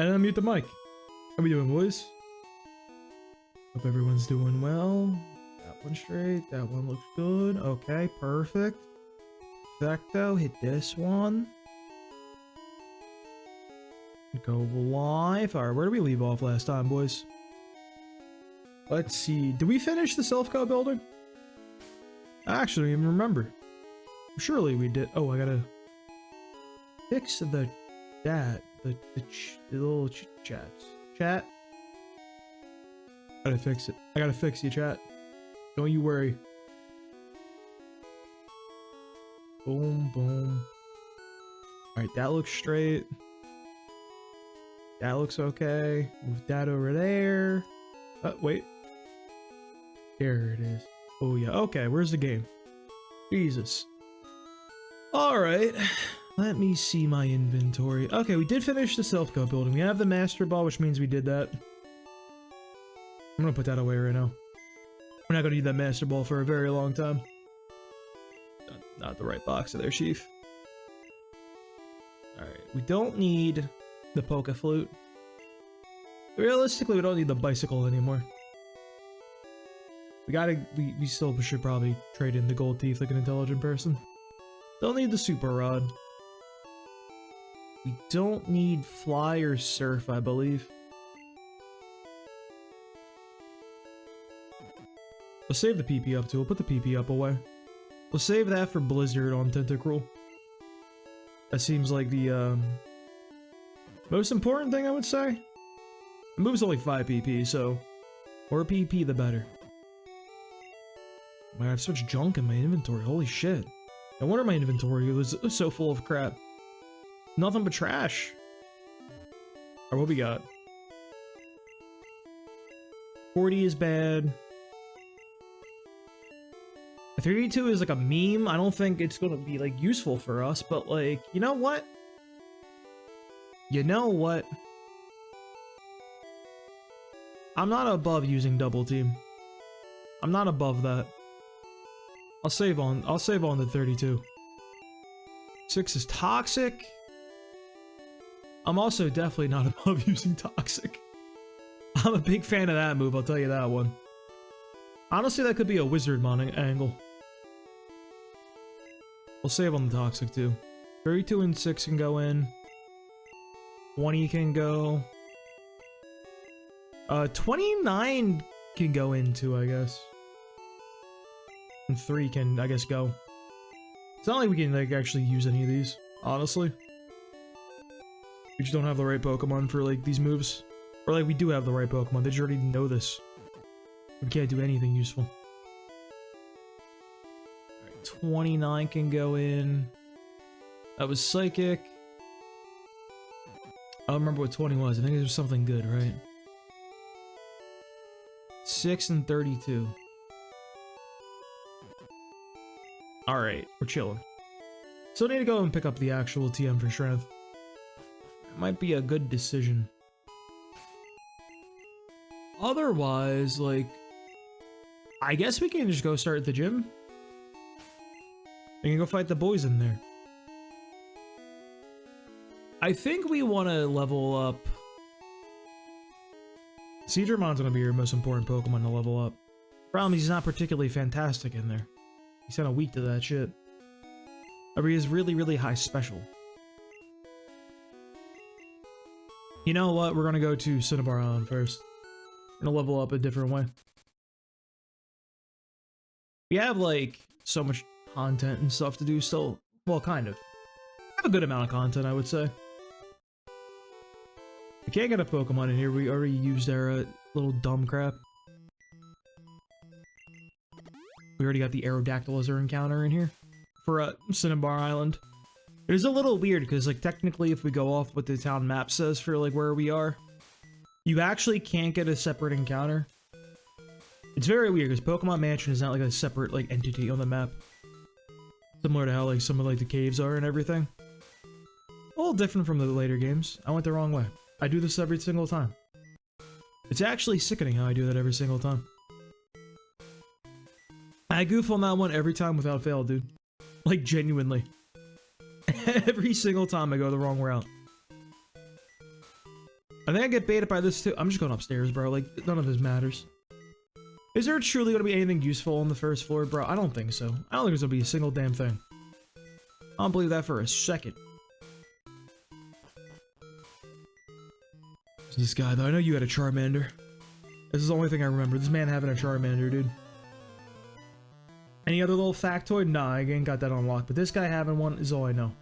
And unmute the mic. How we doing, boys? Hope everyone's doing well. That one straight. That one looks good. Okay, perfect. Perfecto. Hit this one. Go live. Alright, where did we leave off last time, boys? Let's see. Did we finish the self-co building? I actually don't even remember. Surely we did. Oh, I gotta fix the little chats. Chat. Gotta fix it. I gotta fix you, chat. Don't you worry. Boom, boom. Alright, that looks straight. That looks okay. Move that over there. Wait. There it is. Oh, yeah. Okay, where's the game? Jesus. Alright. Let me see my inventory. Okay, we did finish the self-co building. We have the master ball, which means we did that. I'm gonna put that away right now. We're not gonna need that master ball for a very long time. Not the right box there, Chief. Alright, we don't need the polka flute. Realistically, we don't need the bicycle anymore. We still should probably trade in the gold teeth like an intelligent person. Don't need the super rod. We don't need fly or surf, I believe. We'll save the PP up too. We'll put the PP up away. We'll save that for Blizzard on Tentacruel. That seems like the most important thing, I would say. It moves only 5 PP, so more PP the better. Man, I have so much junk in my inventory. Holy shit. No wonder my inventory was so full of crap. Nothing but trash. Alright, what we got? 40 is bad. 32 is like a meme. I don't think it's gonna be like useful for us, but like, you know what? You know what? I'm not above using double team. I'm not above that. I'll save on the 32. 6 is toxic. I'm also definitely not above using toxic. I'm a big fan of that move, I'll tell you that one. Honestly, that could be a wizard modding angle. We'll save on the toxic too. 32 and 6 can go in. 20 can go. 29 can go in too, I guess. And 3 can, I guess, go. It's not like we can like actually use any of these, honestly. We just don't have the right Pokemon for like these moves. Or like we do have the right Pokemon, they just already know this. We can't do anything useful. Alright, 29 can go in. That was Psychic. I don't remember what 20 was. I think it was something good, right? 6 and 32. Alright, we're chilling. Still need to go and pick up the actual TM for strength. It might be a good decision. Otherwise, like, I guess we can just go start at the gym. We can go fight the boys in there. I think we want to level up. Seedramon's going to be your most important Pokemon to level up. Problem is he's not particularly fantastic in there. He's kind of weak to that shit. But he is really, really high special. You know what? We're going to go to Cinnabar Island first. We're going to level up a different way. We have, like, so much content and stuff to do still. Well, kind of. We have a good amount of content, I would say. We can't get a Pokemon in here. We already used our little dumb crap. We already got the Aerodactylizer encounter in here for Cinnabar Island. It is a little weird because, like, technically if we go off what the town map says for, like, where we are, you actually can't get a separate encounter. It's very weird because Pokemon Mansion is not, like, a separate, like, entity on the map. Similar to how, like, some of, like, the caves are and everything. A little different from the later games. I went the wrong way. I do this every single time. It's actually sickening how I do that every single time. I goof on that one every time without fail, dude. Like, genuinely. Every single time I go the wrong route. I think I get baited by this too. I'm just going upstairs, bro. Like, none of this matters. Is there truly going to be anything useful on the first floor, bro? I don't think so. I don't think there's going to be a single damn thing. I don't believe that for a second. This guy, though. I know you had a Charmander. This is the only thing I remember. This man having a Charmander, dude. Any other little factoid? Nah, I ain't got that unlocked. But this guy having one is all I know.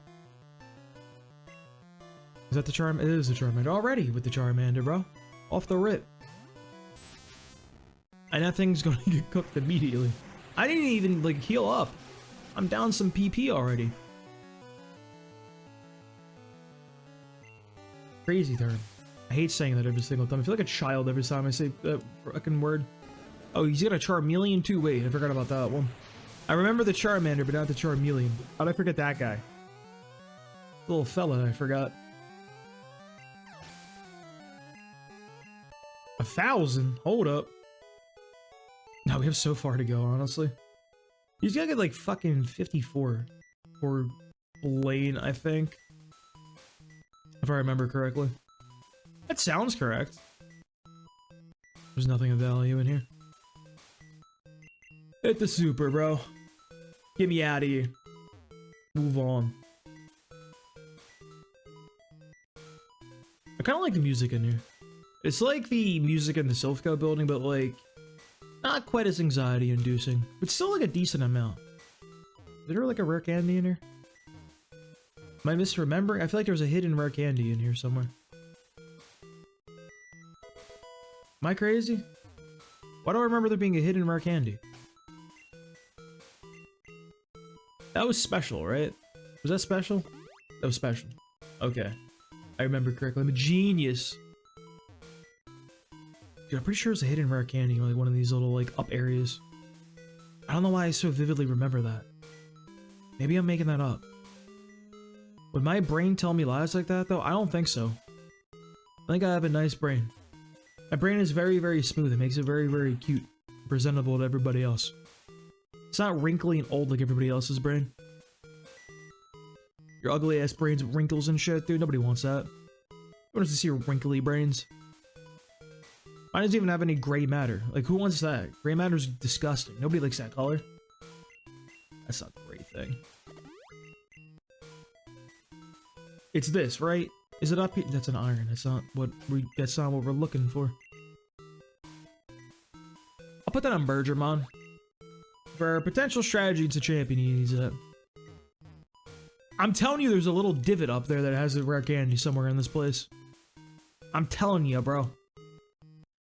Is that the Charm? It is the Charmander. Already with the Charmander, bro. Off the rip. And that thing's gonna get cooked immediately. I didn't even, like, heal up. I'm down some PP already. Crazy turn. I hate saying that every single time. I feel like a child every time I say that fucking word. Oh, he's got a Charmeleon too. Wait, I forgot about that one. I remember the Charmander, but not the Charmeleon. How'd I forget that guy? Little fella, I forgot. 1,000? Hold up. No, we have so far to go, honestly. He's gotta get like fucking 54 for Blaine, I think. If I remember correctly. That sounds correct. There's nothing of value in here. Hit the super, bro. Get me out of here. Move on. I kind of like the music in here. It's like the music in the Silphco building, but like not quite as anxiety inducing, but still like a decent amount. Is there like a rare candy in here? Am I misremembering? I feel like there was a hidden rare candy in here somewhere. Am I crazy? Why do I remember there being a hidden rare candy? That was special, right? Was that special? That was special. Okay. I remember correctly. I'm a genius. Dude, I'm pretty sure it's a hidden rare candy in like one of these little like up areas. I don't know why I so vividly remember that. Maybe I'm making that up. Would my brain tell me lies like that though? I don't think so. I think I have a nice brain. My brain is very, very smooth. It makes it very, very cute. Presentable to everybody else. It's not wrinkly and old like everybody else's brain. Your ugly ass brains with wrinkles and shit, dude. Nobody wants that. Who wants to see your wrinkly brains? Mine doesn't even have any gray matter. Like, who wants that? Gray matter's disgusting. Nobody likes that color. That's not the great thing. It's this, right? Is it up here? That's an iron. That's not what we're looking for. I'll put that on Bergermon. For a potential strategy to champion, he needs that. I'm telling you, there's a little divot up there that has a rare candy somewhere in this place. I'm telling you, bro.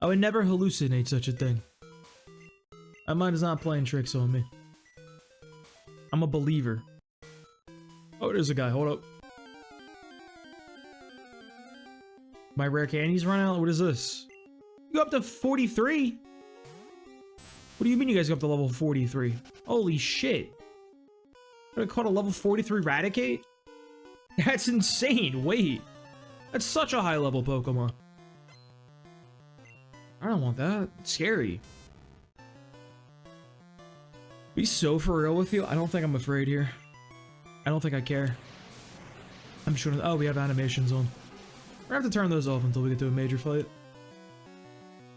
I would never hallucinate such a thing. My mind is not playing tricks on me. I'm a believer. Oh, there's a guy. Hold up. My rare candies run out? What is this? You go up to 43? What do you mean you guys go up to level 43? Holy shit. What, caught a level 43 Raticate? That's insane. Wait. That's such a high level Pokemon. I don't want that. It's scary. Be so for real with you. I don't think I'm afraid here. I don't think I care. I'm just gonna. Oh, we have animations on. We're gonna have to turn those off until we get to a major fight.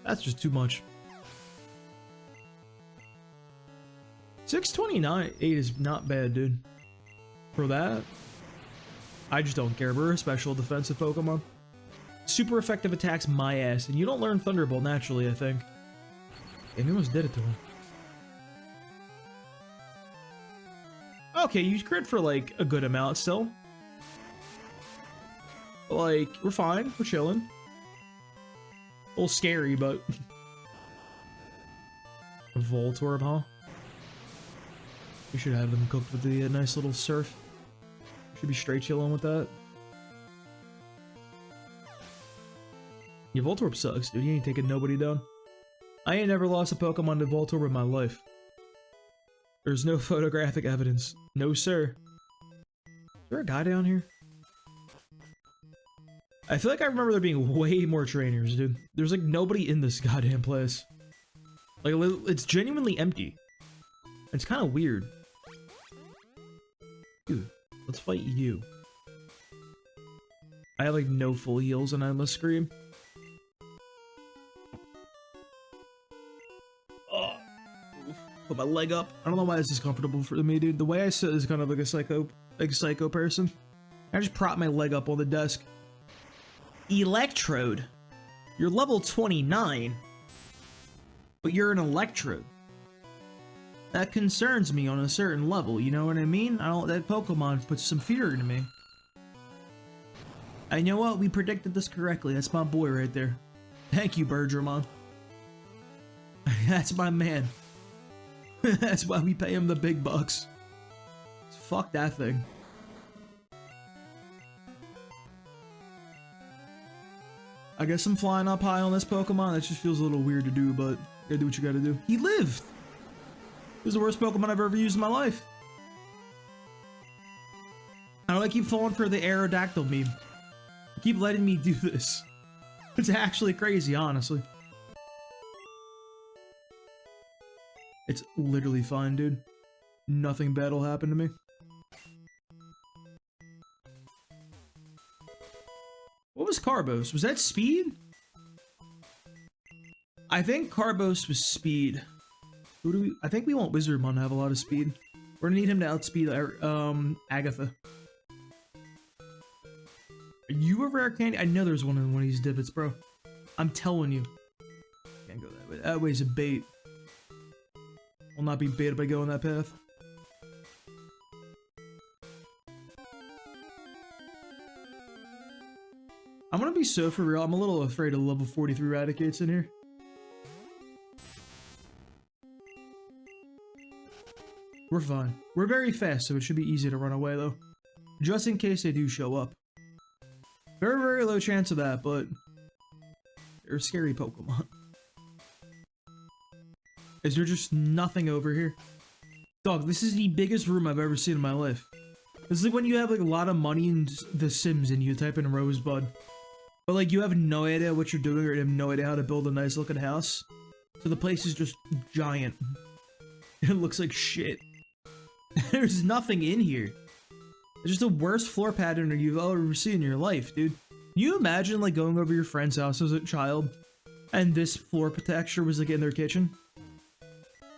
That's just too much. 629.8 is not bad, dude. For that, I just don't care. We're a special defensive Pokemon. Super effective attacks, my ass. And you don't learn Thunderbolt naturally, I think. And we almost did it to him. Okay, you crit for like a good amount still. Like, we're fine. We're chilling. A little scary, but... A Voltorb, huh? We should have them cooked with the nice little surf. Should be straight chilling with that. Yeah, Voltorb sucks, dude. He ain't taking nobody down. I ain't never lost a Pokemon to Voltorb in my life. There's no photographic evidence. No, sir. Is there a guy down here? I feel like I remember there being way more trainers, dude. There's like nobody in this goddamn place. Like, it's genuinely empty. It's kind of weird. Dude, let's fight you. I have like no full heals and I must scream. my leg up. I don't know why this is comfortable for me, dude. The way I sit is kind of like a psycho person. I just prop my leg up on the desk. Electrode. You're level 29, but you're an electrode. That concerns me on a certain level, you know what I mean? That Pokemon puts some fear into me. And you know what? We predicted this correctly. That's my boy right there. Thank you, Bergermon. That's my man. That's why we pay him the big bucks. Fuck that thing. I guess I'm flying up high on this Pokemon. That just feels a little weird to do, but you gotta do what you gotta do. He lived! This is the worst Pokemon I've ever used in my life. How do I keep falling for the Aerodactyl meme? Keep letting me do this. It's actually crazy, honestly. It's literally fine, dude. Nothing bad will happen to me. What was Carbos? Was that speed? I think Carbos was speed. Who do we? I think we want Wizardmon to have a lot of speed. We're gonna need him to outspeed Agatha. Are you a rare candy? I know there's one in one of these divots, bro. I'm telling you. Can't go that way. That way's a bait. Will not be baited by going that path. I'm gonna be so for real. I'm a little afraid of level 43 Raticates in here. We're fine. We're very fast, so it should be easy to run away, though. Just in case they do show up. Very, very low chance of that, but they're scary Pokemon. Is there just nothing over here? Dog, this is the biggest room I've ever seen in my life. This is like when you have like a lot of money in The Sims and you type in Rosebud. But like you have no idea what you're doing or you have no idea how to build a nice looking house. So the place is just giant. It looks like shit. There's nothing in here. It's just the worst floor pattern you've ever seen in your life, dude. Can you imagine like going over your friend's house as a child and this floor texture was like in their kitchen?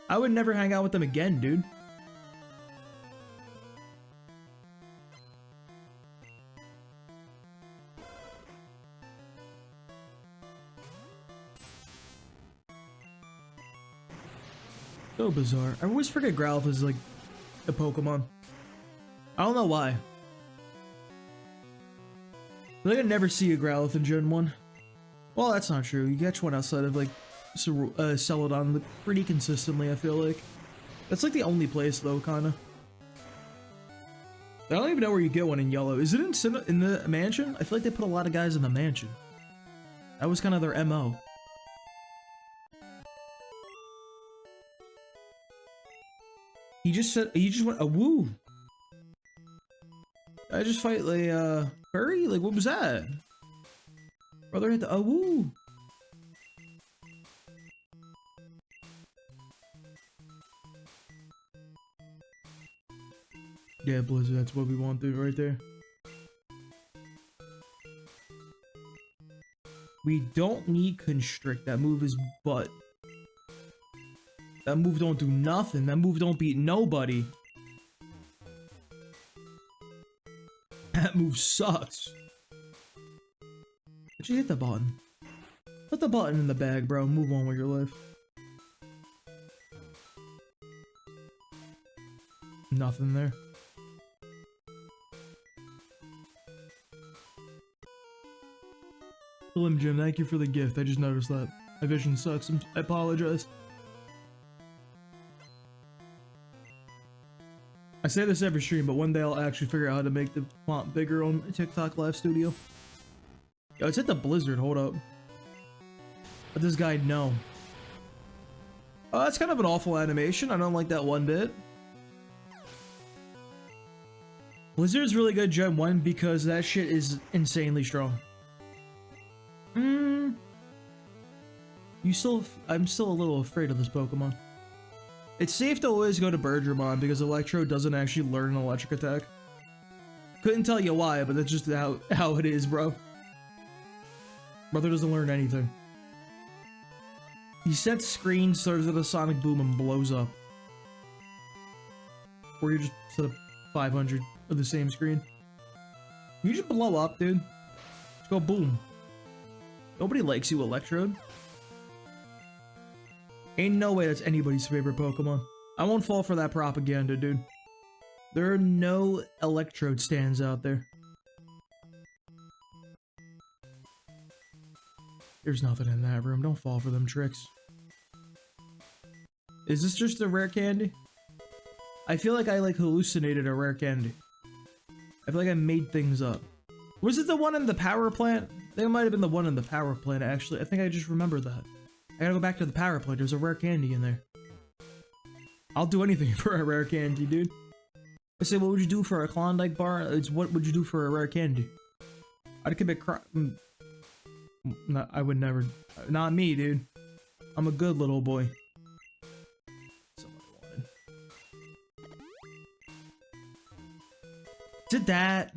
I would never hang out with them again, dude. So bizarre. I always forget Growlithe is like a Pokemon. I don't know why. Like I never see a Growlithe in Gen 1. Well, that's not true. You catch one outside of like Celadon pretty consistently, I feel like. That's like the only place though, kinda. I don't even know where you get one in yellow. Is it in the mansion? I feel like they put a lot of guys in the mansion. That was kind of their MO. He just went a woo. I just fight like furry? Like what was that? Brother hit the woo. Yeah, Blizzard, that's what we want to do right there. We don't need Constrict. That move is butt. That move don't do nothing. That move don't beat nobody. That move sucks. Did you hit the button? Put the button in the bag, bro. Move on with your life. Nothing there. Slim Jim, thank you for the gift. I just noticed that. My vision sucks. I apologize. I say this every stream, but one day I'll actually figure out how to make the font bigger on TikTok Live Studio. Yo, it's hit the blizzard. Hold up. Let this guy know. Oh, that's kind of an awful animation. I don't like that one bit. Blizzard's really good Gen 1 because that shit is insanely strong. I'm still a little afraid of this Pokemon. It's safe to always go to Bergermon because Electro doesn't actually learn an electric attack. Couldn't tell you why, but that's just how it is, bro. Brother doesn't learn anything. He sets screens, starts with a sonic boom, and blows up. Or you just set up 500 of the same screen. You just blow up, dude. Just go boom. Nobody likes you, Electrode. Ain't no way that's anybody's favorite Pokemon. I won't fall for that propaganda, dude. There are no Electrode stands out there. There's nothing in that room. Don't fall for them tricks. Is this just a rare candy? I feel like I hallucinated a rare candy. I feel like I made things up. Was it the one in the power plant? I think it might have been the one in the power plant, actually. I think I just remember that. I gotta go back to the power plant. There's a rare candy in there. I'll do anything for a rare candy, dude. I say, what would you do for a Klondike bar? It's what would you do for a rare candy? I'd commit crime. No, I would never. Not me, dude. I'm a good little boy. Somebody wanted. Did that?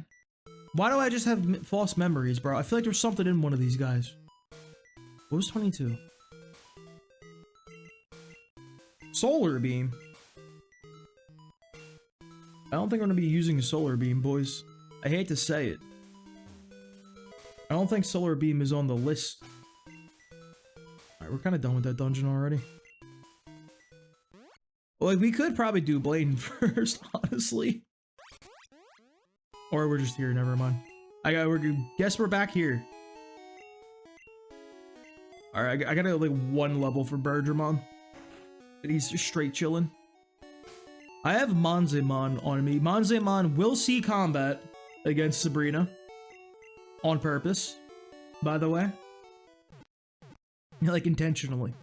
Why do I just have false memories, bro? I feel like there's something in one of these guys. What was 22? Solar Beam. I don't think I'm gonna be using a Solar Beam, boys. I hate to say it. I don't think Solar Beam is on the list. Alright, we're kind of done with that dungeon already. Like, we could probably do Bladen first, honestly. Or we're just here, never mind. Guess we're back here. Alright, I got like one level for Bergermon. And he's just straight chilling. I have Monzemon on me. Monzemon will see combat against Sabrina. On purpose, by the way. Like, intentionally.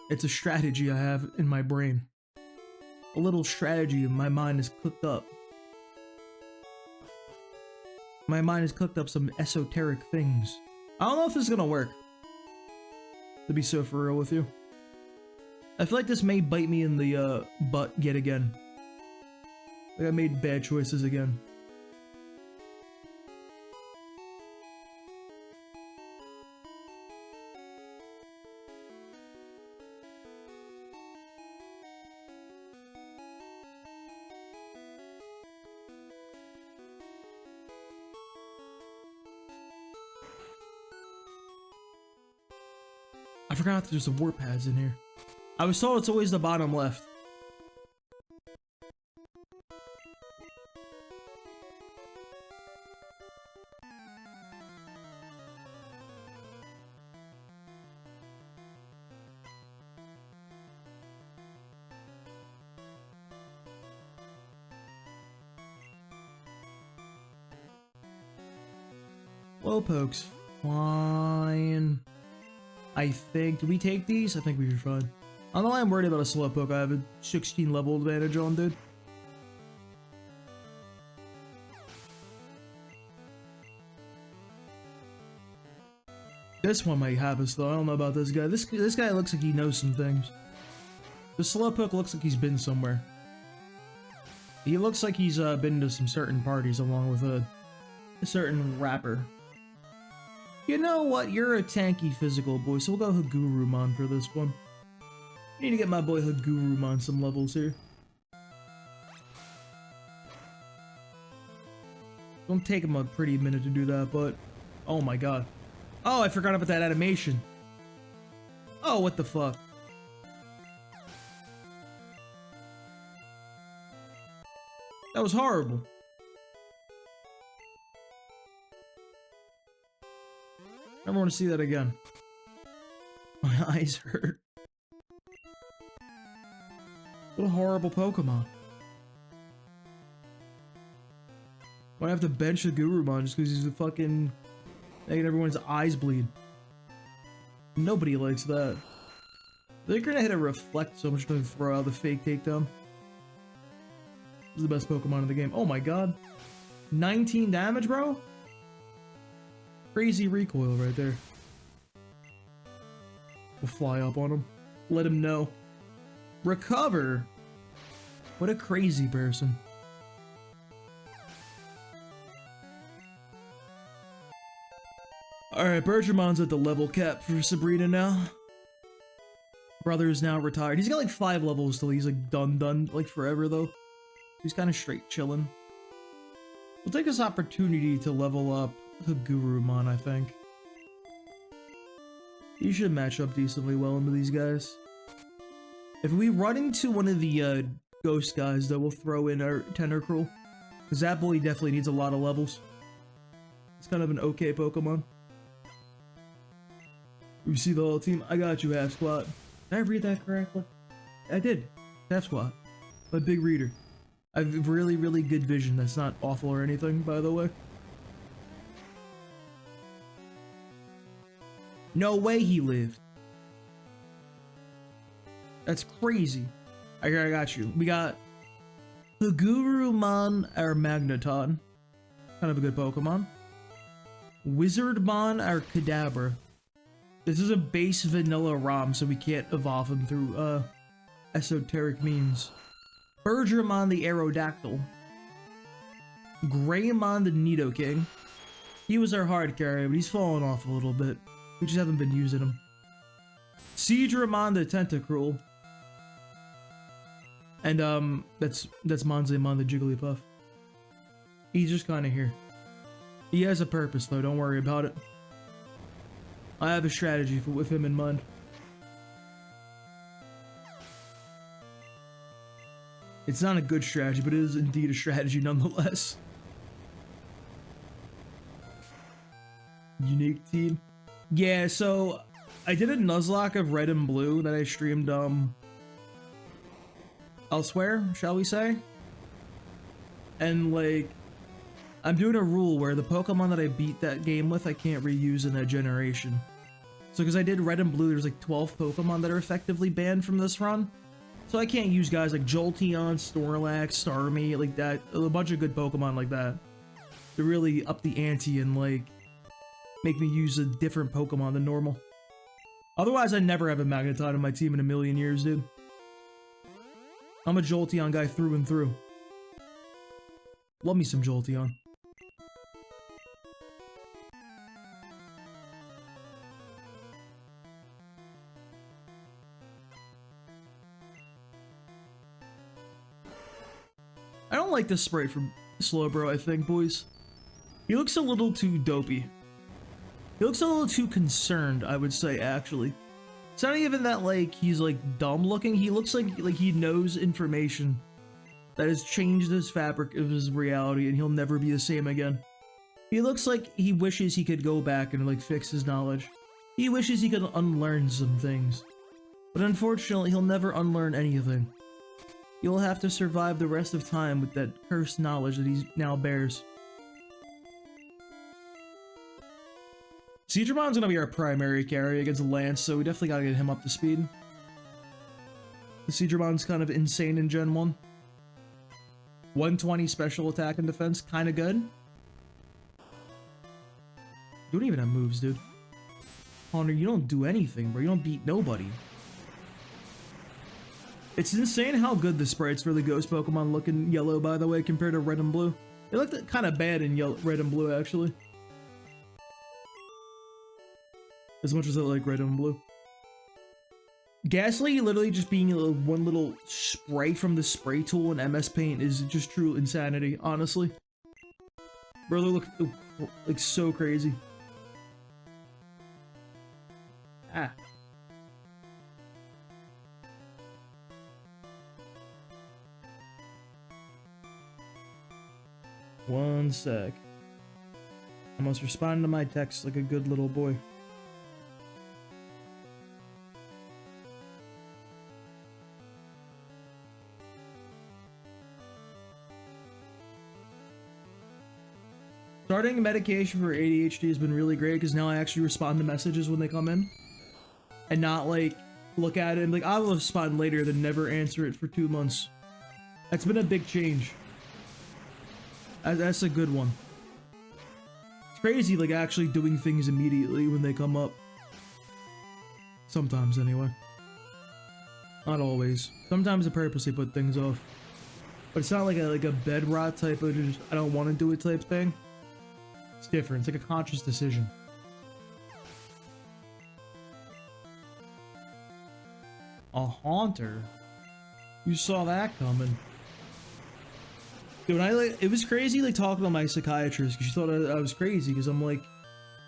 It's a strategy I have in my brain. A little strategy my mind is cooked up. My mind has cooked up some esoteric things. I don't know if this is gonna work. To be so for real with you. I feel like this may bite me in the butt yet again. Like I made bad choices again. I forgot that there's a warp pads in here. I was told it's always the bottom left. Slowpoke's fine. I think. Do we take these? I think we should fine. I don't know why I'm worried about a Slowpoke. I have a 16 level advantage on, dude. This one might have us though. I don't know about this guy. This guy looks like he knows some things. The Slowpoke looks like he's been somewhere. He looks like he's been to some certain parties along with a certain rapper. You know what? You're a tanky physical boy, so we'll go Hagurumon for this one. I need to get my boy Hagurumon some levels here. Don't take him a pretty minute to do that, but... Oh my god. Oh, I forgot about that animation. Oh, what the fuck. That was horrible. I never want to see that again. My eyes hurt. What a horrible Pokemon. Why have to bench the Gurumon just because he's fucking making everyone's eyes bleed? Nobody likes that. They're gonna hit a reflect so much to throw out the fake takedown. This is the best Pokemon in the game. Oh my god. 19 damage, bro? Crazy recoil right there. We'll fly up on him. Let him know. Recover? What a crazy person. Alright, Bergermon's at the level cap for Sabrina now. Brother is now retired. He's got like 5 levels till he's like done like forever though. He's kind of straight chilling. We'll take this opportunity to level up the Gurumon, I think. He should match up decently well into these guys. If we run into one of the ghost guys though, we'll throw in our Tentacruel. Because that boy definitely needs a lot of levels. It's kind of an okay Pokemon. You see the whole team? I got you, half squat. Did I read that correctly? I did. Half squat. I'm a big reader. I've really, really good vision. That's not awful or anything, by the way. No way he lived. That's crazy. I got you. We got the Gurumon or Magneton. Kind of a good Pokemon. Wizardmon or Kadabra. This is a base vanilla ROM, so we can't evolve him through esoteric means. Bergermon the Aerodactyl. Greymon the Nidoking. He was our hard carry, but he's fallen off a little bit. We just haven't been using him. Seadramon the Tentacruel. And that's Monzemon the Jigglypuff. He's just kind of here. He has a purpose though, don't worry about it. I have a strategy with him in mind. It's not a good strategy, but it is indeed a strategy nonetheless. Unique team. Yeah, so I did a Nuzlocke of red and blue that I streamed elsewhere, shall we say? And like, I'm doing a rule where the Pokemon that I beat that game with, I can't reuse in that generation. So because I did red and blue, there's like 12 Pokemon that are effectively banned from this run. So I can't use guys like Jolteon, Snorlax, Starmie, like that. A bunch of good Pokemon like that. To really up the ante and like make me use a different Pokemon than normal. Otherwise, I'd never have a Magneton in my team in a million years, dude. I'm a Jolteon guy through and through. Love me some Jolteon. I don't like this sprite from Slowbro, I think, boys. He looks a little too dopey. He looks a little too concerned, I would say, actually. It's not even that, like, he's, like, dumb looking. He looks like he knows information that has changed his fabric of his reality and he'll never be the same again. He looks like he wishes he could go back and, like, fix his knowledge. He wishes he could unlearn some things. But unfortunately, he'll never unlearn anything. You'll have to survive the rest of time with that cursed knowledge that he now bears. Seadramon's gonna be our primary carry against Lance, so we definitely gotta get him up to speed. The Seadramon's kind of insane in Gen 1. 120 special attack and defense, kinda good. You don't even have moves, dude. Honor, you don't do anything, bro. You don't beat nobody. It's insane how good the sprites for the ghost Pokemon look in yellow, by the way, compared to red and blue. They looked kind of bad in yellow, red and blue, actually. As much as I like red and blue. Ghastly literally just being one little spray from the spray tool in MS Paint is just true insanity, honestly. Bro, they look like so crazy. Ah. One sec. I must respond to my text like a good little boy. Starting medication for ADHD has been really great because now I actually respond to messages when they come in. And not like look at it and be like, I'll respond later, then never answer it for 2 months. That's been a big change. That's a good one. It's crazy, like, actually doing things immediately when they come up. Sometimes, anyway. Not always. Sometimes I purposely put things off. But it's not like a bed rot type of just, I don't want to do it type thing. It's different. It's like a conscious decision. A Haunter? You saw that coming. Dude, it was crazy like talking to my psychiatrist because she thought I was crazy because I'm like,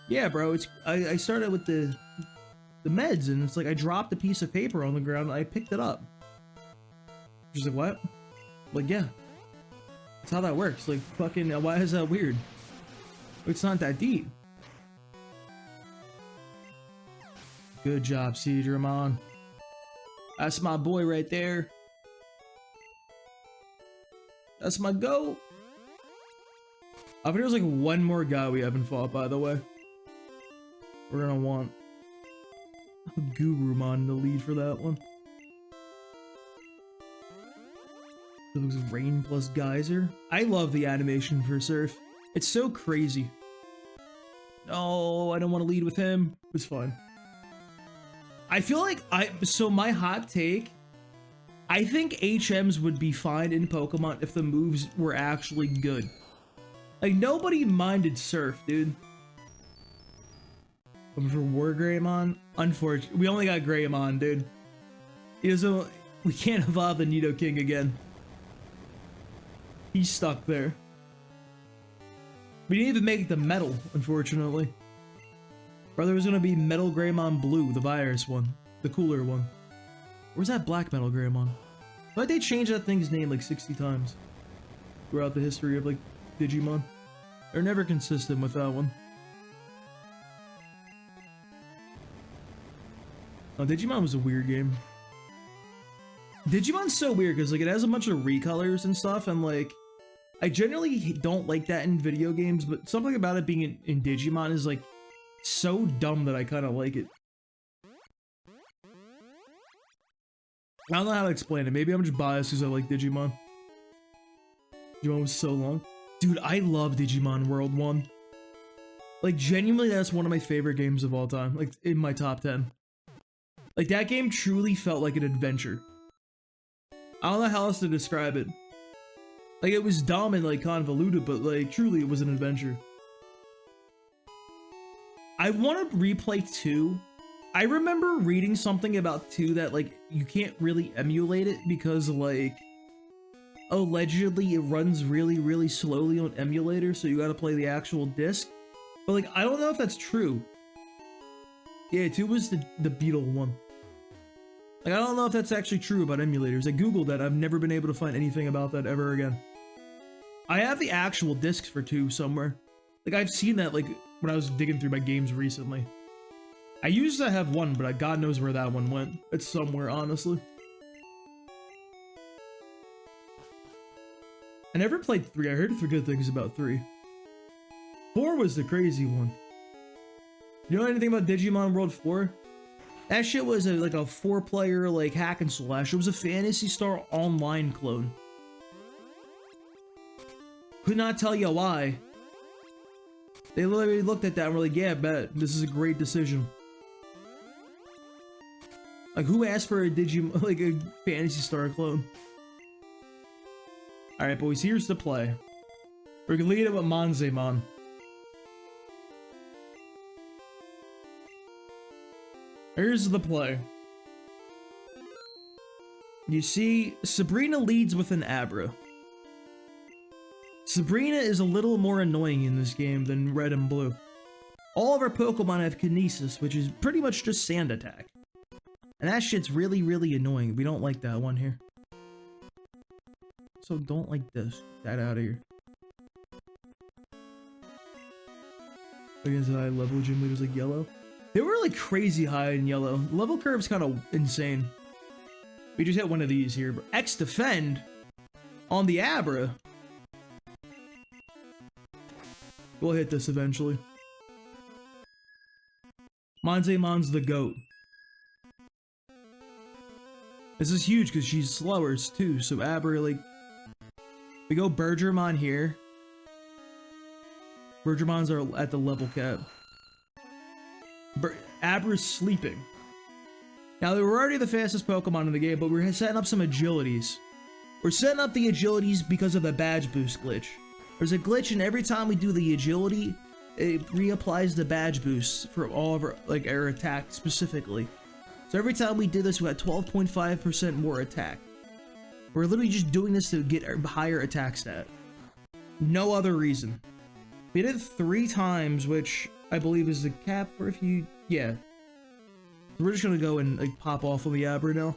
yeah, bro, I started with the meds and it's like I dropped a piece of paper on the ground and I picked it up. She's like, what? Like, yeah. That's how that works. Like, fucking, why is that weird? It's not that deep. Good job, Cedramon. That's my boy right there. That's my goat. I think there's like one more guy we haven't fought, by the way. We're gonna want Gurumon to lead for that one. It looks rain plus geyser. I love the animation for Surf. It's so crazy. No, I don't want to lead with him. It's fine. I feel like so my hot take, I think HMs would be fine in Pokemon if the moves were actually good. Like, nobody minded Surf, dude. But for War Greymon, unfortunately, we only got Greymon, dude. We can't evolve the Nidoking again. He's stuck there. We didn't even make the metal, unfortunately. Brother was gonna be Metal Greymon Blue, the virus one, the cooler one. Where's that Black Metal Greymon? I like they changed that thing's name like 60 times throughout the history of like Digimon. They're never consistent with that one. Oh, Digimon was a weird game. Digimon's so weird because like it has a bunch of recolors and stuff, and like I generally don't like that in video games, but something about it being in Digimon is like so dumb that I kind of like it. I don't know how to explain it. Maybe I'm just biased because I like Digimon. Digimon was so long. Dude, I love Digimon World 1. Like, genuinely, that's one of my favorite games of all time. Like, in my top 10. Like, that game truly felt like an adventure. I don't know how else to describe it. Like, it was dumb and, like, convoluted, but, like, truly, it was an adventure. I want to replay 2. I remember reading something about 2 that, like, you can't really emulate it because, like, allegedly it runs really, really slowly on emulator, so you gotta play the actual disc. But, like, I don't know if that's true. Yeah, 2 was the Beetle one. Like, I don't know if that's actually true about emulators. I googled that. I've never been able to find anything about that ever again. I have the actual discs for 2 somewhere. Like, I've seen that, like, when I was digging through my games recently. I used to have 1, but God knows where that one went. It's somewhere, honestly. I never played 3. I heard good things about 3. 4 was the crazy one. You know anything about Digimon World 4? That shit was like a 4-player like hack and slash. It was a Phantasy Star Online clone. Could not tell you why. They literally looked at that and were like, yeah, bet. This is a great decision. Like, who asked for a Digimon, like a Phantasy Star clone? Alright, boys, here's the play. We're gonna lead it with Manzemon. Here's the play. You see, Sabrina leads with an Abra. Sabrina is a little more annoying in this game than Red and Blue. All of our Pokemon have Kinesis, which is pretty much just Sand Attack. And that shit's really, really annoying. We don't like that one here. So don't like this. Get that out of here. Against high level gym leaders like Yellow. They were like crazy high in Yellow. The level curve's kind of insane. We just hit one of these here. But X Defend on the Abra. We'll hit this eventually. Manzemon's the GOAT. This is huge because she's slower too, so Abra, like... We go Bergermon here. Bergermons are at the level cap. Abra's sleeping. Now, they were already the fastest Pokemon in the game, but we're setting up some agilities. We're setting up the agilities because of the badge boost glitch. There's a glitch, and every time we do the agility, it reapplies the badge boost for all of our, like, our attacks specifically. So every time we did this, we got 12.5% more attack. We're literally just doing this to get a higher attack stat. No other reason. We did it 3 times, which I believe is the cap for if you... Yeah. We're just gonna go and like pop off of the Abra now.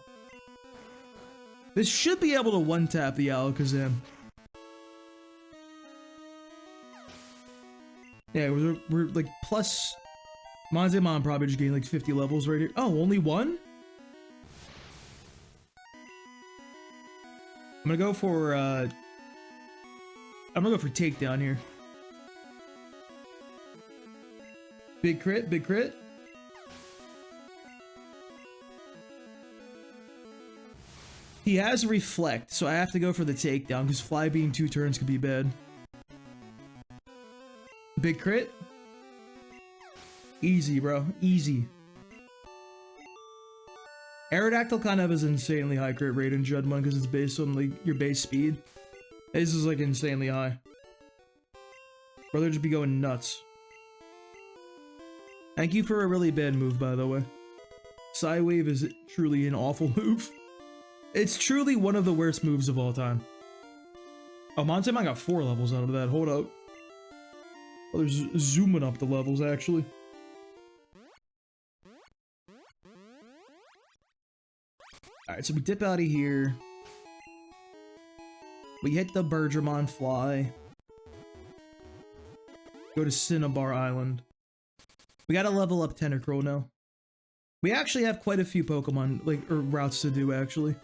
This should be able to one-tap the Alakazam. Yeah, we're like plus... Monzemon probably just gained like 50 levels right here. Oh, only 1? I'm gonna go for takedown here. Big crit, big crit. He has reflect, so I have to go for the takedown because fly being 2 turns could be bad. Big crit. Easy, bro. Easy. Aerodactyl kind of has an insanely high crit rate in Judmon because it's based on like your base speed. This is like insanely high. Brother just be going nuts. Thank you for a really bad move, by the way. Psywave is truly an awful move. It's truly one of the worst moves of all time. Oh, Montemon got 4 levels out of that. Hold up. Oh, there's zooming up the levels, actually. Alright, so we dip out of here. We hit the Bergermon fly. Go to Cinnabar Island. We gotta level up Tentacruel now. We actually have quite a few Pokemon, like, or routes to do, actually.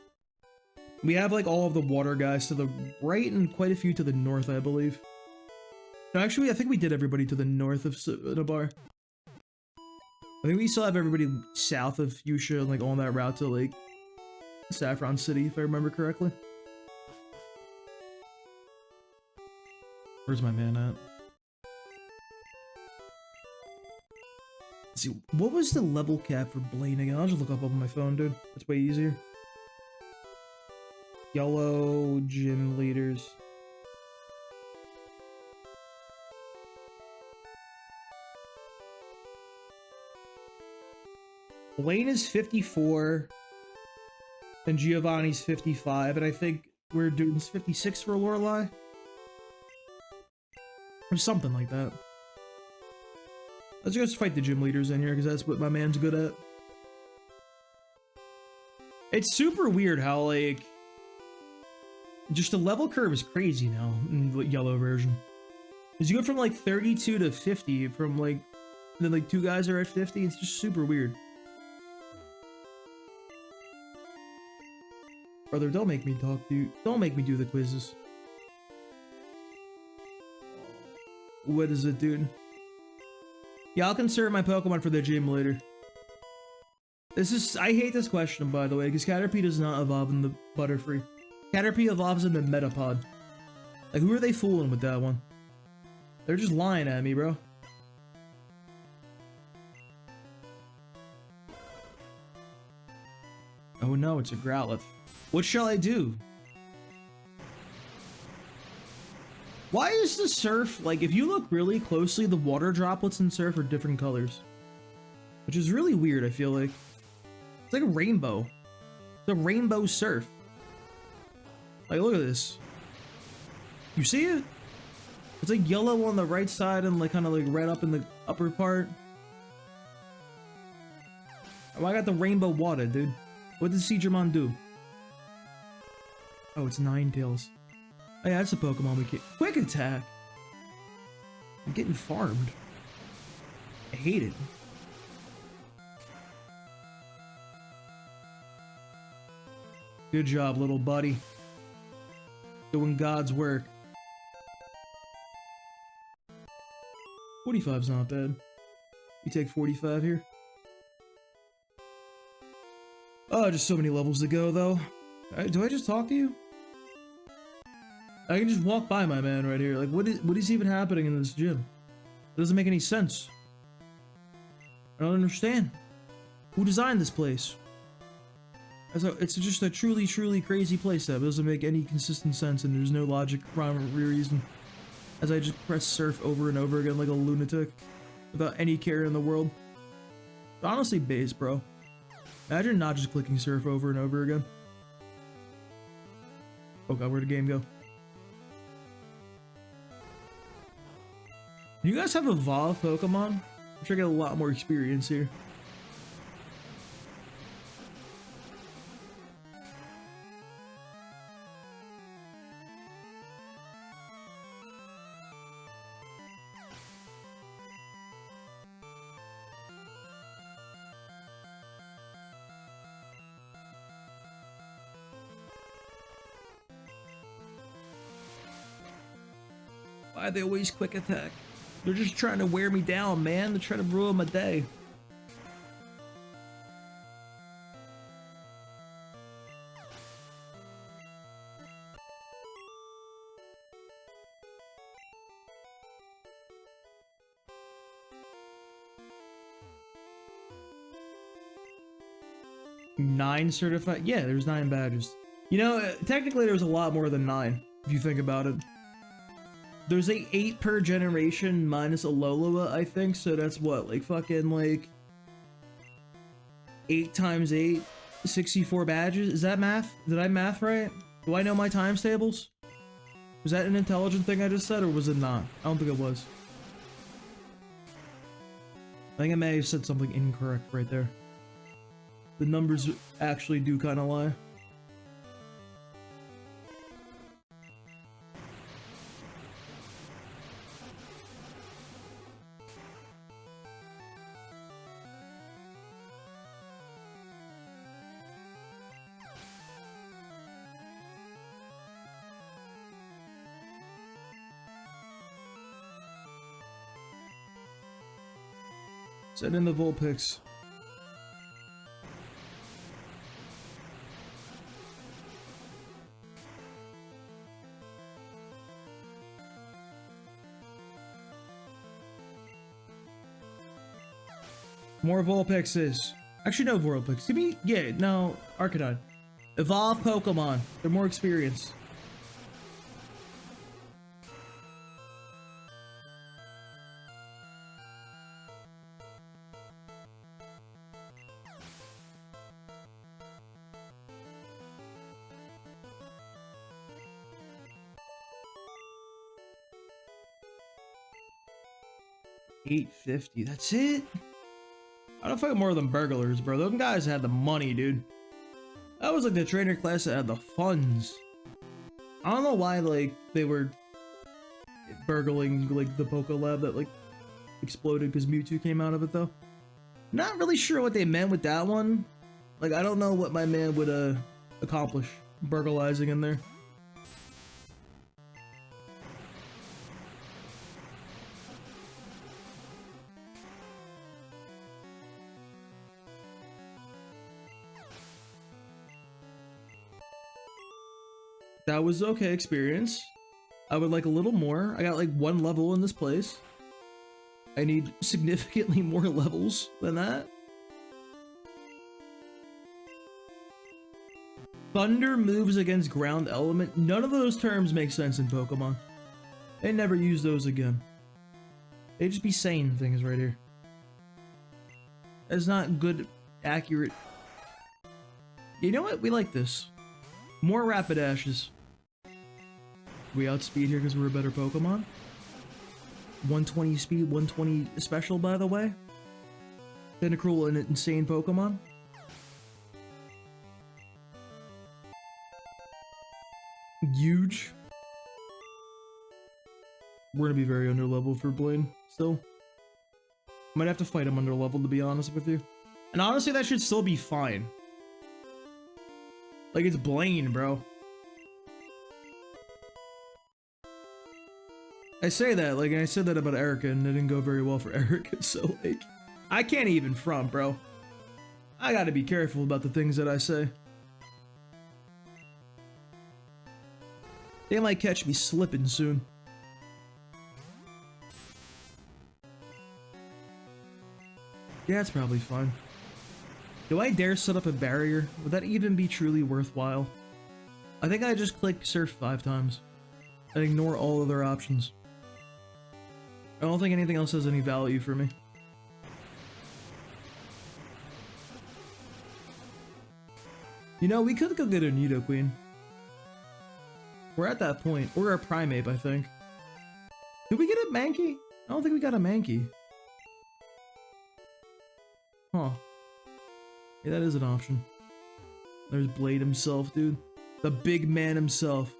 We have, like, all of the water guys to the right and quite a few to the north, I believe. No, actually, I think we did everybody to the north of Cinnabar. I think we still have everybody south of Fuchsia and, like, on that route to, like, Saffron City, if I remember correctly. Where's my man at? Let's see, what was the level cap for Blaine again? I'll just look up on my phone, dude. It's way easier. Yellow gym leaders. Blaine is 54. And Giovanni's 55, and I think we're doing 56 for Lorelei. Or something like that. Let's just fight the gym leaders in here, because that's what my man's good at. It's super weird how, like... Just the level curve is crazy now, in the yellow version. Because you go from, like, 32 to 50, from, like... And then, like, 2 guys are at 50, it's just super weird. Brother, don't make me talk to you. Don't make me do the quizzes. What is it, dude? Yeah, I'll conserve my Pokemon for the gym later. This is... I hate this question, by the way, because Caterpie does not evolve in the Butterfree. Caterpie evolves in the Metapod. Like, who are they fooling with that one? They're just lying at me, bro. Oh no, it's a Growlithe. What shall I do? Why is the surf, like, if you look really closely, the water droplets in surf are different colors. Which is really weird, I feel like. It's like a rainbow. It's a rainbow surf. Like, look at this. You see it? It's like yellow on the right side and like kind of like red up in the upper part. Oh, I got the rainbow water, dude. What did Seadramon do? Oh, it's Ninetales. Oh yeah, that's a Pokemon we get. Quick attack! I'm getting farmed. I hate it. Good job, little buddy. Doing God's work. 45's not bad. You take 45 here. Oh, just so many levels to go, though. Do I just talk to you? I can just walk by my man right here. Like, what is even happening in this gym? It doesn't make any sense. I don't understand. Who designed this place? It's just a truly, truly crazy place that doesn't make any consistent sense, and there's no logic, rhyme, or reason. As I just press surf over and over again like a lunatic, without any care in the world. Honestly, base, bro. Imagine not just clicking surf over and over again. Oh god, where'd the game go? Do you guys have evolved Pokemon? I'm sure I get a lot more experience here. Why are they always quick attack? They're just trying to wear me down, man. They're trying to ruin my day. Nine certified? Yeah, there's 9 badges. You know, technically there's a lot more than 9, if you think about it. There's like 8 per generation minus a Alola, I think, so that's what, like fucking like 8 times 8, 64 badges? Is that math? Did I math right? Do I know my times tables? Was that an intelligent thing I just said, or was it not? I don't think it was. I think I may have said something incorrect right there. The numbers actually do kind of lie. Send in the Vulpix. More Vulpixes. Actually, no Vulpix. Give me, yeah, no, Arcanine. Evolve Pokemon. They're more experienced. $850. That's it? I don't fight more than burglars, bro. Those guys had the money, dude. That was like the trainer class that had the funds. I don't know why, like, they were burgling, like, the Poké Lab that, like, exploded because Mewtwo came out of it, though. Not really sure what they meant with that one. Like, I don't know what my man would, accomplish burglizing in there. That was okay experience. I would like a little more. I got like 1 level in this place. I need significantly more levels than that. Thunder moves against ground element. None of those terms make sense in Pokemon. They never use those again. They just be saying things right here. That's not good, accurate. You know what? We like this. More Rapidashes. We outspeed here because we're a better Pokemon. 120 speed, 120 special, by the way. Tentacruel, an insane Pokemon. Huge. We're gonna be very underleveled for Blaine, still. Might have to fight him underleveled, to be honest with you. And honestly, that should still be fine. Like, it's Blaine, bro. I say that, like, and I said that about Erica, and it didn't go very well for Erica, so, like, I can't even front, bro. I gotta be careful about the things that I say. They might catch me slipping soon. Yeah, it's probably fine. Do I dare set up a barrier? Would that even be truly worthwhile? I think I just click Surf 5 times and ignore all other options. I don't think anything else has any value for me. You know, we could go get a Nidoqueen. We're at that point. Or a Primeape, I think. Did we get a Mankey? I don't think we got a Mankey. Huh. Yeah, that is an option. There's Blade himself, dude. The big man himself.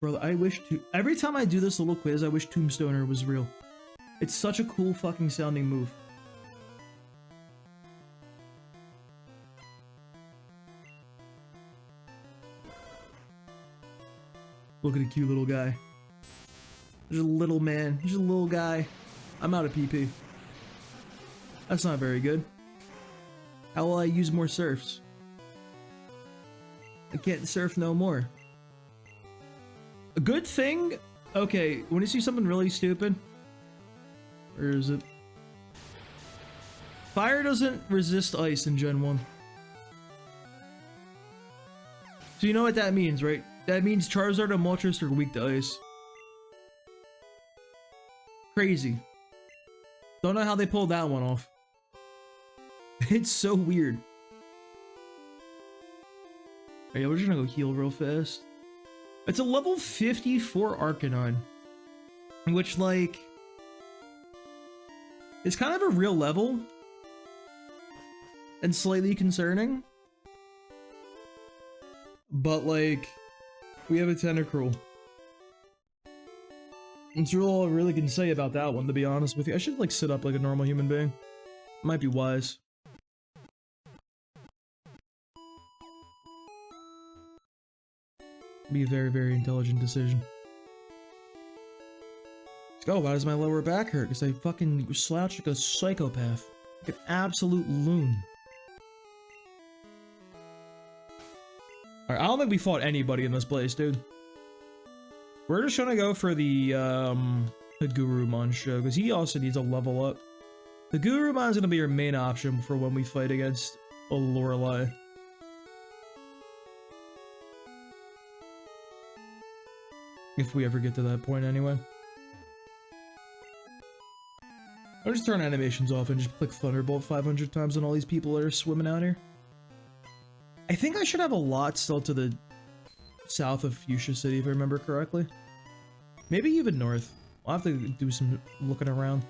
Bro, I wish to. Every time I do this little quiz, I wish Tombstoner was real. It's such a cool fucking sounding move. Look at a cute little guy. There's a little man. There's a little guy. I'm out of PP. That's not very good. How will I use more surfs? I can't surf no more. A good thing? Okay, when you see something really stupid. Where is it? Fire doesn't resist ice in Gen 1. So you know what that means, right? That means Charizard and Moltres are weak to ice. Crazy. Don't know how they pulled that one off. It's so weird. Alright, we're just gonna go heal real fast. It's a level 54 Arcanine. Which, like... is kind of a real level. And slightly concerning. But, like... we have a Tentacruel. That's all I really can say about that one, to be honest with you. I should, like, sit up like a normal human being. Might be wise. Be a very, very intelligent decision. Let's go. Why does my lower back hurt? Because I fucking slouch like a psychopath. Like an absolute loon. Alright, I don't think we fought anybody in this place, dude. We're just trying to go for the Gurumon show, because he also needs a level up. The Gurumon is going to be your main option for when we fight against a Lorelei. If we ever get to that point, anyway. I'll just turn animations off and just click Thunderbolt 500 times on all these people that are swimming out here. I think I should have a lot still to the south of Fuchsia City, if I remember correctly. Maybe even north. I'll have to do some looking around.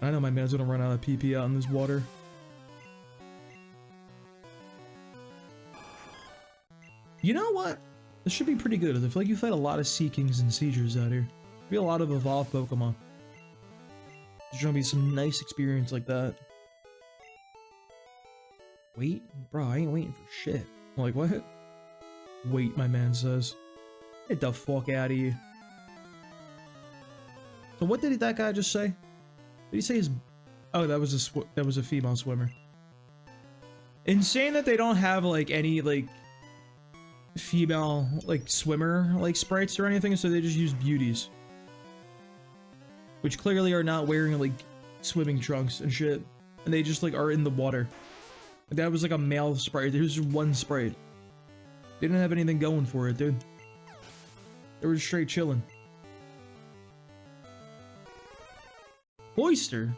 I know my man's gonna run out of PP out in this water. You know what? This should be pretty good. I feel like you fight a lot of Sea Kings and Seizures out here. There'll be a lot of evolved Pokemon. There's gonna be some nice experience like that. Wait? Bro, I ain't waiting for shit. I'm like, what? Wait, my man says. Get the fuck out of here. So what did that guy just say? Did he say his... oh, that was a female swimmer. Insane that they don't have, like, any, like... female, like, swimmer, like, sprites or anything, so they just use beauties. Which clearly are not wearing, like, swimming trunks and shit. And they just, like, are in the water. That was, like, a male sprite. There's just one sprite. They didn't have anything going for it, dude. They were just straight chilling. Oyster!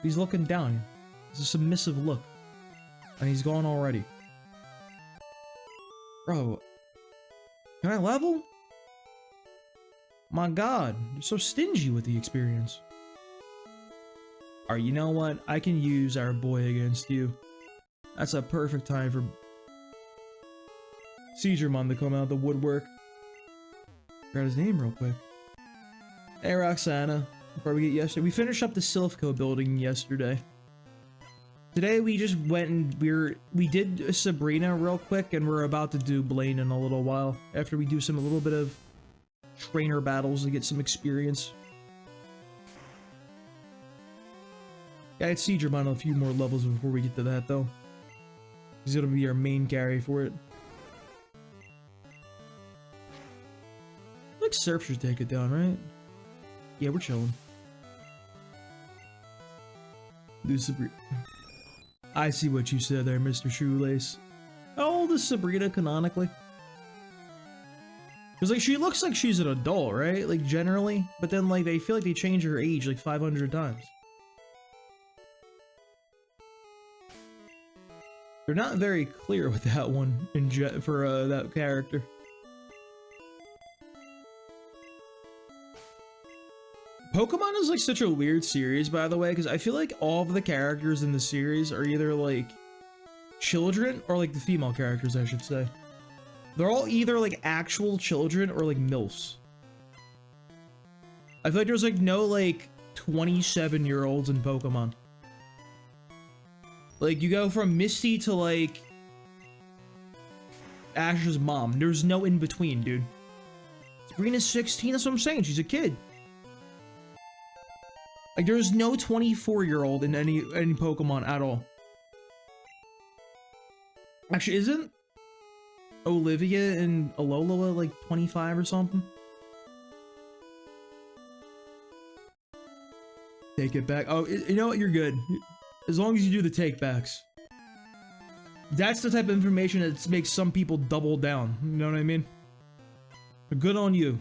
He's looking down. It's a submissive look. And he's gone already. Bro, can I level? My god, you're so stingy with the experience. Alright, you know what? I can use our boy against you. That's a perfect time for Seizuremon to come out of the woodwork. Got his name real quick. Hey Roxana, before we get yesterday, we finished up the Silphco building yesterday. Today we just went and we did Sabrina real quick, and we're about to do Blaine in a little while after we do a little bit of trainer battles to get some experience. Yeah, I'd Seizuremon a few more levels before we get to that though. He's gonna be our main carry for it. Like Surf should take it down, right? Yeah, we're chilling. Do Sabrina. I see what you said there, Mr. Shoelace. How old is Sabrina canonically? Because, like, she looks like she's an adult, right? Like, generally. But then, like, they feel like they change her age, like, 500 times. They're not very clear with that one for that character. Pokemon is like such a weird series, by the way, because I feel like all of the characters in the series are either like children or like the female characters, I should say. They're all either like actual children or like MILFs. I feel like there's like no like 27-year-olds in Pokemon. Like you go from Misty to like Ash's mom. There's no in between, dude. Sabrina's 16, that's what I'm saying. She's a kid. Like there's no 24-year-old in any Pokemon at all. Actually, isn't Olivia and Alola like 25 or something? Take it back. Oh, you know what? You're good. As long as you do the take backs. That's the type of information that makes some people double down. You know what I mean? But good on you.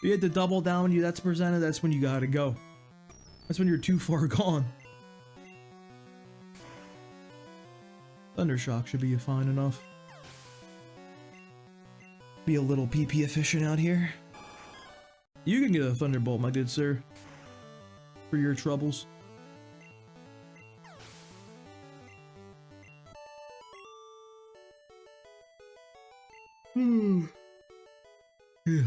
You had to double down when that's presented, that's when you gotta go. That's when you're too far gone. Thundershock should be fine enough. Be a little PP efficient out here. You can get a Thunderbolt, my good sir. For your troubles. Yeah.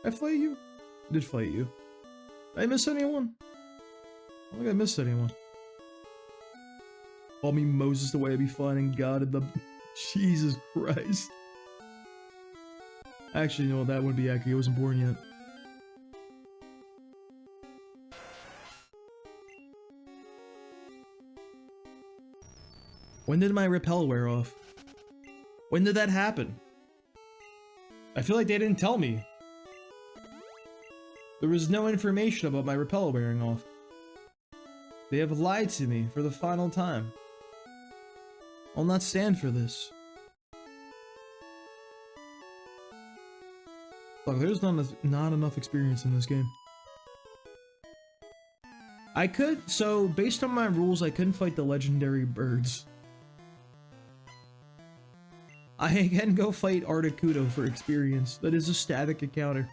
I fight you? I did fight you. Did I miss anyone? I don't think I missed anyone. Call me Moses the way I be finding God in the... Jesus Christ. Actually, no, that wouldn't be accurate. He wasn't born yet. When did my repel wear off? When did that happen? I feel like they didn't tell me. There was no information about my repel wearing off. They have lied to me for the final time. I'll not stand for this. Look, there's not enough experience in this game. I could, so based on my rules, I couldn't fight the legendary birds. I can go fight Articuno for experience. That is a static encounter.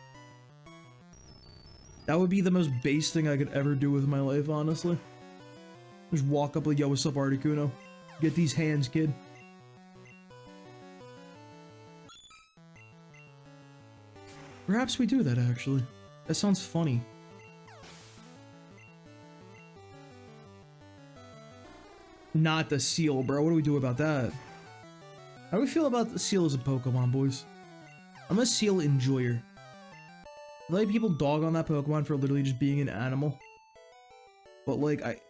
That would be the most base thing I could ever do with my life, honestly. Just walk up like, yo, what's up, Articuno? Get these hands, kid. Perhaps we do that, actually. That sounds funny. Not the seal, bro. What do we do about that? How do we feel about the seal as a Pokemon, boys? I'm a seal enjoyer. I like people dog on that Pokemon for literally just being an animal. But like,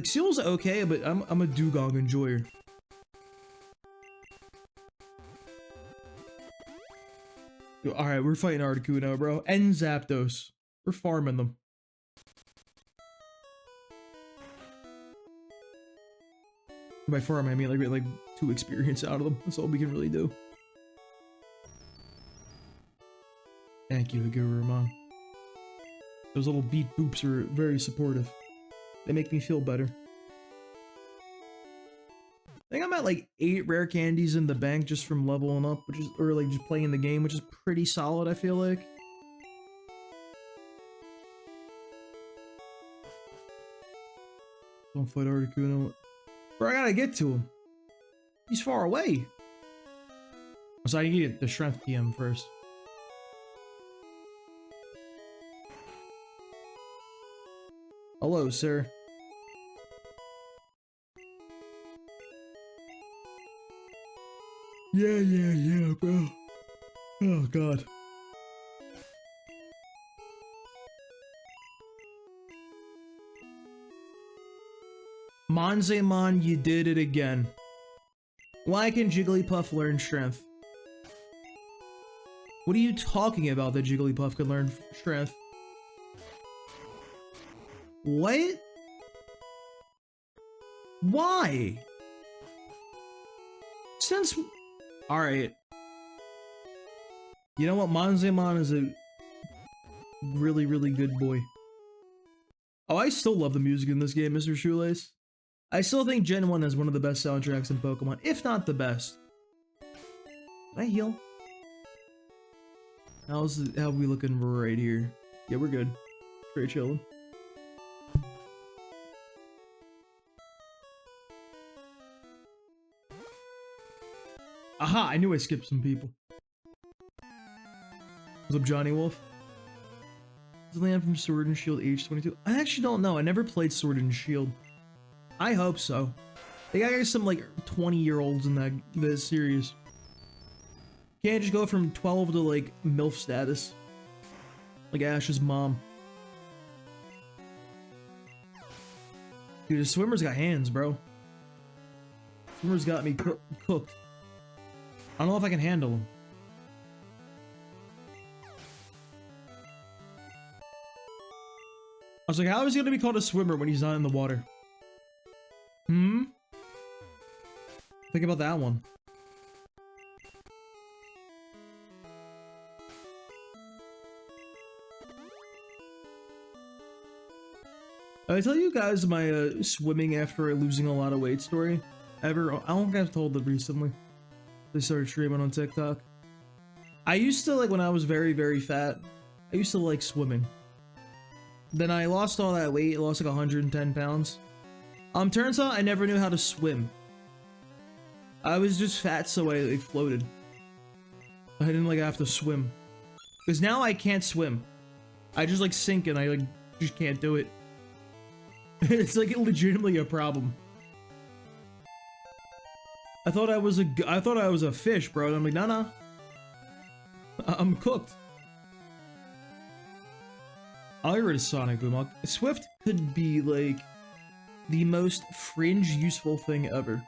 seal's okay, but I'm a Dugong enjoyer. Alright, we're fighting Articuno, bro. And Zapdos. We're farming them. By farm, I mean like 2 experience out of them. That's all we can really do. Thank you, Agurumon. Those little beat boops are very supportive. They make me feel better. I think I'm at like 8 rare candies in the bank just from leveling up, which is, or like just playing the game, which is pretty solid, I feel like. Don't fight Articuno. Bro, I gotta get to him. He's far away. So I need to get the strength PM first. Hello, sir. Yeah, bro. Oh, God. Monzemon, you did it again. Why can Jigglypuff learn strength? What are you talking about that Jigglypuff could learn strength? What? Why? Since... Alright. You know what? Monzemon is a really, really good boy. Oh, I still love the music in this game, Mr. Shoelace. I still think Gen 1 has one of the best soundtracks in Pokemon, if not the best. Can I heal? How we looking right here? Yeah, we're good. Straight chilling. Aha! I knew I skipped some people. What's up, Johnny Wolf? Is the land from Sword and Shield age 22? I actually don't know. I never played Sword and Shield. I hope so. They got some like 20-year-olds in this series. Can't just go from 12 to like MILF status. Like Ash's mom. Dude, the swimmer's got hands, bro. Swimmer's got me cooked. I don't know if I can handle him. I was like, how is he gonna be called a swimmer when he's not in the water? Hmm? Think about that one. I tell you guys my swimming after losing a lot of weight story. I don't think I've told it recently. They started streaming on TikTok. I used to, like, when I was very, very fat, I used to like swimming. Then I lost all that weight, lost like 110 pounds. Turns out I never knew how to swim. I was just fat, so I like, floated. I didn't like have to swim. Because now I can't swim. I just like sink and I like just can't do it. It's like legitimately a problem. I thought I was a fish, bro. And I'm like, nah. I'm cooked. I'll get rid of Sonic Boom. Swift could be like the most fringe useful thing ever.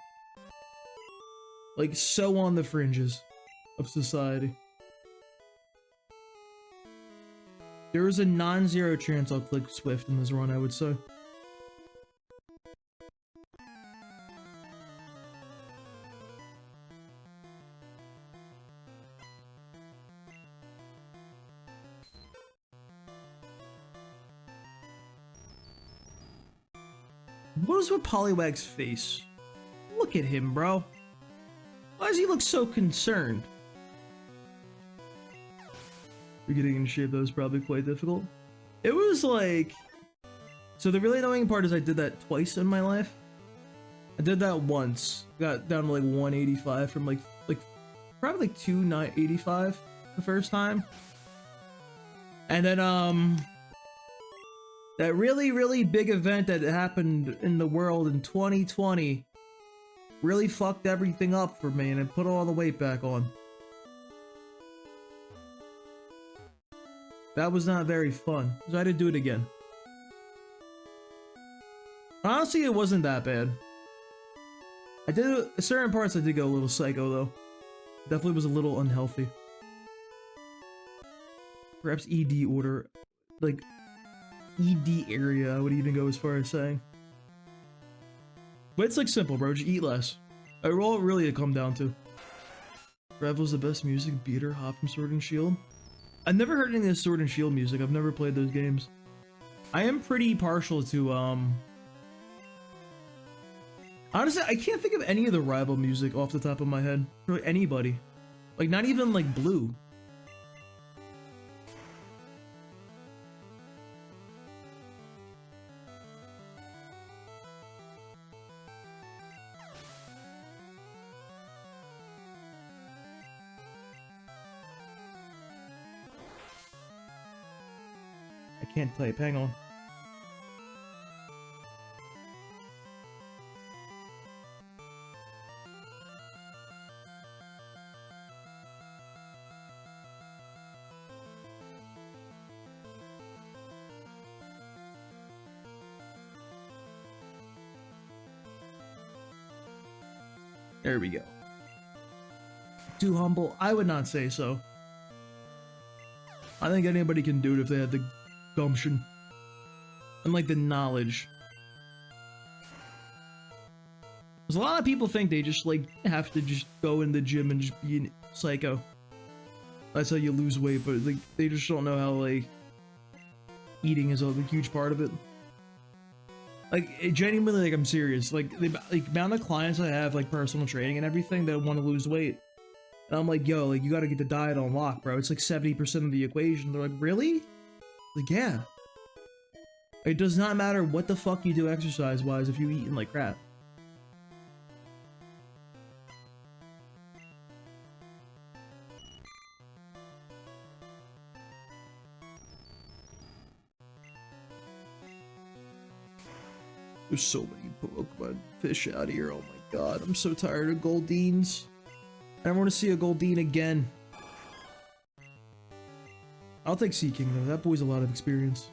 Like so on the fringes of society. There is a non-zero chance I'll click Swift in this run, I would say. What is with Poliwag's face? Look at him, bro. Why does he look so concerned? Getting in shape, that was probably quite difficult. It was like... So the really annoying part is I did that twice in my life. I did that once. Got down to like 185 from like probably like 285 the first time. And then that really big event that happened in the world in 2020 really fucked everything up for me and it put all the weight back on. That was not very fun, so I had to do it again. Honestly, it wasn't that bad. I did, certain parts I did go a little psycho though. Definitely was a little unhealthy. Perhaps ED order, like ED area, I would even go as far as saying. But it's like simple, bro, just eat less. All really it come down to. Revel's the best music, Beater, Hop from Sword and Shield. I've never heard any of this Sword and Shield music, I've never played those games. I am pretty partial to, honestly, I can't think of any of the rival music off the top of my head. Really, anybody. Like, not even, like, Blue. I can't type, hang on. There we go. Too humble? I would not say so. I think anybody can do it if they had the gumption and like the knowledge. Because a lot of people think they just like have to just go in the gym and just be a psycho. That's how you lose weight, but like they just don't know how like eating is a huge part of it. Like, genuinely, like, I'm serious. Like, the amount of clients I have, like, personal training and everything that want to lose weight. And I'm like, yo, like, you gotta get the diet on lock, bro. It's like 70% of the equation. They're like, really? Like, yeah. It does not matter what the fuck you do exercise-wise if you eating like crap. There's so many Pokemon fish out here. Oh my god, I'm so tired of Goldines. I don't want to see a Goldine again. I'll take Sea King though. That boy's a lot of experience.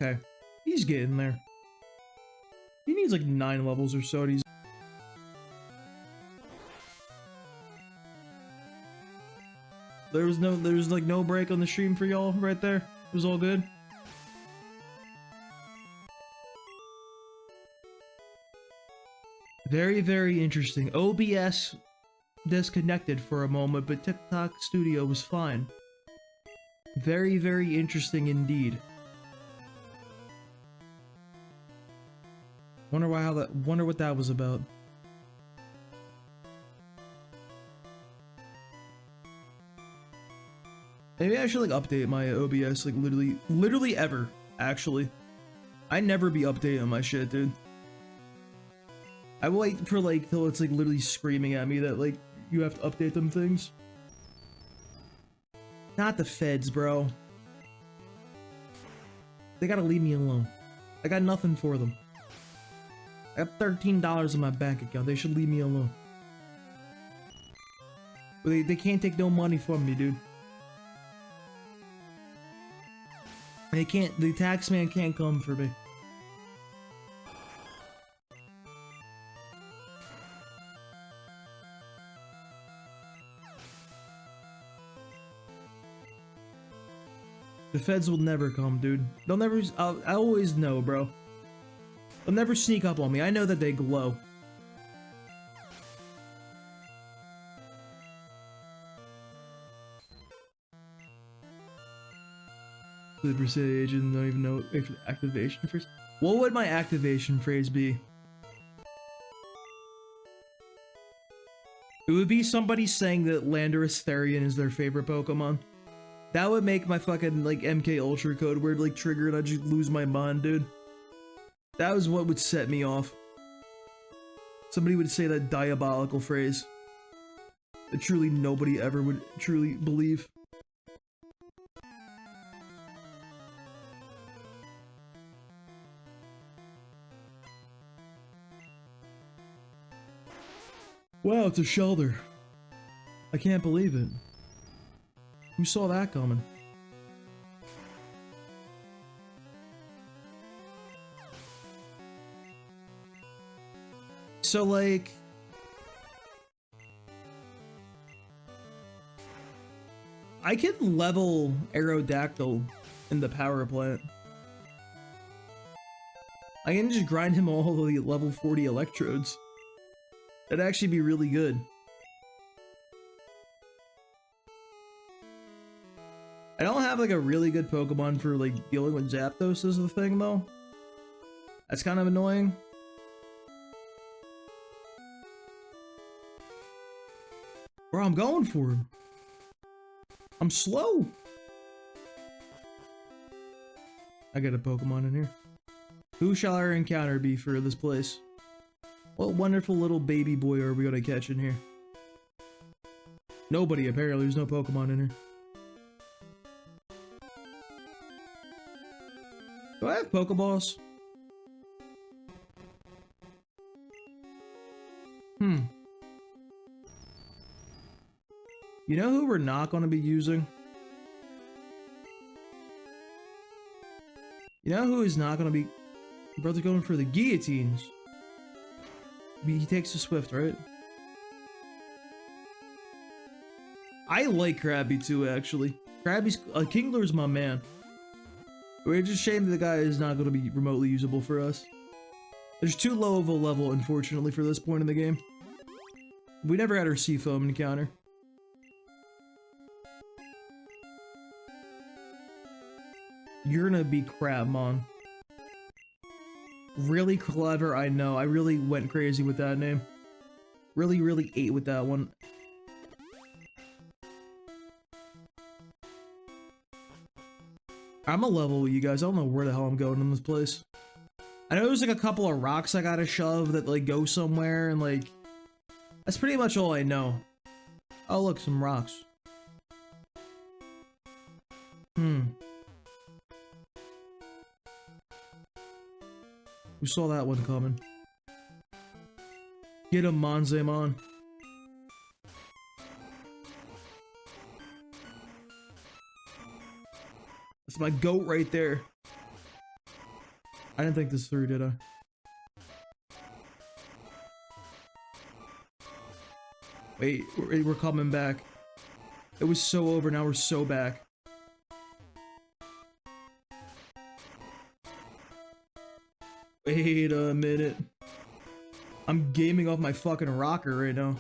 Okay, he's getting there. He needs like 9 levels or so. And he's there's like no break on the stream for y'all right there. It was all good. Very, very interesting. OBS disconnected for a moment, but TikTok Studio was fine. Very, very interesting indeed. Wonder what that was about. Maybe I should like update my OBS like literally ever, actually. I never be updating my shit, dude. I wait for like till it's like literally screaming at me that like you have to update them things. Not the feds, bro. They gotta leave me alone. I got nothing for them. I have $13 in my bank account. They should leave me alone. But they can't take no money from me, dude. They can't, the tax man can't come for me. The feds will never come, dude. They'll never, I always know, bro. They'll never sneak up on me. I know that they glow. Super City agent don't even know if activation phrase. What would my activation phrase be? It would be somebody saying that Landorus Therian is their favorite Pokemon. That would make my fucking like MK Ultra code word like trigger and I'd just lose my mind, dude. That was what would set me off. Somebody would say that diabolical phrase that truly nobody ever would truly believe. Wow, it's a Shelter. I can't believe it. Who saw that coming? So, like... I can level Aerodactyl in the power plant. I can just grind him all the level 40 electrodes. That'd actually be really good. I don't have like a really good Pokemon for like dealing with Zapdos is the thing though. That's kind of annoying. Bro, I'm going for him. I'm slow. I got a Pokemon in here. Who shall our encounter be for this place? What wonderful little baby boy are we gonna catch in here? Nobody, apparently. There's no Pokemon in here. Do I have Pokeballs? You know who we're not gonna be using? You know who is not gonna be... Brother going for the guillotines. He takes the Swift, right? I like Krabby too, actually. Krabby's... Kingler's my man. We're just ashamed that the guy is not going to be remotely usable for us. There's too low of a level, unfortunately, for this point in the game. We never had our Seafoam encounter. You're gonna be Crabmon. Really clever, I know. I really went crazy with that name. Really ate with that one. I'm a level with you guys. I don't know where the hell I'm going in this place. I know there's like a couple of rocks I gotta shove that like go somewhere, and like that's pretty much all I know. Oh look, some rocks. We saw that one coming. Get him, Monzemon. That's my goat right there. I didn't think this through, did I? Wait, we're coming back. It was so over, now we're so back. Wait a minute. I'm gaming off my fucking rocker right now.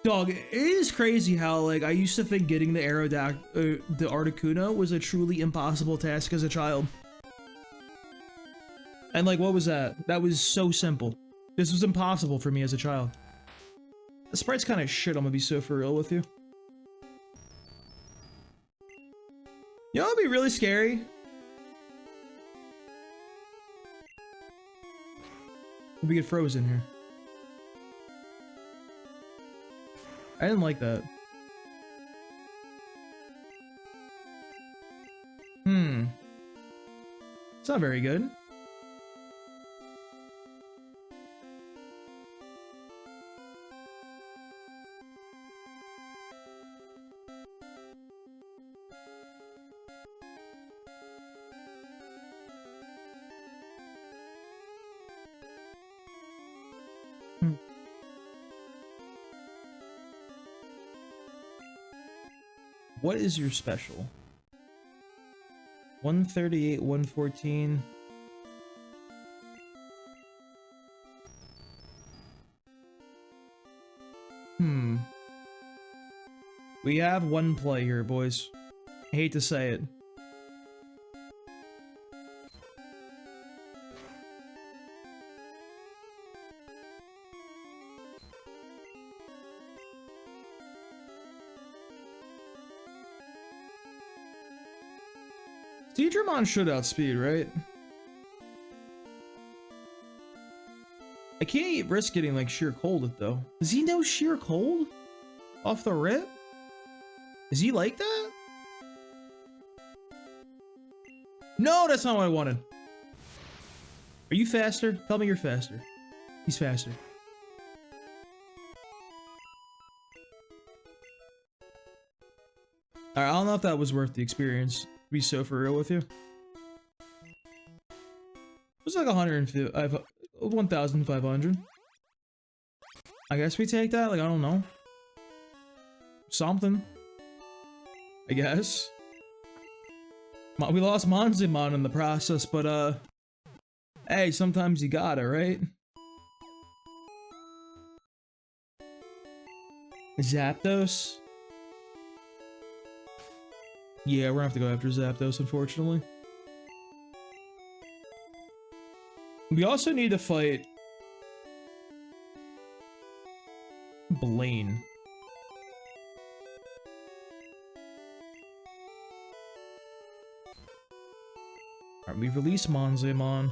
Dog, it is crazy how, like, I used to think getting the the Articuno was a truly impossible task as a child. And, like, what was that? That was so simple. This was impossible for me as a child. The sprite's kind of shit, I'm gonna be so for real with you. You know what'd be really scary? We get frozen here. I didn't like that. It's not very good. What is your special? 138, 114. We have one play here, boys. I hate to say it. Deedramon should outspeed, right? I can't risk getting like sheer cold it though. Does he know sheer cold? Off the rip? Is he like that? No, that's not what I wanted. Are you faster? Tell me you're faster. He's faster. Alright, I don't know if that was worth the experience. To be so for real with you. It was like 1,500. I guess we take that. Like, I don't know. Something. I guess. We lost Monzemon in the process, but hey, sometimes you gotta, right? Zapdos? Yeah, we're gonna have to go after Zapdos, unfortunately. We also need to fight Blaine. Alright, we've released Monzemon.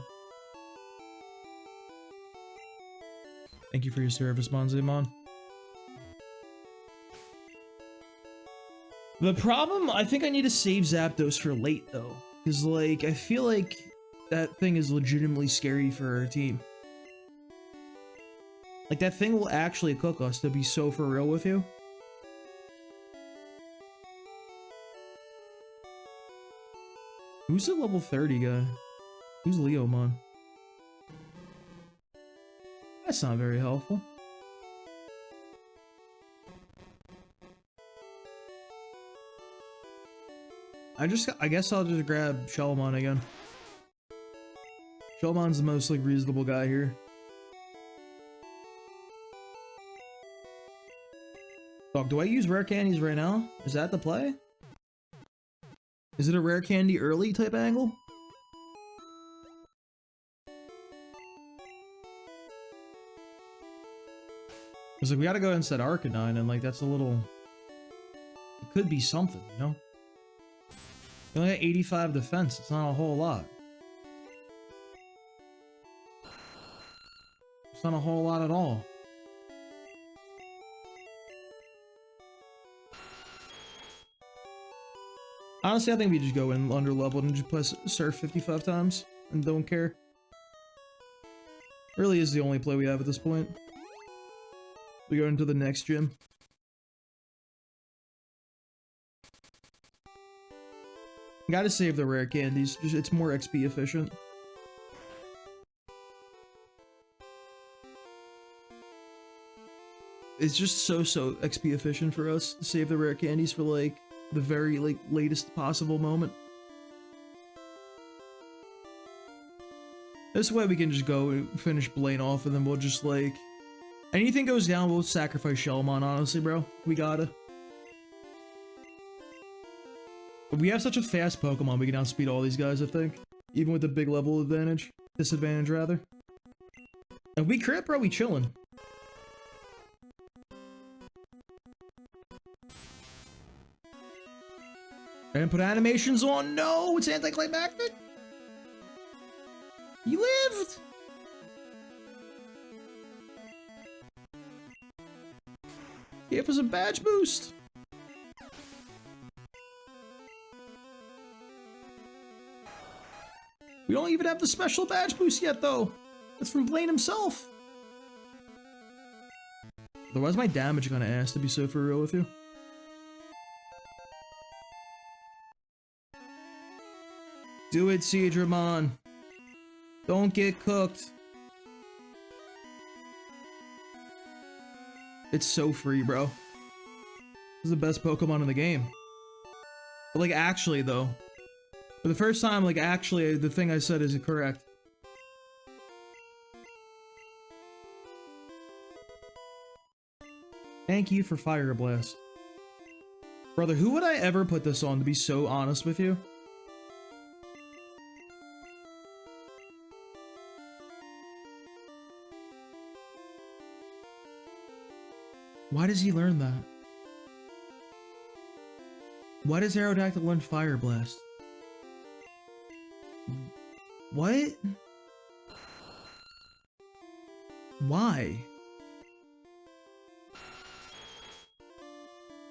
Thank you for your service, Monzemon. The problem, I think I need to save Zapdos for late, though. Because, like, I feel like that thing is legitimately scary for our team. Like, that thing will actually cook us, to be so for real with you. Who's the level 30 guy? Who's Leomon? That's not very helpful. I guess I'll just grab Shellmon again. Shellmon's the most, like, reasonable guy here. Dog, do I use rare candies right now? Is that the play? Is it a rare candy early type angle? Cause like we gotta go inside Arcanine and like that's a little... It could be something, you know? You only got 85 defense, it's not a whole lot. It's not a whole lot at all. Honestly, I think we just go in under leveled and just press surf 55 times and don't care. Really is the only play we have at this point. We go into the next gym. Gotta save the rare candies, just it's more XP efficient. It's just so XP efficient for us to save the rare candies for like the very like latest possible moment. This way we can just go and finish Blaine off and then we'll just like... Anything goes down, we'll sacrifice Shelmon, honestly, bro. We gotta. But we have such a fast Pokemon, we can outspeed all these guys, I think. Even with the big level advantage. Disadvantage, rather. If we crit, bro, we chillin'. And put animations on. No, it's anticlimactic. He lived. Gave us a badge boost. We don't even have the special badge boost yet, though. That's from Blaine himself. Otherwise, my damage gonna ass, to be so for real with you. Do it, Seadramon. Don't get cooked. It's so free, bro. This is the best Pokemon in the game. But like, actually, though. For the first time, like, actually, the thing I said is correct. Thank you for Fire Blast. Brother, who would I ever put this on, to be so honest with you? Why does he learn that? Why does Aerodactyl learn Fire Blast? What? Why?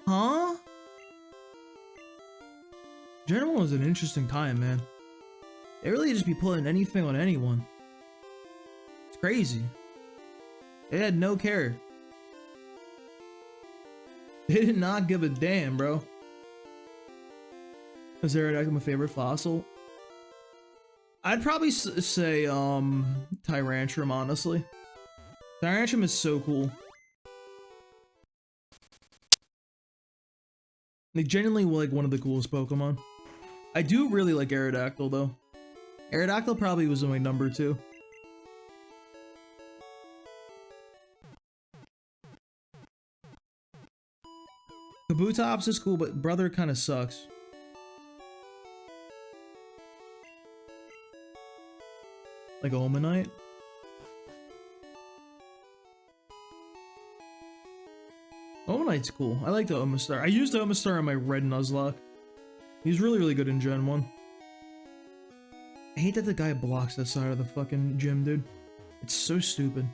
Huh? General was an interesting time, man. They really just be pulling anything on anyone. It's crazy. They had no care. They did not give a damn, bro. Is Aerodactyl my favorite fossil? I'd probably say, Tyrantrum, honestly. Tyrantrum is so cool. Like, genuinely, like, one of the coolest Pokemon. I do really like Aerodactyl, though. Aerodactyl probably was my number 2. Kabutops is cool, but Brother kind of sucks. Like Omanite? Omanite's cool. I like the Omastar. I used the Omastar on my red Nuzlocke. He's really, really good in Gen 1. I hate that the guy blocks that side of the fucking gym, dude. It's so stupid.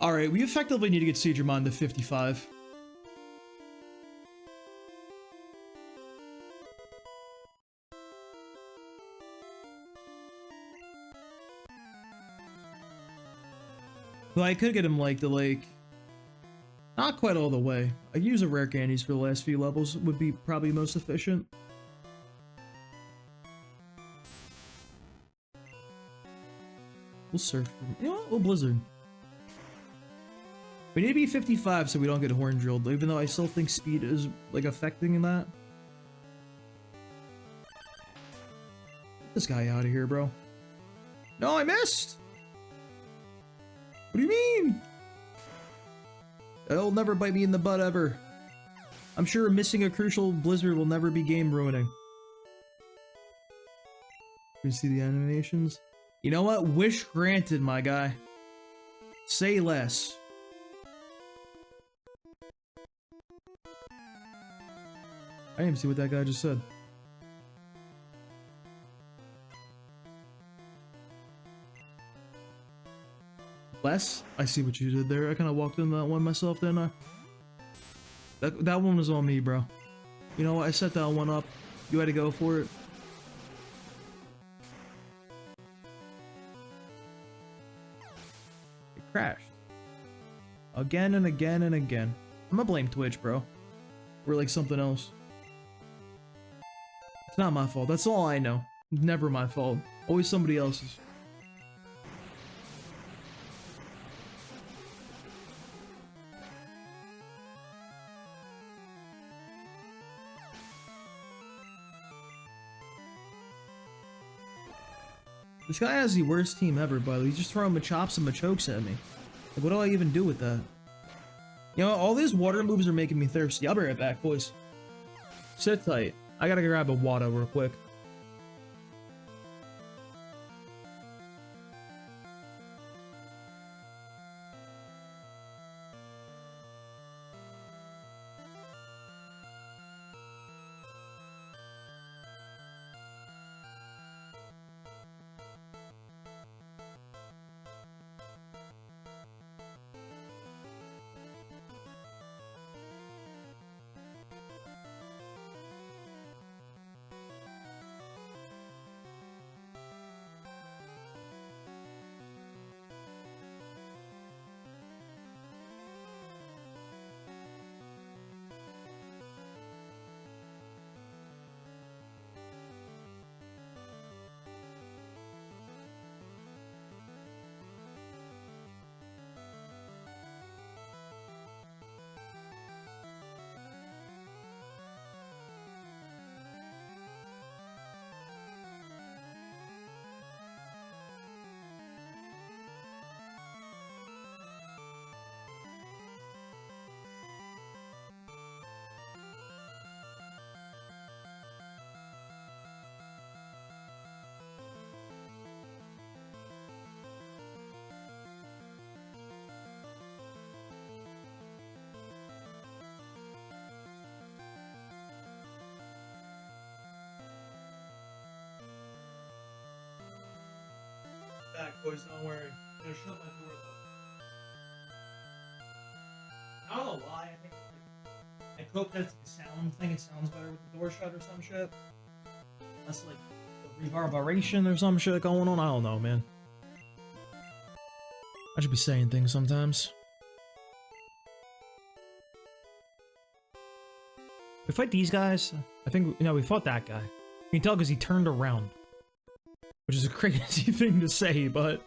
Alright, we effectively need to get Seadramon to 55. Well, I could get him like the not quite all the way. I use a rare candies for the last few levels would be probably most efficient. We'll surf. You know what? We'll blizzard. We need to be 55 so we don't get horn drilled, even though I still think speed is like affecting in that. Get this guy out of here, bro. No, I missed. What do you mean? It'll never bite me in the butt ever. I'm sure missing a crucial blizzard will never be game ruining. You see the animations? You know what? Wish granted, my guy. Say less. I didn't even see what that guy just said. Less? I see what you did there. I kind of walked into that one myself, didn't I? That one was on me, bro. You know what? I set that one up. You had to go for it. It crashed. Again and again and again. I'm gonna blame Twitch, bro. Or like something else. It's not my fault. That's all I know. Never my fault. Always somebody else's. This guy has the worst team ever, by the way. He's just throwing machops and machokes at me. Like, what do I even do with that? You know, all these water moves are making me thirsty. I'll be right back, boys. Sit tight. I gotta grab a water real quick. Back, boys, don't worry. I'm gonna shut my door though. I don't know why. I think I hope that's the sound thing. It sounds better with the door shut or some shit. That's like the reverberation or some shit going on. I don't know, man. I should be saying things sometimes. We fight these guys. I think, you know, we fought that guy. You can tell because he turned around. Which is a crazy thing to say, but...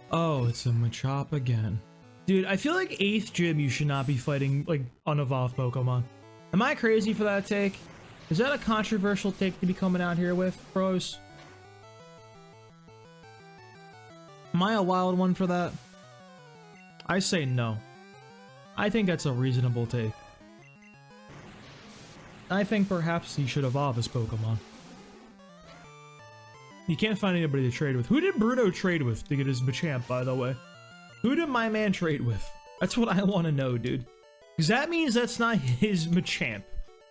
Oh, it's a Machop again. Dude, I feel like 8th gym you should not be fighting, like, unevolved Pokemon. Am I crazy for that take? Is that a controversial take to be coming out here with, bros? Am I a wild one for that? I say no. I think that's a reasonable take. I think perhaps he should evolve his Pokemon. You can't find anybody to trade with. Who did Bruno trade with to get his Machamp, by the way? Who did my man trade with? That's what I want to know, dude. Because that means that's not his Machamp.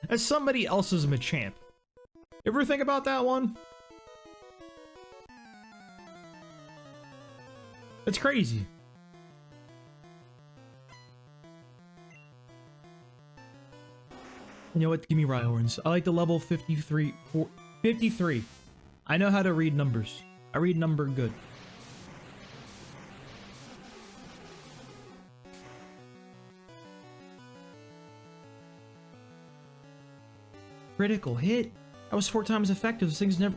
That's somebody else's Machamp. Ever think about that one? That's crazy. You know what? Give me Rhyhorns. I like the level 53. 53. I know how to read numbers. I read number good. Critical hit? That was 4 times effective. This thing's never...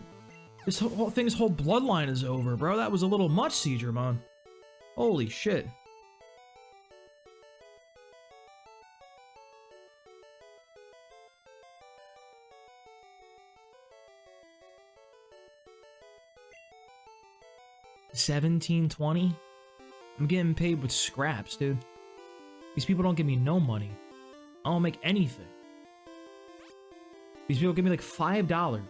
This whole thing's whole bloodline is over, bro. That was a little much, Seedramon. Holy shit. $17.20? I'm getting paid with scraps, dude. These people don't give me no money. I don't make anything. These people give me like $5.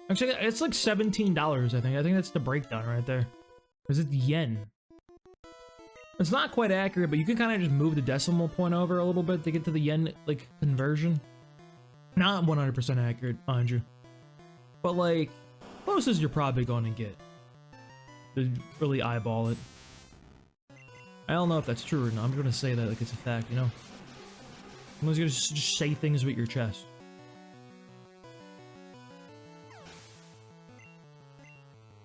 Actually, it's like $17, I think. I think that's the breakdown right there. Or is it yen? It's not quite accurate, but you can kind of just move the decimal point over a little bit to get to the yen, like, conversion. Not 100% accurate, mind you. But, like, closest you're probably going to get. To really eyeball it. I don't know if that's true or not. I'm going to say that like it's a fact, you know? I'm just going to just say things with your chest.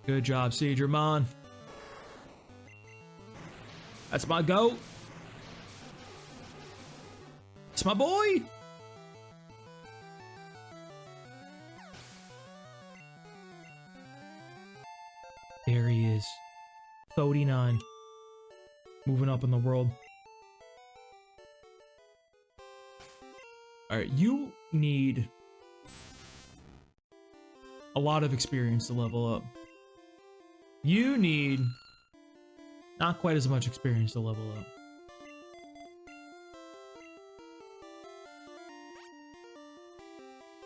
Good job, Seedramon. That's my goat. It's my boy. There he is. 39. Moving up in the world. Alright, you need a lot of experience to level up. You need not quite as much experience to level up.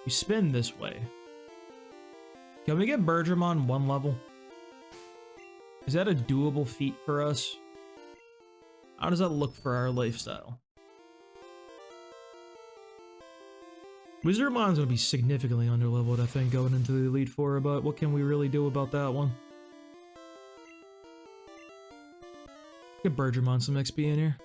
You spin this way. Can we get Bergermon 1 level? Is that a doable feat for us? How does that look for our lifestyle? Wizardmon's gonna be significantly underleveled, I think, going into the Elite Four, but what can we really do about that one? Get Bergermon some XP in here.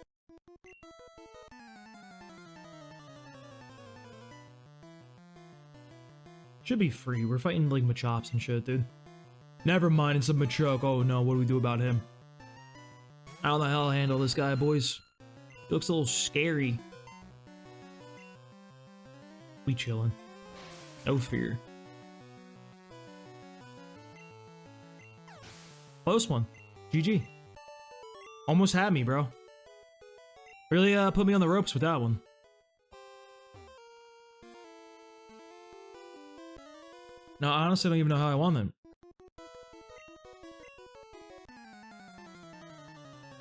Should be free. We're fighting like Machops and shit, dude. Never mind, it's a Machoke. Oh no, what do we do about him? I don't know how I'll handle this guy, boys. He looks a little scary. We chillin'. No fear. Close one. GG. Almost had me, bro. Really put me on the ropes with that one. No, I honestly don't even know how I won them.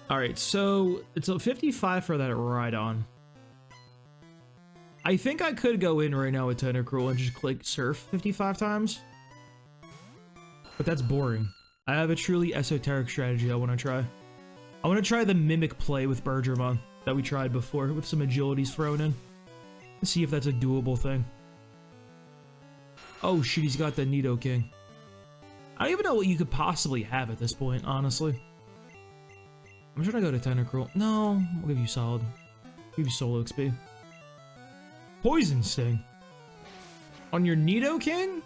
Alright, so it's a 55 for that Rhydon. I think I could go in right now with Tentacruel and just click Surf 55 times. But that's boring. I have a truly esoteric strategy I want to try. I want to try the Mimic play with Bergermon that we tried before with some agilities thrown in. Let's see if that's a doable thing. Oh shit, he's got the Nidoking. I don't even know what you could possibly have at this point, honestly. I'm trying to go to Tentacruel. No, I'll give you solid. I'll give you solo XP. Poison Sting. On your Nidoking?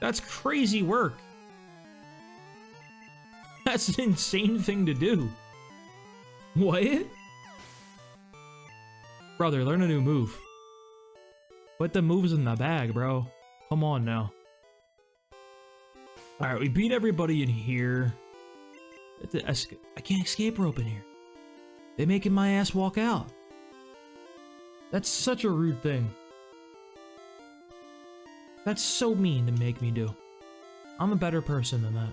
That's crazy work. That's an insane thing to do. What? Brother, learn a new move. Put the moves in the bag, bro. Come on now. Alright, we beat everybody in here. I can't escape rope in here. They're making my ass walk out. That's such a rude thing. That's so mean to make me do. I'm a better person than that.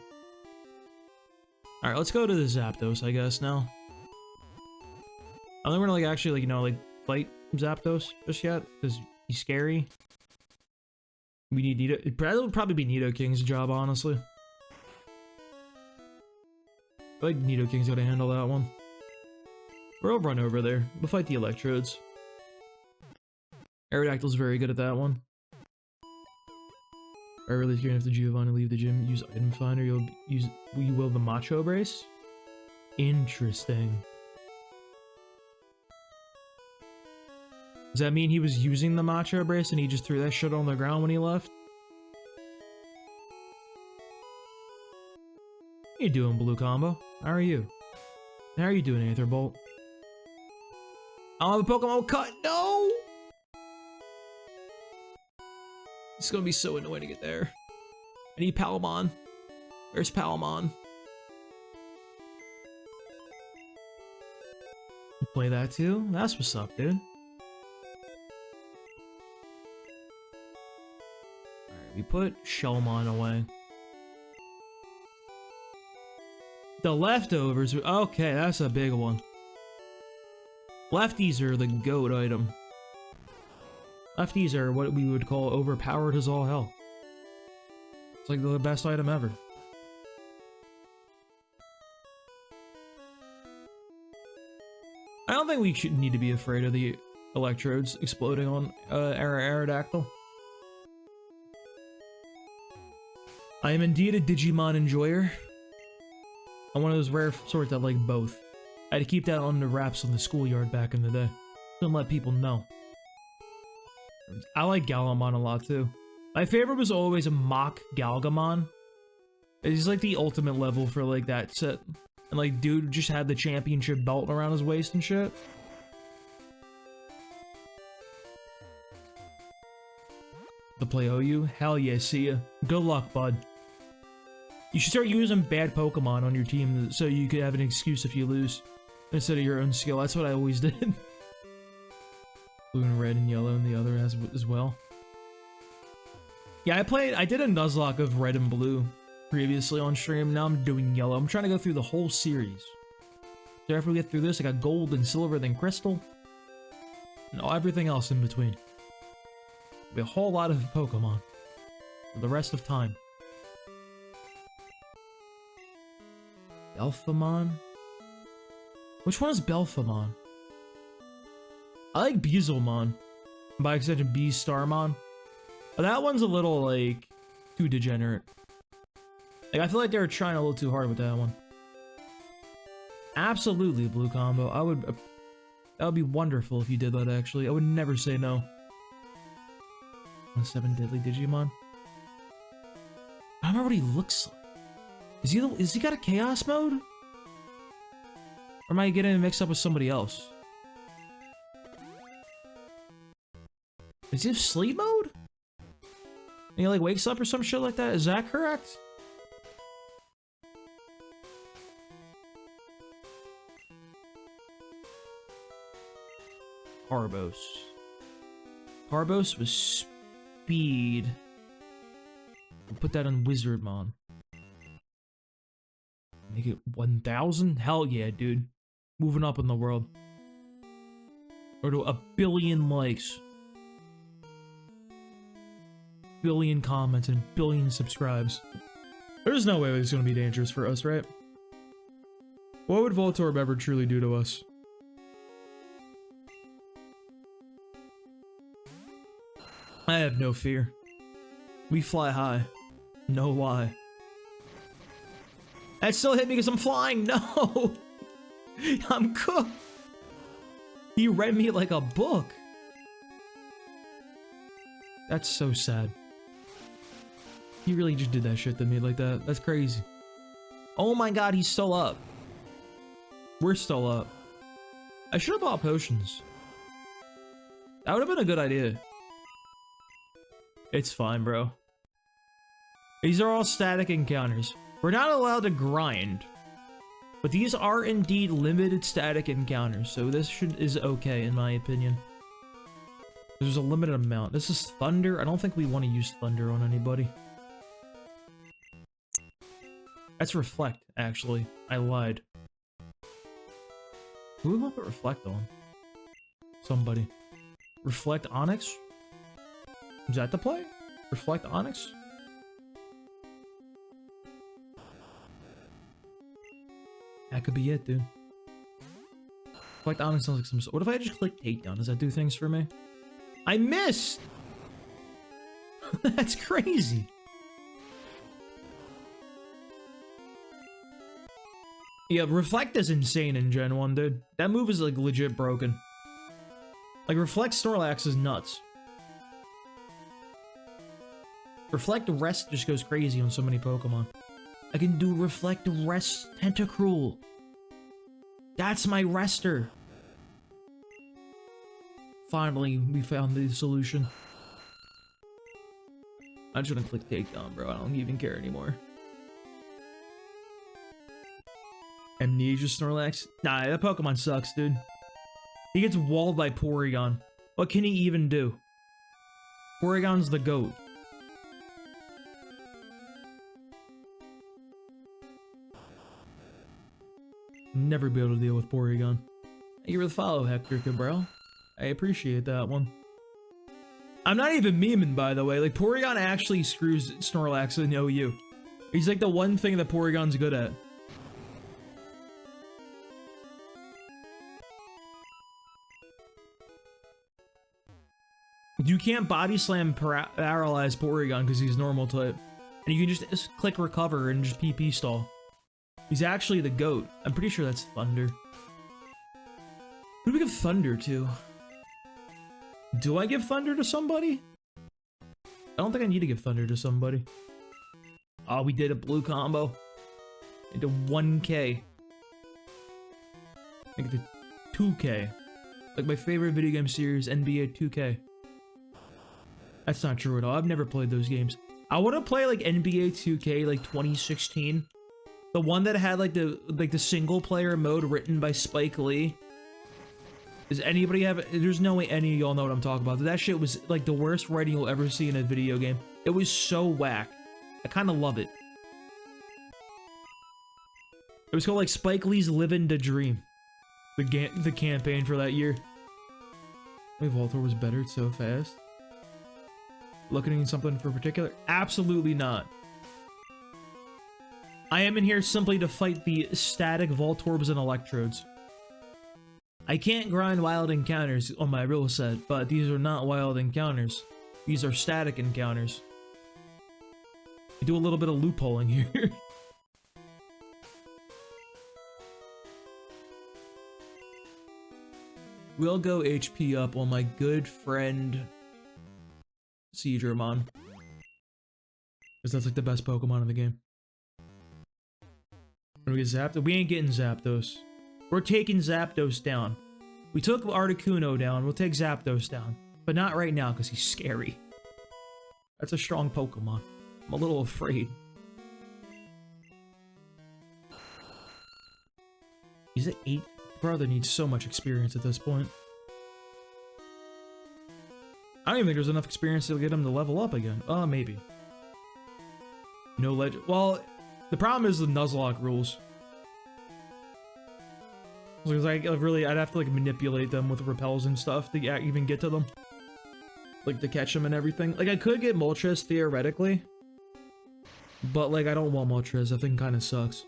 Alright, let's go to the Zapdos, I guess, now. I don't think we're gonna, like, actually, like, you know, like, fight Zapdos just yet, because he's scary. We need Nido. It would probably be Nidoking's job, honestly. I feel like Nidoking's gotta handle that one. We'll run over there. We'll fight the Electrodes. Aerodactyl's very good at that one. I really care if the Giovanni leave the gym, use item finder, you will the Macho Brace? Interesting. Does that mean he was using the Macho Brace and he just threw that shit on the ground when he left? How you doing, Blue Combo? How are you? How are you doing, Aetherbolt? I don't have a Pokemon cut, no! It's gonna be so annoying to get there. I need Palamon. Where's Palamon? You play that too? That's what's up, dude. Alright, we put Shellmon away. The leftovers. Okay, that's a big one. Lefties are the GOAT item. Lefties are what we would call overpowered as all hell. It's like the best item ever. I don't think we should need to be afraid of the electrodes exploding on Aerodactyl. I am indeed a Digimon enjoyer. I'm one of those rare sorts that like both. I had to keep that on the wraps on the schoolyard back in the day. Don't let people know. I like Galamon a lot too. My favorite was always a mock Galgamon. He's like the ultimate level for like that set. And like dude just had the championship belt around his waist and shit. To play OU? Hell yeah, see ya. Good luck, bud. You should start using bad Pokemon on your team so you could have an excuse if you lose. Instead of your own skill. That's what I always did. Blue and red and yellow and the other as well. Yeah, I did a Nuzlocke of red and blue previously on stream. Now I'm doing yellow. I'm trying to go through the whole series. So after we get through this, I got gold and silver, then crystal. And everything else in between. There'll be a whole lot of Pokemon for the rest of time. Belphamon? Which one is Belphamon? I like Beezlemon. By extension, Beastarmon. But that one's a little, like, too degenerate. Like, I feel like they were trying a little too hard with that one. Absolutely, blue combo. That would be wonderful if you did that, actually. I would never say no. 7 deadly Digimon. I don't remember what he looks like. Is he got a chaos mode? Or am I getting mixed up with somebody else? Does he have sleep mode? And he like wakes up or some shit like that? Is that correct? Carbos. Carbos was speed. We'll put that on Wizardmon. Make it 1,000? Hell yeah, dude. Moving up in the world. Or to 1 billion likes. Billion comments and billion subscribes. There's no way it's gonna be dangerous for us, right? What would Voltorb ever truly do to us? I have no fear. We fly high. No lie. That still hit me because I'm flying. No! I'm cooked. He read me like a book. That's so sad. He really just did that shit to me like that. That's crazy. Oh my god, he's still up. We're still up. I should have bought potions. That would have been a good idea. It's fine, bro. These are all static encounters. We're not allowed to grind. But these are indeed limited static encounters, so this is okay in my opinion. There's a limited amount. This is Thunder. I don't think we want to use Thunder on anybody. That's Reflect, actually. I lied. Who would we want to Reflect on? Somebody. Reflect Onyx? Is that the play? Reflect Onyx? That could be it, dude. Reflect Onyx sounds like some... What if I just click Takedown? Does that do things for me? I missed! That's crazy. Yeah, Reflect is insane in Gen 1, dude. That move is, like, legit broken. Like, Reflect Snorlax is nuts. Reflect Rest just goes crazy on so many Pokemon. I can do Reflect Rest Tentacruel. That's my rester. Finally, we found the solution. I'm just gonna click takedown, bro. I don't even care anymore. Amnesia Snorlax? Nah, that Pokemon sucks, dude. He gets walled by Porygon. What can he even do? Porygon's the GOAT. Never be able to deal with Porygon. Thank you for the follow, Hector Cabral. I appreciate that one. I'm not even memeing, by the way. Like, Porygon actually screws Snorlax in OU. He's like the one thing that Porygon's good at. You can't body slam paralyze Porygon because he's normal type. And you can just click recover and just PP stall. He's actually the GOAT. I'm pretty sure that's Thunder. Who do we give Thunder to? Do I give Thunder to somebody? I don't think I need to give Thunder to somebody. Oh, we did a blue combo. Into 1K. Make it to 2K. Like my favorite video game series, NBA 2K. That's not true at all. I've never played those games. I want to play like NBA 2K like 2016. The one that had like the single player mode written by Spike Lee. Does anybody have? There's no way any of y'all know what I'm talking about. That shit was like the worst writing you'll ever see in a video game. It was so whack. I kind of love it. It was called like Spike Lee's Living the Dream. The campaign for that year. My Voltor was better so fast. Looking at something for particular? Absolutely not. I am in here simply to fight the static Voltorbs and Electrodes. I can't grind wild encounters on my real set, but these are not wild encounters. These are static encounters. I do a little bit of loopholing here. We'll go HP up on my good friend Seadramon. Because that's like the best Pokemon in the game. When we get Zapdos, we ain't getting Zapdos. We're taking Zapdos down. We took Articuno down, we'll take Zapdos down. But not right now, because he's scary. That's a strong Pokemon. I'm a little afraid. He's at 8. Brother needs so much experience at this point. I don't even think there's enough experience to get him to level up again. Maybe. No legend. Well, the problem is the Nuzlocke rules. Because I'd have to like manipulate them with repels and stuff to even get to them. Like to catch them and everything. Like I could get Moltres theoretically. But like I don't want Moltres. That thing kind of sucks.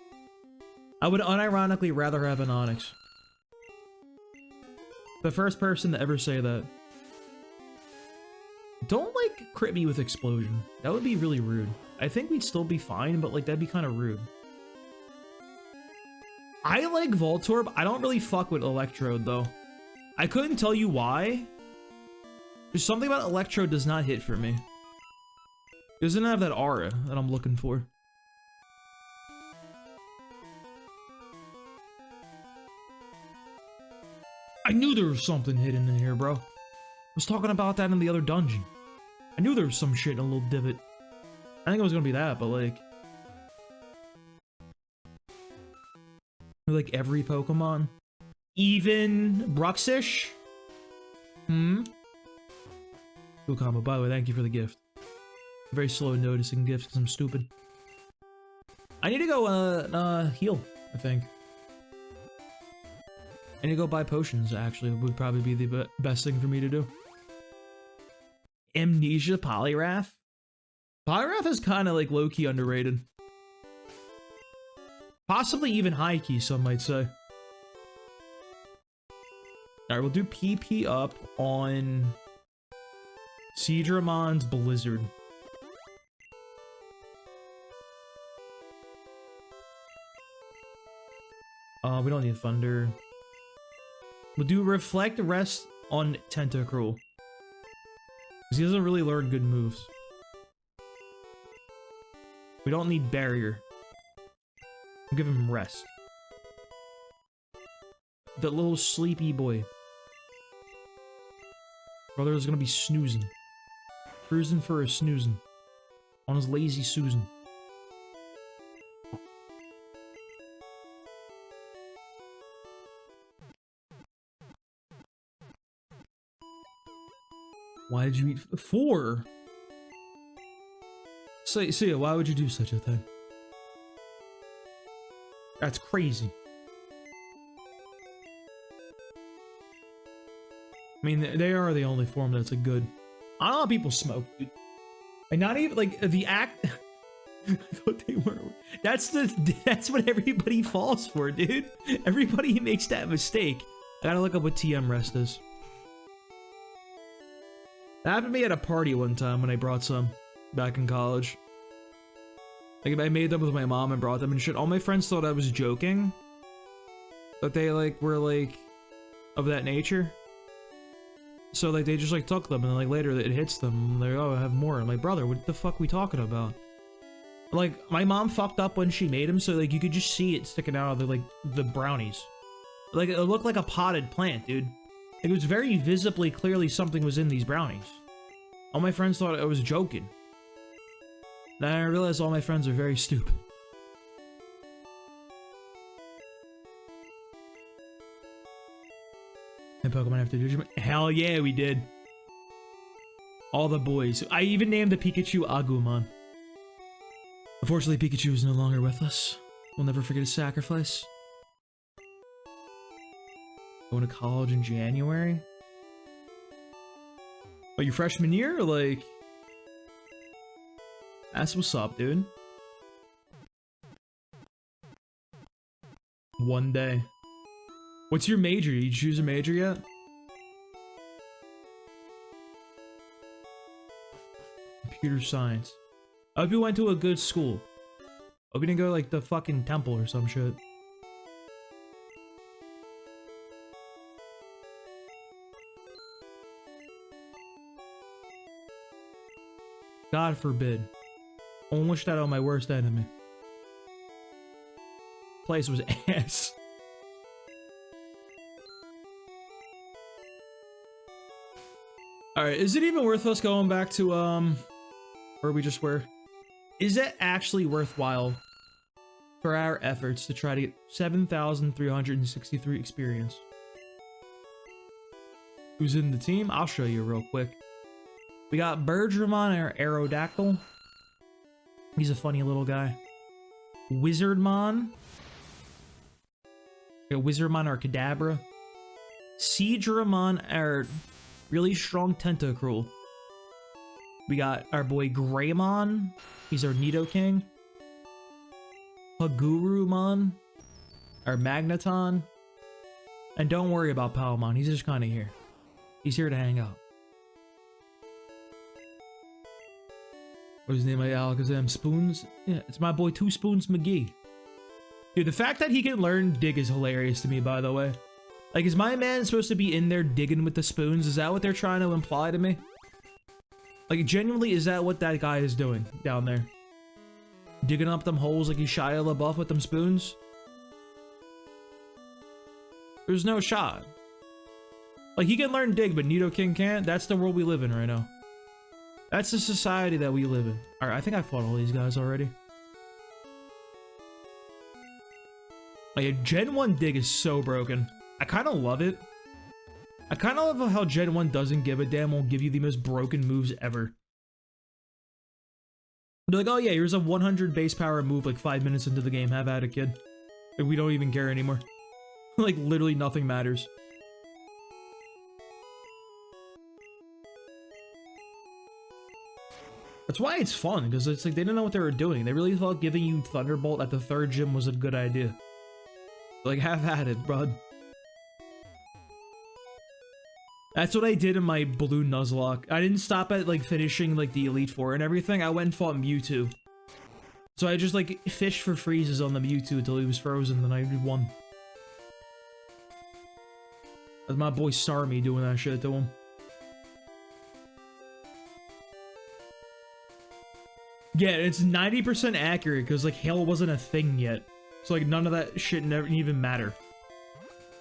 I would unironically rather have an Onix. The first person to ever say that. Don't like crit me with Explosion. That would be really rude. I think we'd still be fine, but like that'd be kind of rude. I like Voltorb. I don't really fuck with Electrode though. I couldn't tell you why. There's something about Electrode does not hit for me. It doesn't have that aura that I'm looking for. I knew there was something hidden in here, bro. I was talking about that in the other dungeon. I knew there was some shit in a little divot. I think it was gonna be that, but like every Pokemon. Even Bruxish? Cool combo. By the way, thank you for the gift. I'm very slow at noticing gifts because I'm stupid. I need to go heal, I think. I need to go buy potions, actually. Would probably be the best thing for me to do. Amnesia Poliwrath? Poliwrath is kind of like low-key underrated. Possibly even high-key, some might say. Alright, we'll do PP up on Seadramon's Blizzard. We don't need Thunder. We'll do Reflect Rest on Tentacruel. Because he doesn't really learn good moves. We don't need Barrier. We'll give him Rest. That little sleepy boy. Brother is gonna be snoozing. Cruising for a snoozing. On his lazy Susan. Why did you eat 4? Say, why would you do such a thing? That's crazy. I mean, they are the only form that's a good. I don't know how people smoke, dude. Like, not even like the act. I thought they were. That's what everybody falls for, dude. Everybody makes that mistake. I gotta look up what TM rest is. That happened to me at a party one time when I brought some back in college. Like, I made them with my mom and brought them and shit. All my friends thought I was joking. But they, like, were, like, of that nature. So, like, they just, like, took them, and then, like, later it hits them. And they're like, oh, I have more. I'm like, brother, what the fuck we talking about? Like, my mom fucked up when she made them, so, like, you could just see it sticking out of the, like, the brownies. Like, it looked like a potted plant, dude. It was very visibly, clearly something was in these brownies. All my friends thought I was joking. Then I realized all my friends are very stupid. And Pokemon after Digimon? Hell yeah, we did. All the boys. I even named the Pikachu Agumon. Unfortunately, Pikachu is no longer with us. We'll never forget his sacrifice. Going to college in January? Oh, your freshman year? Or like... That's what's up, dude. One day. What's your major? Did you choose a major yet? Computer science. I hope you went to a good school. Hope you didn't go like the fucking temple or some shit. God forbid. I won't wish that on my worst enemy. Place was ass. Alright, is it even worth us going back to, where we just were? Is it actually worthwhile for our efforts to try to get 7,363 experience? Who's in the team? I'll show you real quick. We got Birdramon, our Aerodactyl. He's a funny little guy. Wizardmon. We got Wizardmon, our Kadabra. Seadramon, our really strong Tentacruel. We got our boy Greymon. He's our Nidoking. Hagurumon, our Magneton. And don't worry about Palmon, he's just kind of here. He's here to hang out. What's his name? Alakazam Spoons? Yeah, it's my boy 2 Spoons McGee. Dude, the fact that he can learn dig is hilarious to me, by the way. Like, is my man supposed to be in there digging with the spoons? Is that what they're trying to imply to me? Like, genuinely, is that what that guy is doing down there? Digging up them holes like he's Shia LaBeouf with them spoons? There's no shot. Like, he can learn dig, but Nidoking can't? That's the world we live in right now. That's the society that we live in. Alright, I think I fought all these guys already. Like, a Gen 1 dig is so broken. I kind of love it. I kind of love how Gen 1 doesn't give a damn, won't give you the most broken moves ever. They're like, oh yeah, here's a 100 base power move like 5 minutes into the game. Have at it, kid. And we don't even care anymore. Like, literally nothing matters. That's why it's fun, because it's like they didn't know what they were doing. They really thought giving you Thunderbolt at the 3rd gym was a good idea. Like, have at it, bud. That's what I did in my blue Nuzlocke. I didn't stop at, like, finishing, like, the Elite Four and everything. I went and fought Mewtwo. So I just, like, fished for freezes on the Mewtwo until he was frozen, then I won. That's my boy Starmie doing that shit to him. Yeah, it's 90% accurate, because, like, hail wasn't a thing yet. So, like, none of that shit never even matter.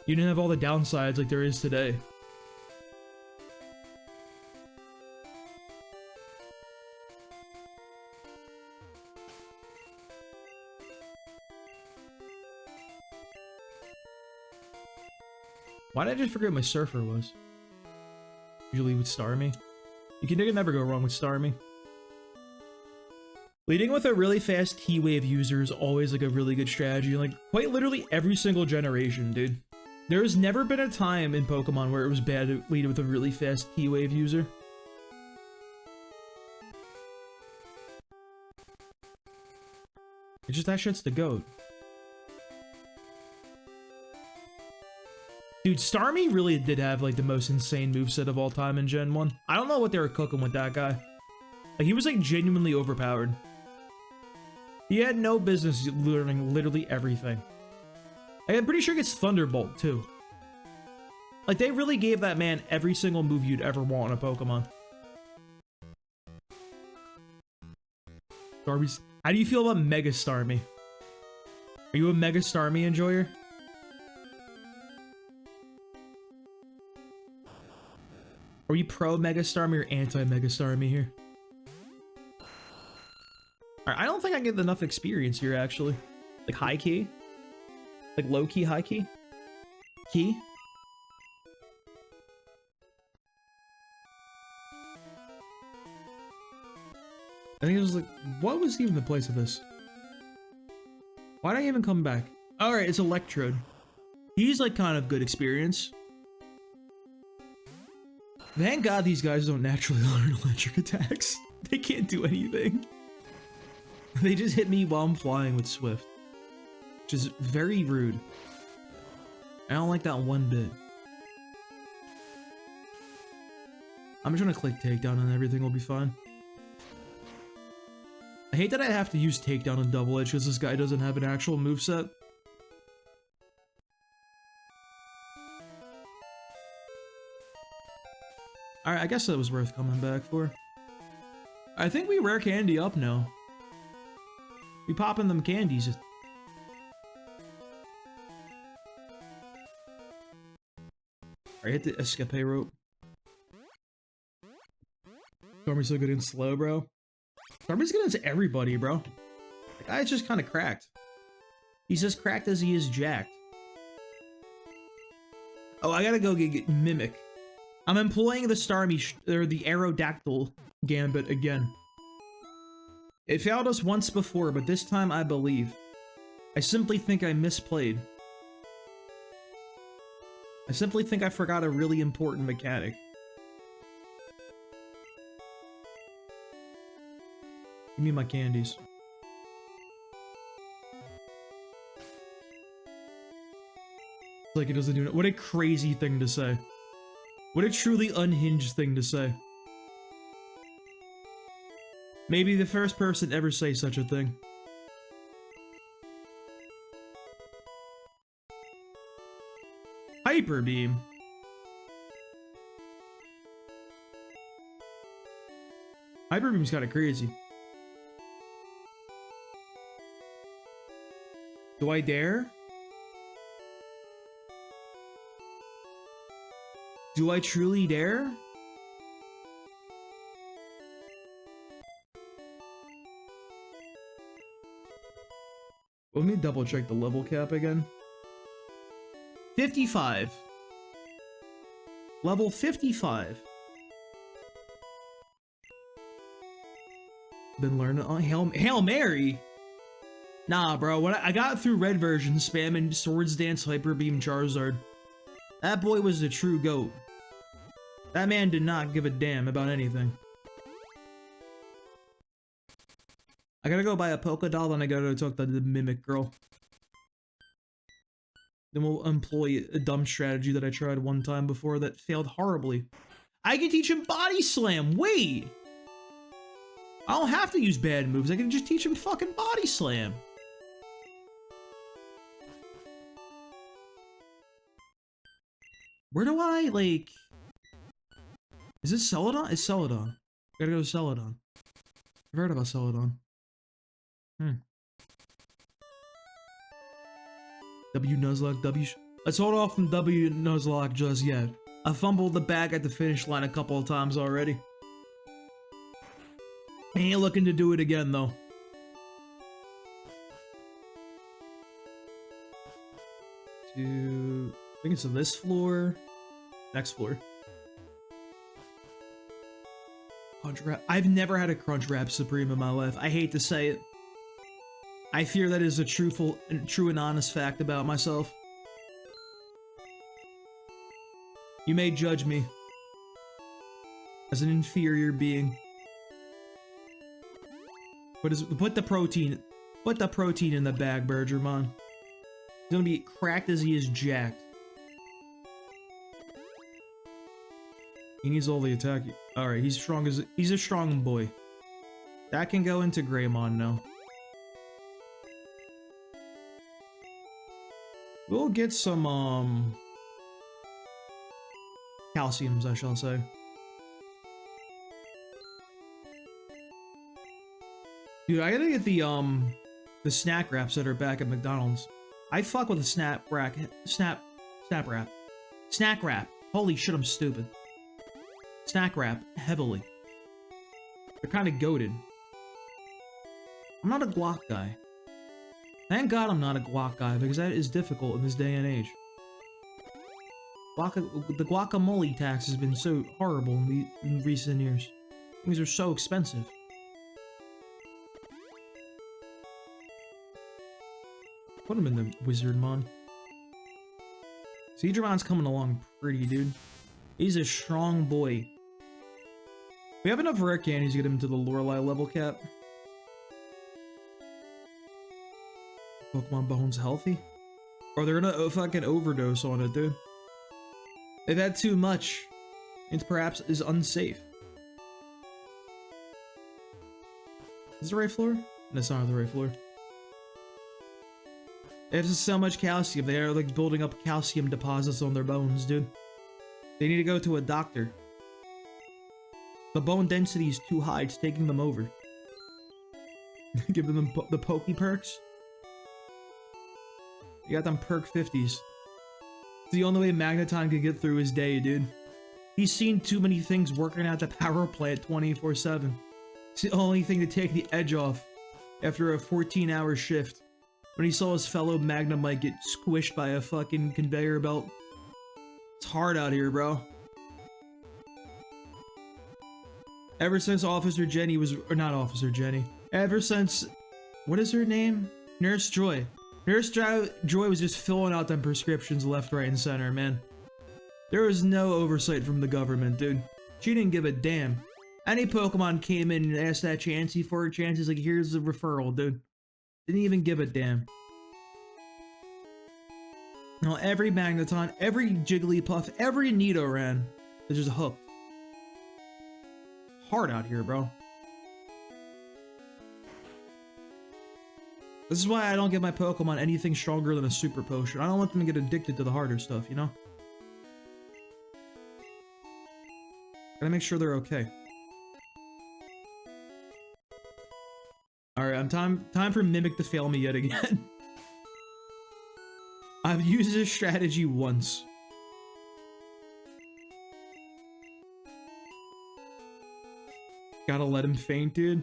You didn't have all the downsides like there is today. Why did I just forget what my surfer was? Usually with Starmie. You can never go wrong with Starmie. Leading with a really fast T-Wave user is always like a really good strategy. Like quite literally every single generation, dude. There has never been a time in Pokemon where it was bad to lead with a really fast T-Wave user. It's just that shit's the GOAT. Dude, Starmie really did have like the most insane moveset of all time in Gen 1. I don't know what they were cooking with that guy. Like he was like genuinely overpowered. He had no business learning literally everything. I'm pretty sure he gets Thunderbolt too. Like they really gave that man every single move you'd ever want in a Pokemon. Starmie's. How do you feel about Mega Starmie? Are you a Mega Starmie enjoyer? Are you pro Mega Starmie or anti Mega Starmie here? Alright, I don't think I get enough experience here actually. Like high key? Like low key, high key? Key? I think it was like, what was even the place of this? Why did I even come back? Alright, it's Electrode. He's like kind of good experience. Thank God these guys don't naturally learn electric attacks. They can't do anything. They just hit me while I'm flying with Swift. Which is very rude. I don't like that one bit. I'm just gonna click takedown and everything will be fine. I hate that I have to use takedown and double edge because this guy doesn't have an actual moveset. Alright, I guess that was worth coming back for. I think we rare candy up now. We popping them candies. Alright, hit the escape rope. Stormy's so good in slow, bro. Stormy's good into everybody, bro. The guy's just kind of cracked. He's as cracked as he is jacked. Oh, I gotta go get Mimic. I'm employing the Starmie, or the Aerodactyl Gambit again. It failed us once before, but this time I believe. I simply think I misplayed. I simply think I forgot a really important mechanic. Give me my candies. It's like it doesn't do it. What a crazy thing to say. What a truly unhinged thing to say. Maybe the first person ever say such a thing. Hyper Beam. Hyper Beam's kinda crazy. Do I dare? Do I truly dare? Let me double check the level cap again. 55. Level 55. Been learning on Hail Mary. Nah, bro. When I got through red version spamming Swords Dance, Hyper Beam, Charizard. That boy was the true GOAT. That man did not give a damn about anything. I gotta go buy a Polka Doll, then I gotta talk to the Mimic girl. Then we'll employ a dumb strategy that I tried one time before that failed horribly. I can teach him Body Slam! Wait! I don't have to use bad moves, I can just teach him fucking Body Slam! Where do I, like... Is this Celadon? It's Celadon. Gotta go to Celadon. I've heard about Celadon. W Nuzlocke, W... Let's hold off from W Nuzlocke just yet. I fumbled the bag at the finish line a couple of times already. Ain't looking to do it again, though. think it's this floor. Next floor. Crunch Wrap. I've never had a Crunch Wrap Supreme in my life. I hate to say it. I fear that is a true and honest fact about myself. You may judge me as an inferior being. Put the protein in the bag, Bergermon. He's gonna be cracked as he is jacked. He needs all the attack. Alright, he's a strong boy. That can go into Greymon now. We'll get some calciums, I shall say. Dude, I gotta get the snack wraps that are back at McDonald's. I fuck with a snack wrap. Snack wrap. Holy shit, I'm stupid. Snack wrap heavily. They're kind of goated. I'm not a guac guy. Thank God I'm not a guac guy, because that is difficult in this day and age. The guacamole tax has been so horrible in recent years. Things are so expensive. Put him in the Wizardmon. Seadramon's coming along pretty, dude. He's a strong boy. We have enough rare candies to get him to the Lorelei level cap. Pokemon Bone's healthy? Or they're gonna fucking overdose on it, dude. They've had too much. It perhaps is unsafe. Is this the right floor? That's not the right floor. There's so much calcium. They are like building up calcium deposits on their bones, dude. They need to go to a doctor. The bone density is too high. It's taking them over. Giving them the Poke Perks. You got them perk 50s. It's the only way Magneton can get through his day, dude. He's seen too many things working at the power plant 24/7. It's the only thing to take the edge off after a 14-hour shift. When he saw his fellow Magnemite get squished by a fucking conveyor belt. It's hard out here, bro. Ever since Officer Jenny was... Or not Officer Jenny. Ever since... What is her name? Nurse Joy. Nurse Joy was just filling out them prescriptions left, right, and center, man. There was no oversight from the government, dude. She didn't give a damn. Any Pokemon came in and asked that Chansey for a chance, he's like, here's the referral, dude. Didn't even give a damn. No, every Magneton, every Jigglypuff, every Nidoran is just hooked. Hard out here, bro. This is why I don't give my Pokemon anything stronger than a Super Potion. I don't want them to get addicted to the harder stuff, you know? Gotta make sure they're okay. Alright, time for Mimic to fail me yet again. I've used this strategy once. Gotta let him faint, dude.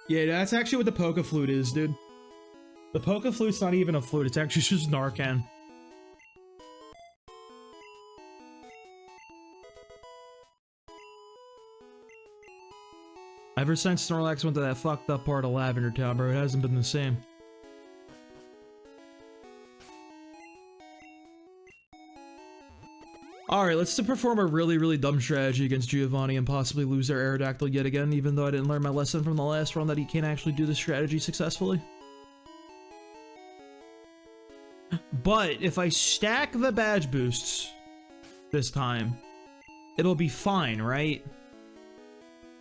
Yeah, that's actually what the Poke Flute is, dude. The Poke Flute's not even a flute, it's actually just Narcan. Ever since Snorlax went to that fucked up part of Lavender Town, bro, it hasn't been the same. Alright, let's perform a really dumb strategy against Giovanni and possibly lose their Aerodactyl yet again, even though I didn't learn my lesson from the last run that he can't actually do this strategy successfully. But if I stack the badge boosts this time, it'll be fine, right?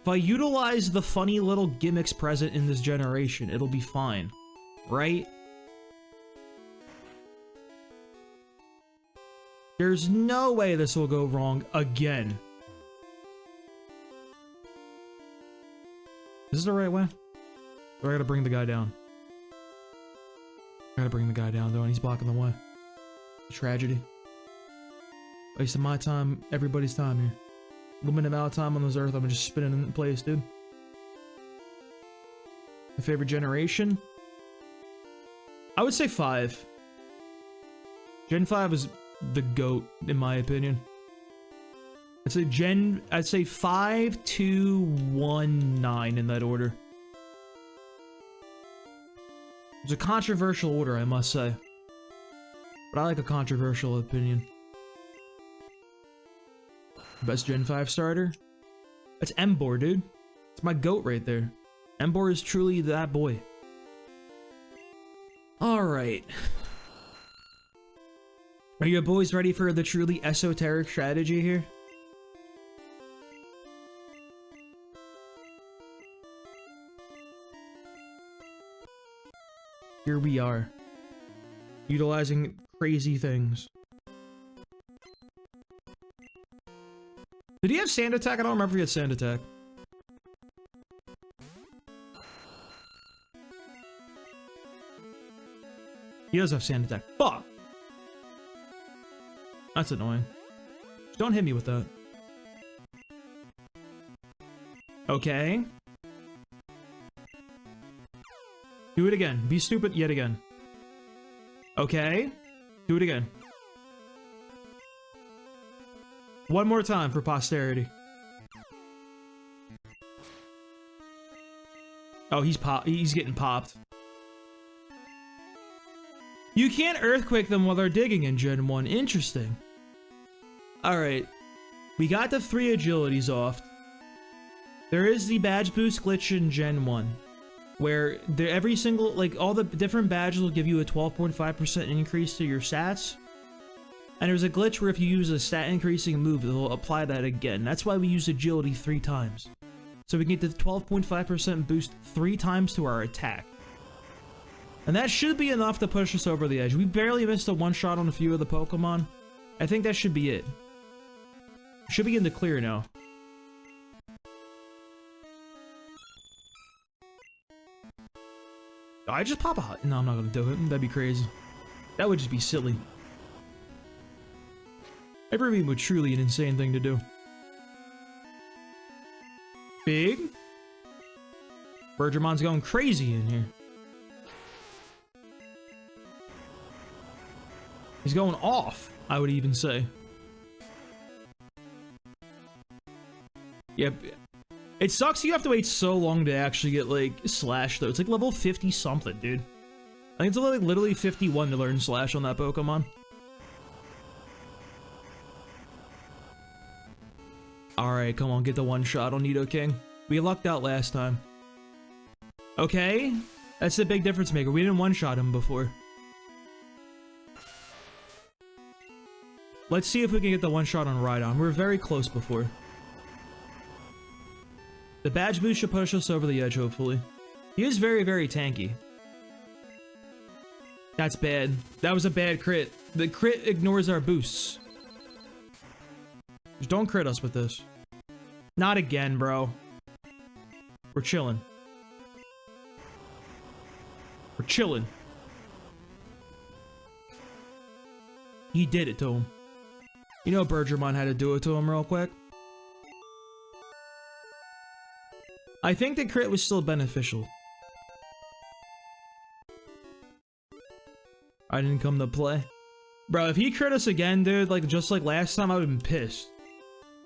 If I utilize the funny little gimmicks present in this generation, it'll be fine, right? There's no way this will go wrong again. Is this the right way? Or I gotta bring the guy down? I gotta bring the guy down, though, and he's blocking the way. Tragedy. Wasting my time, everybody's time here. Limited amount of time on this earth, I'm just spinning in place, dude. My favorite generation? I would say 5. Gen 5 is the GOAT, in my opinion. I'd say 5, 2, 1, 9 in that order. It's a controversial order, I must say. But I like a controversial opinion. Best Gen 5 starter? That's Embor, dude. It's my GOAT right there. Embor is truly that boy. Alright. Are you boys ready for the truly esoteric strategy here? Here we are. Utilizing crazy things. Did he have sand attack? I don't remember if he had sand attack. He does have sand attack. Fuck! That's annoying. Just don't hit me with that. Okay. Do it again. Be stupid yet again. Okay. Do it again. One more time for posterity. Oh, he's getting popped. You can't earthquake them while they're digging in Gen 1. Interesting. Alright. We got the 3 agilities off. There is the badge boost glitch in Gen 1. Where every single, like, all the different badges will give you a 12.5% increase to your stats. And there's a glitch where if you use a stat increasing move, it'll apply that again. That's why we use agility 3 times. So we can get the 12.5% boost 3 times to our attack. And that should be enough to push us over the edge. We barely missed a one-shot on a few of the Pokemon. I think that should be it. Should be in the clear now. I just pop out. No, I'm not gonna do it. That'd be crazy. That would just be silly. Every would truly an insane thing to do. Big. Bergermon's going crazy in here. He's going off, I would even say. Yep. It sucks you have to wait so long to actually get, like, Slash, though. It's like level 50-something, dude. I think it's like literally 51 to learn Slash on that Pokemon. Alright, come on, get the one shot on Nidoking. We lucked out last time. Okay, that's the big difference maker. We didn't one-shot him before. Let's see if we can get the one-shot on Rhydon. We were very close before. The badge boost should push us over the edge, hopefully. He is very, very tanky. That's bad. That was a bad crit. The crit ignores our boosts. Just don't crit us with this. Not again, bro. We're chilling. We're chilling. He did it to him. You know Bergermon had to do it to him real quick. I think the crit was still beneficial. I didn't come to play. Bro, if he crit us again, dude, like just like last time, I would have been pissed.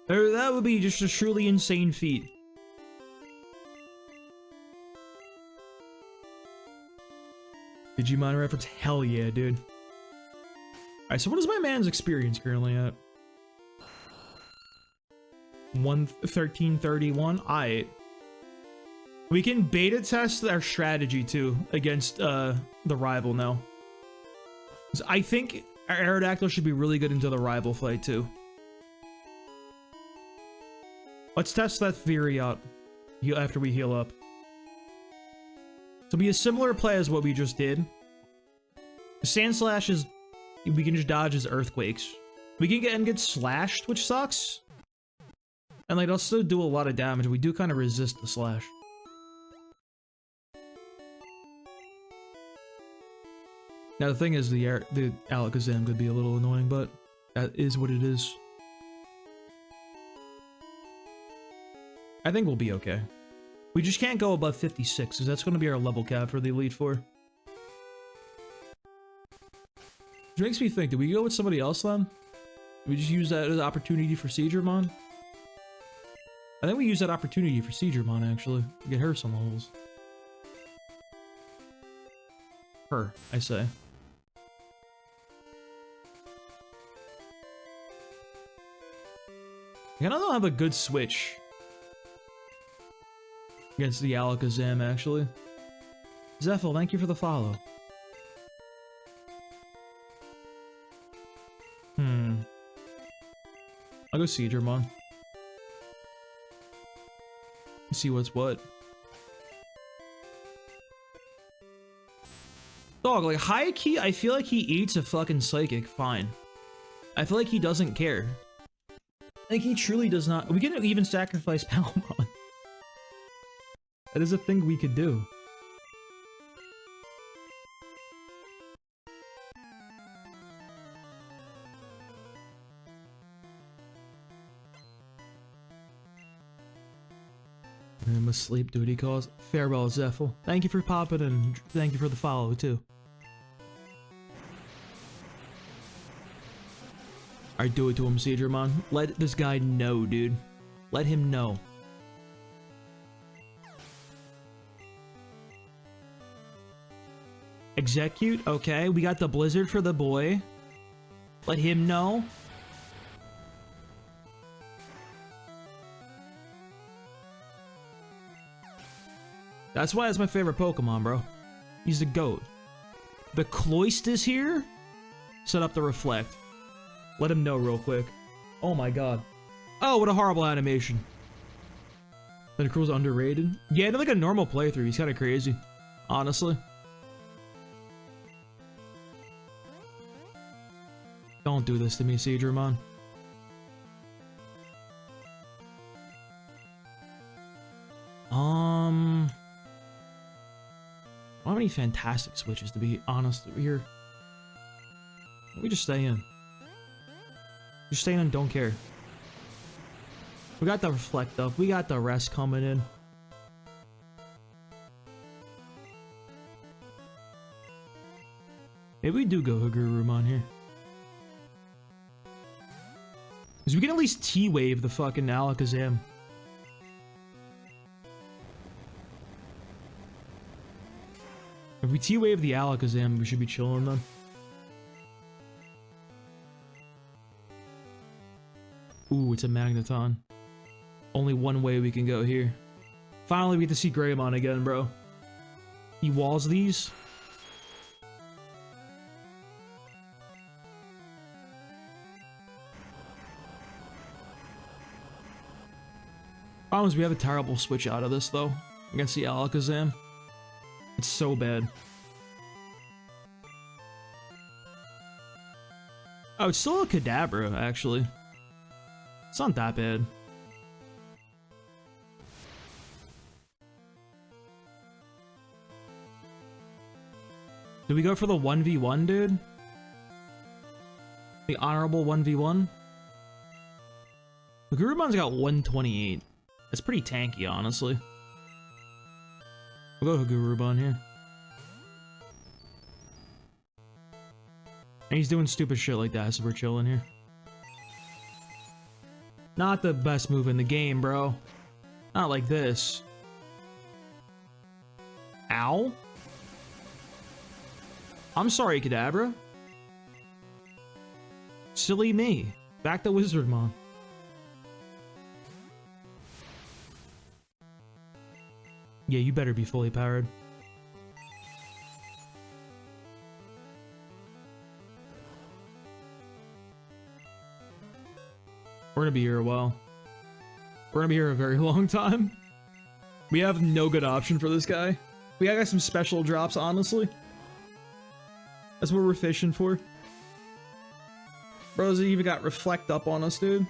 That would be just a truly insane feat. Digimon reference? Hell yeah, dude. Alright, so what is my man's experience currently at? 1331? Alright. We can beta test our strategy too against the rival now. I think our Aerodactyl should be really good into the rival fight too. Let's test that theory out after we heal up. So it'll be a similar play as what we just did. The Sand Slash is, we can just dodge his Earthquakes. We can get slashed, which sucks. And like, they'll still do a lot of damage. We do kind of resist the slash. Now the thing is, the Alakazam could be a little annoying, but that is what it is. I think we'll be okay. We just can't go above 56, because that's going to be our level cap for the Elite Four. Which makes me think, did we go with somebody else then? Did we just use that as an opportunity for Seedramon? I think we used that opportunity for Seedramon, actually. To get her some levels. Her, I say. I don't have a good switch against the Alakazam, actually. Zephyl, thank you for the follow. I'll go Seedramon. See what's what. Dog, like, high key, I feel like he eats a fucking psychic fine. I feel like he doesn't care. Like, he truly does not. We can even sacrifice Palmon. That is a thing we could do. I'm asleep, duty calls. Farewell, Zephyl. Thank you for popping and thank you for the follow, too. Alright, do it to him, Seedramon. Let this guy know, dude. Let him know. Execute? Okay, we got the blizzard for the boy. Let him know. That's why it's my favorite Pokemon, bro. He's the GOAT. The Cloyster's here? Set up the Reflect. Let him know real quick. Oh my god. Oh, what a horrible animation. Tentacruel's underrated. Yeah, in like a normal playthrough, he's kind of crazy. Honestly. Don't do this to me, Seedramon. I don't have any fantastic switches, to be honest here. We just stay in. Just stay in and don't care. We got the Reflect up. We got the rest coming in. Maybe we do go Hagurumon here. Because we can at least T-Wave the fucking Alakazam. If we T-Wave the Alakazam, we should be chilling then. Ooh, it's a Magneton. Only one way we can go here. Finally, we get to see Greymon again, bro. He walls these. Problem is we have a terrible switch out of this, though. Against the Alakazam. It's so bad. Oh, it's still a Kadabra, actually. It's not that bad. Do we go for the 1v1, dude? The honorable 1v1? The Gurumon's got 128. That's pretty tanky, honestly. We'll go Hagurumon here. And he's doing stupid shit like that, so we're chilling here. Not the best move in the game, bro. Not like this. Ow? I'm sorry, Kadabra. Silly me. Back to Wizardmon. Yeah, you better be fully powered. We're gonna be here a while. We're gonna be here a very long time. We have no good option for this guy. We got some special drops, honestly. That's what we're fishing for. Bros even got Reflect up on us, dude.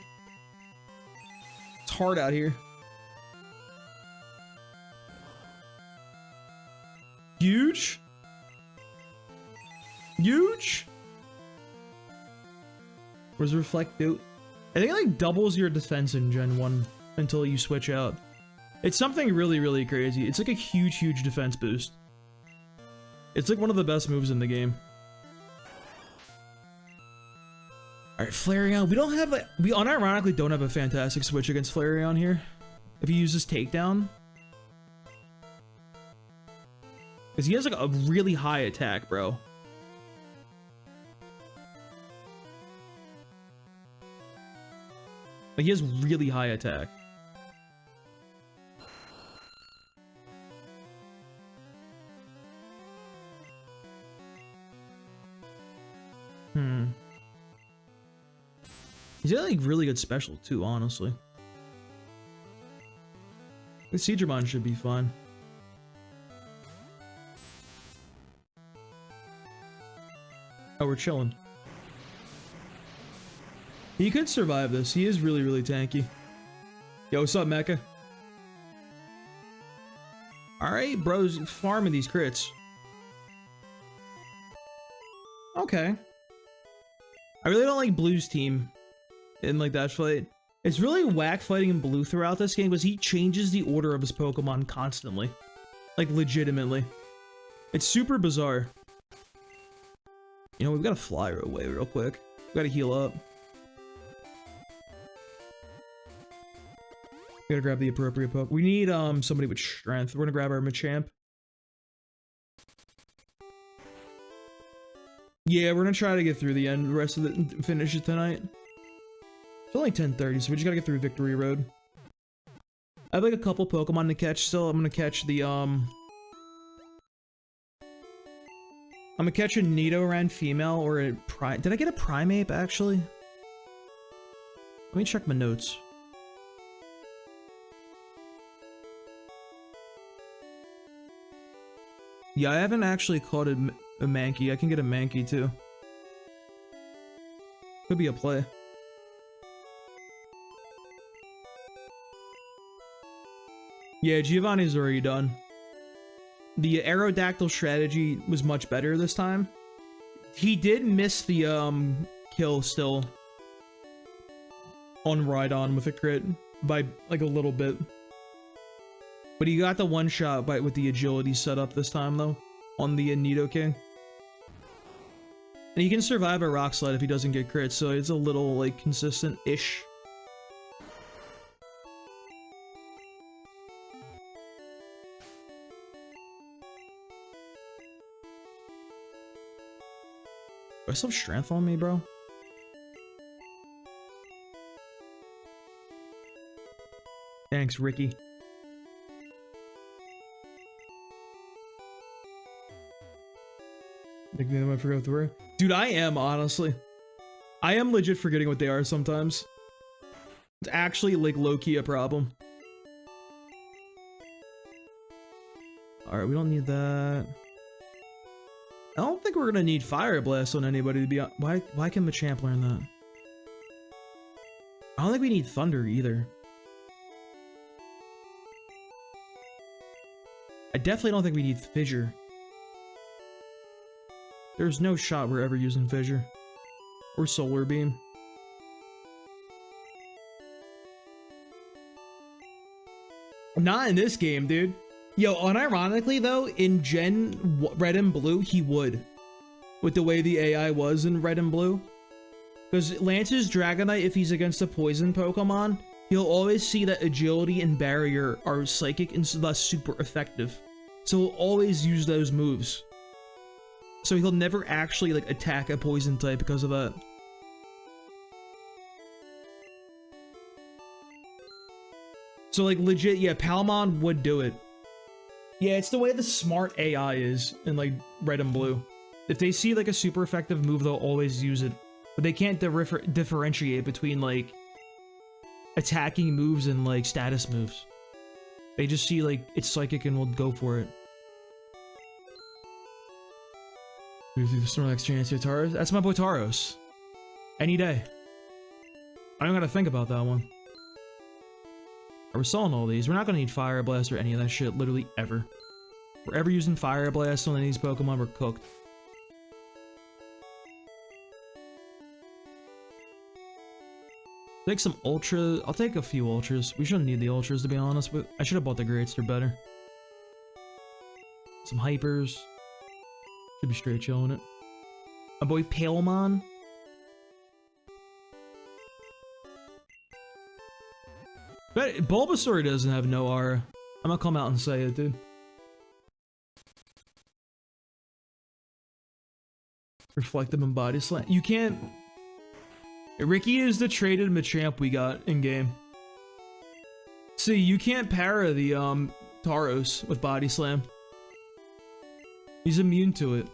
It's hard out here. Huge? Huge? What does Reflect do? I think it like doubles your defense in Gen 1 until you switch out. It's something really, really crazy. It's like a huge, huge defense boost. It's like one of the best moves in the game. All right, Flareon. We don't have we unironically don't have a fantastic switch against Flareon here. If he uses takedown, because he has like a really high attack, bro. Like he has really high attack. He's got like really good special too, honestly. The Seedramon should be fine. Oh, we're chilling. He could survive this. He is really, really tanky. Yo, what's up, Mecha? Alright, bro's farming these crits. Okay. I really don't like Blue's team in like that fight. It's really whack fighting in Blue throughout this game because he changes the order of his Pokemon constantly. Like, legitimately. It's super bizarre. You know, we've got to fly away real quick. We've got to heal up. We gotta grab the appropriate Poke. We need somebody with strength. We're gonna grab our Machamp. Yeah, we're gonna try to get through the end, the rest of it, finish it tonight. It's only 10:30, so we just gotta get through Victory Road. I have like a couple Pokemon to catch still. I'm gonna catch the I'm gonna catch a Nidoran female or a Did I get a Primeape actually? Let me check my notes. Yeah, I haven't actually caught a Mankey. I can get a Mankey too. Could be a play. Yeah, Giovanni's already done. The Aerodactyl strategy was much better this time. He did miss the kill still on Rhydon with a crit by like a little bit. But he got the one shot bite with the agility set up this time though on the Nidoking. And he can survive a Rock Slide if he doesn't get crit, so it's a little like consistent-ish. Do I still have strength on me, bro? Thanks, Ricky. Make me I forget what they were. Dude, I am, honestly. I am legit forgetting what they are sometimes. It's actually, like, low-key a problem. Alright, we don't need that. I don't think we're gonna need Fire Blast on anybody to be on. Why can Machamp learn that? I don't think we need Thunder either. I definitely don't think we need Fissure. There's no shot we're ever using Fissure. Or Solar Beam. Not in this game, dude. Yo, unironically though, in Gen Red and Blue, he would. With the way the AI was in Red and Blue. Because Lance's Dragonite, if he's against a poison Pokemon, he'll always see that Agility and Barrier are psychic and thus super effective. So he'll always use those moves. So he'll never actually like attack a poison type because of that. So like legit, yeah, Palmon would do it. Yeah, it's the way the smart AI is in like Red and Blue. If they see like a super effective move, they'll always use it. But they can't differentiate between like attacking moves and like status moves. They just see like it's psychic and will go for it. The Snorlax chance to Taros. That's my boy Taros. Any day. I don't gotta think about that one. We're selling all these. We're not gonna need Fire Blast or any of that shit, literally ever. If we're ever using Fire Blast on any of these Pokemon, we're cooked. Take some Ultras. I'll take a few Ultras. We shouldn't need the Ultras to be honest, but I should have bought the Greats, they're better. Some Hypers. Should be straight chilling it. My boy Palemon. But Bulbasaur doesn't have no aura. I'm gonna come out and say it, dude. Reflective and Body Slam. You can't... Ricky is the traded Machamp we got in game. See, you can't para the Tauros with Body Slam. He's immune to it.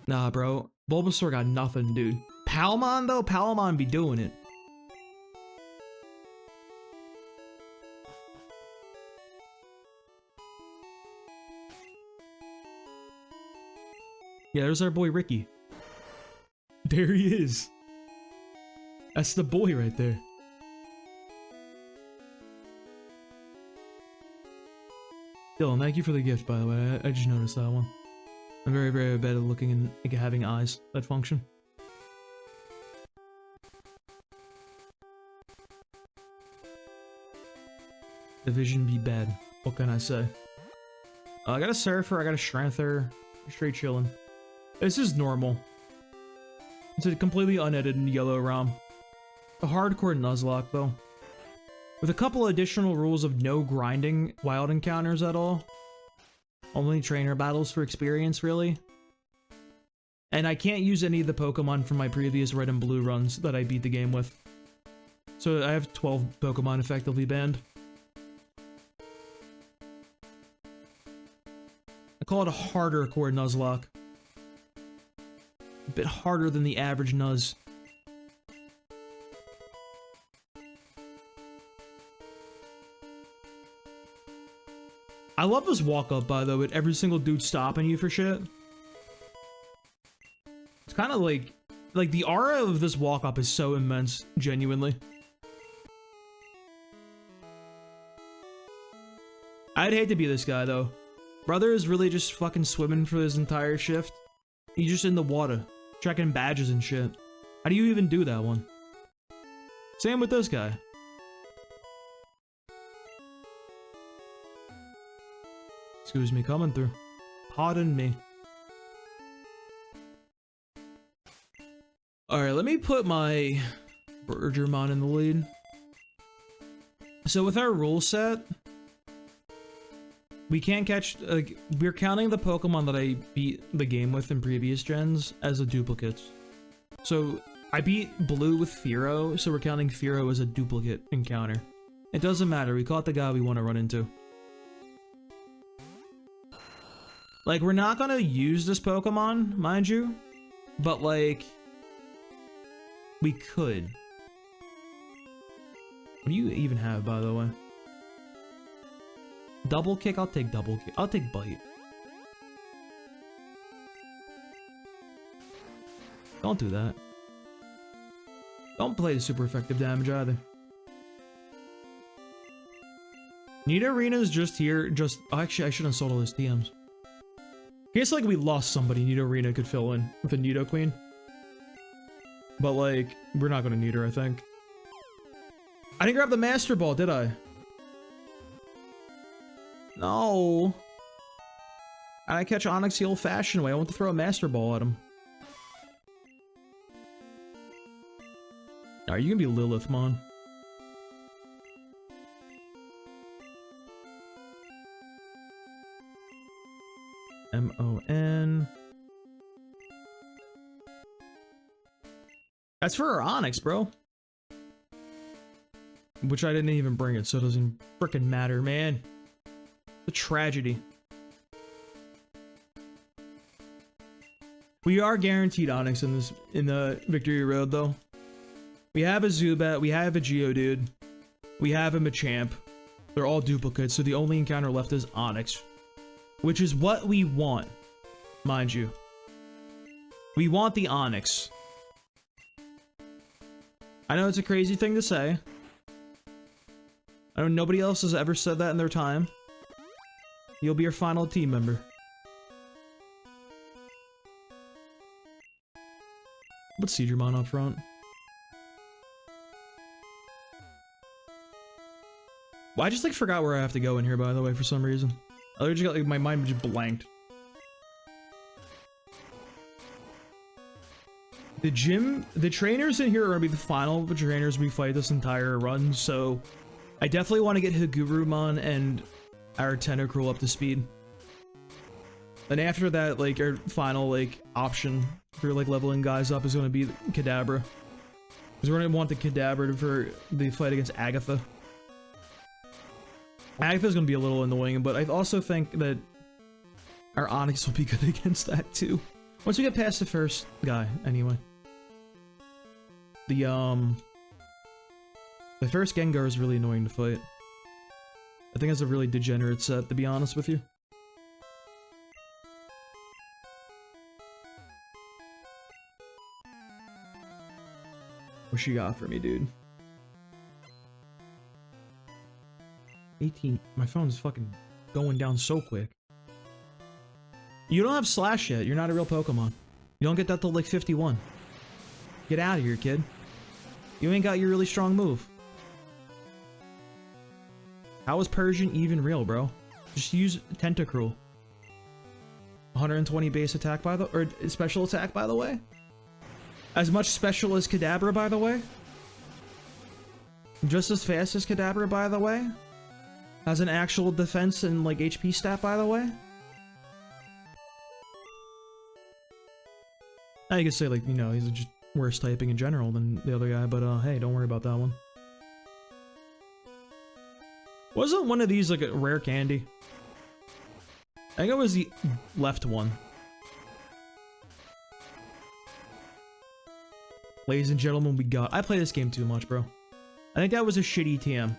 Nah, bro. Bulbasaur got nothing, dude. Palmon, though? Palmon be doing it. Yeah, there's our boy Ricky. There he is. That's the boy right there. Dylan, thank you for the gift, by the way. I just noticed that one. I'm very, very bad at looking and like, having eyes that function. The vision be bad. What can I say? I got a Surfer, I got a Strengther. Straight chilling. This is normal. It's a completely unedited yellow ROM. A hardcore Nuzlocke, though. With a couple additional rules of no grinding wild encounters at all. Only trainer battles for experience, really. And I can't use any of the Pokemon from my previous red and blue runs that I beat the game with. So I have 12 Pokemon effectively banned. I call it a harder core Nuzlocke. A bit harder than the average Nuz. I love this walk-up, by the way, with every single dude stopping you for shit. It's kind of like the aura of this walk-up is so immense, genuinely. I'd hate to be this guy, though. Brother is really just fucking swimming for his entire shift. He's just in the water, checking badges and shit. How do you even do that one? Same with this guy. Excuse me, coming through. Pardon me. Alright, let me put my Bergermon in the lead. So with our rule set, we can't catch, like, we're counting the Pokemon that I beat the game with in previous gens as a duplicates. So I beat Blue with Fearow, so we're counting Fearow as a duplicate encounter. It doesn't matter, we caught the guy we want to run into. Like, we're not gonna use this Pokemon, mind you, but like, we could. What do you even have, by the way? Double kick? I'll take double kick. I'll take bite. Don't do that. Don't play the super effective damage either. Nidorena's just here, oh, actually, I shouldn't have sold all his TMs. In case, like, we lost somebody, Nidorina could fill in with a Nidoqueen. But, like, we're not gonna need her, I think. I didn't grab the Master Ball, did I? No. I catch Onix the old-fashioned way. I want to throw a Master Ball at him. Are you gonna be Lilith, Mon? M-O-N. That's for our Onix, bro. Which I didn't even bring it, so it doesn't frickin' matter, man. The tragedy. We are guaranteed Onix in the Victory Road, though. We have a Zubat, we have a Geodude, we have a Machamp. They're all duplicates, so the only encounter left is Onix. Which is what we want, mind you. We want the Onix. I know it's a crazy thing to say. I know nobody else has ever said that in their time. You'll be your final team member. Let's Seedramon up front. Well, I just like forgot where I have to go in here, by the way, for some reason. I just got like my mind just blanked. The trainers in here are gonna be the final trainers we fight this entire run, so I definitely want to get Hagurumon and our Tentacruel up to speed. And after that, like, our final, like, option for, like, leveling guys up is gonna be Kadabra. Because we're gonna want the Kadabra for the fight against Agatha. Agatha's gonna be a little annoying, but I also think that our Onyx will be good against that, too. Once we get past the first guy, anyway. The first Gengar is really annoying to fight. I think it's a really degenerate set, to be honest with you. What she got for me, dude? 18. My phone's fucking going down so quick. You don't have Slash yet. You're not a real Pokemon. You don't get that till like 51. Get out of here, kid. You ain't got your really strong move. How is Persian even real, bro? Just use Tentacruel. 120 base attack, by the or special attack, by the way. As much special as Kadabra, by the way. Just as fast as Kadabra, by the way. Has an actual defense and like HP stat, by the way. Now you could say like, you know, he's just worse typing in general than the other guy, but hey, don't worry about that one. Wasn't one of these like a rare candy? I think it was the left one. Ladies and gentlemen, we got... I play this game too much, bro. I think that was a shitty TM.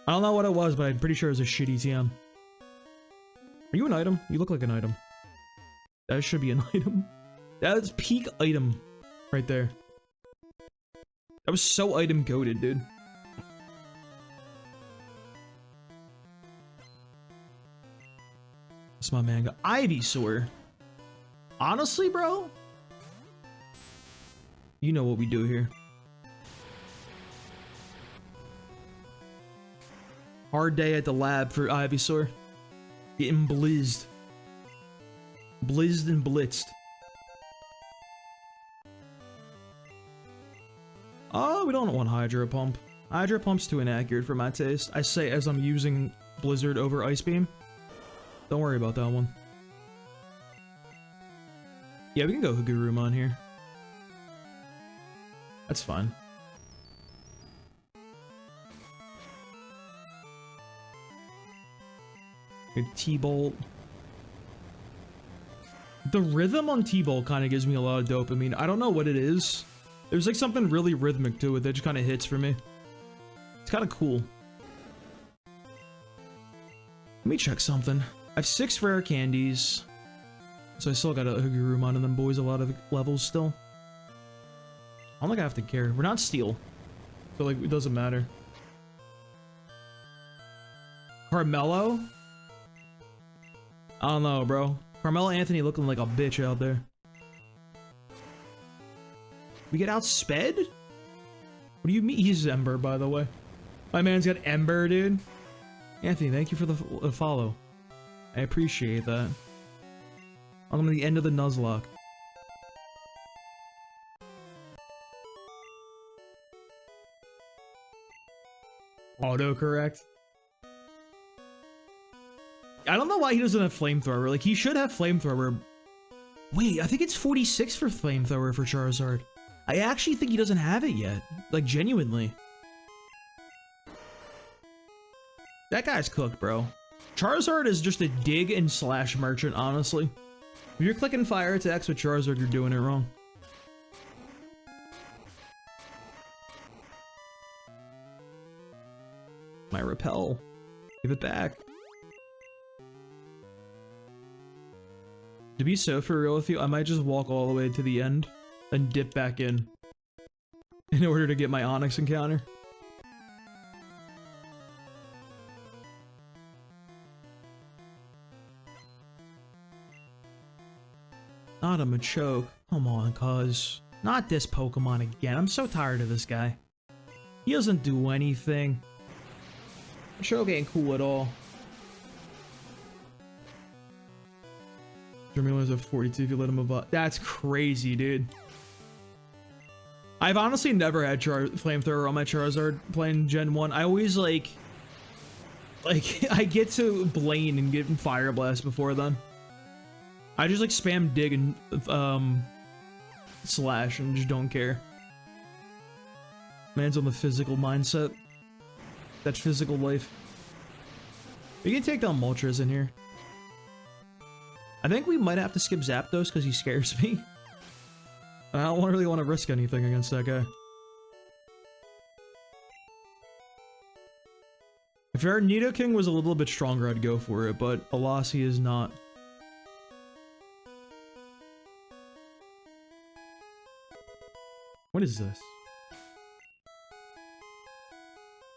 I don't know what it was, but I'm pretty sure it was a shitty TM. Are you an item? You look like an item. That should be an item. That's peak item right there. That was so item goated, dude. That's my man. Ivysaur. Honestly, bro, you know what we do here. Hard day at the lab for Ivysaur. Getting blizzed. Blizzed and blitzed. Oh, we don't want Hydro Pump. Hydro Pump's too inaccurate for my taste. I say as I'm using Blizzard over Ice Beam. Don't worry about that one. Yeah, we can go Hagurumon here. That's fine. T-Bolt. The rhythm on T-Bolt kind of gives me a lot of dopamine. I don't know what it is. There's like something really rhythmic to it that just kind of hits for me. It's kind of cool. Let me check something. I have 6 rare candies. So I still got a Hagurumon and them boys a lot of levels still. I don't think I have to care. We're not Steel. So like, it doesn't matter. Carmelo? I don't know, bro. Carmelo Anthony looking like a bitch out there. We get outsped? What do you mean? He's Ember, by the way. My man's got Ember, dude. Anthony, thank you for the follow. I appreciate that. I'm at the end of the Nuzlocke. Autocorrect. I don't know why he doesn't have Flamethrower. Like, he should have Flamethrower. Wait, I think it's 46 for Flamethrower for Charizard. I actually think he doesn't have it yet. Like, genuinely. That guy's cooked, bro. Charizard is just a dig and slash merchant, honestly. If you're clicking fire attacks with Charizard, you're doing it wrong. My repel. Give it back. To be so for real with you, I might just walk all the way to the end and dip back in order to get my Onyx encounter. Not a Machoke. Come on, cuz. Not this Pokemon again. I'm so tired of this guy. He doesn't do anything. Machoke ain't cool at all. Germilion's at 42 if you let him evolve. That's crazy, dude. I've honestly never had Flamethrower on my Charizard playing Gen 1. I always like I get to Blaine and get Fire Blast before then. I just like spam Dig and Slash and just don't care. Man's on the physical mindset. That's physical life. We can take down Moltres in here. I think we might have to skip Zapdos because he scares me. I don't really want to risk anything against that guy. If our Nidoking was a little bit stronger, I'd go for it, but alas, he is not. What is this?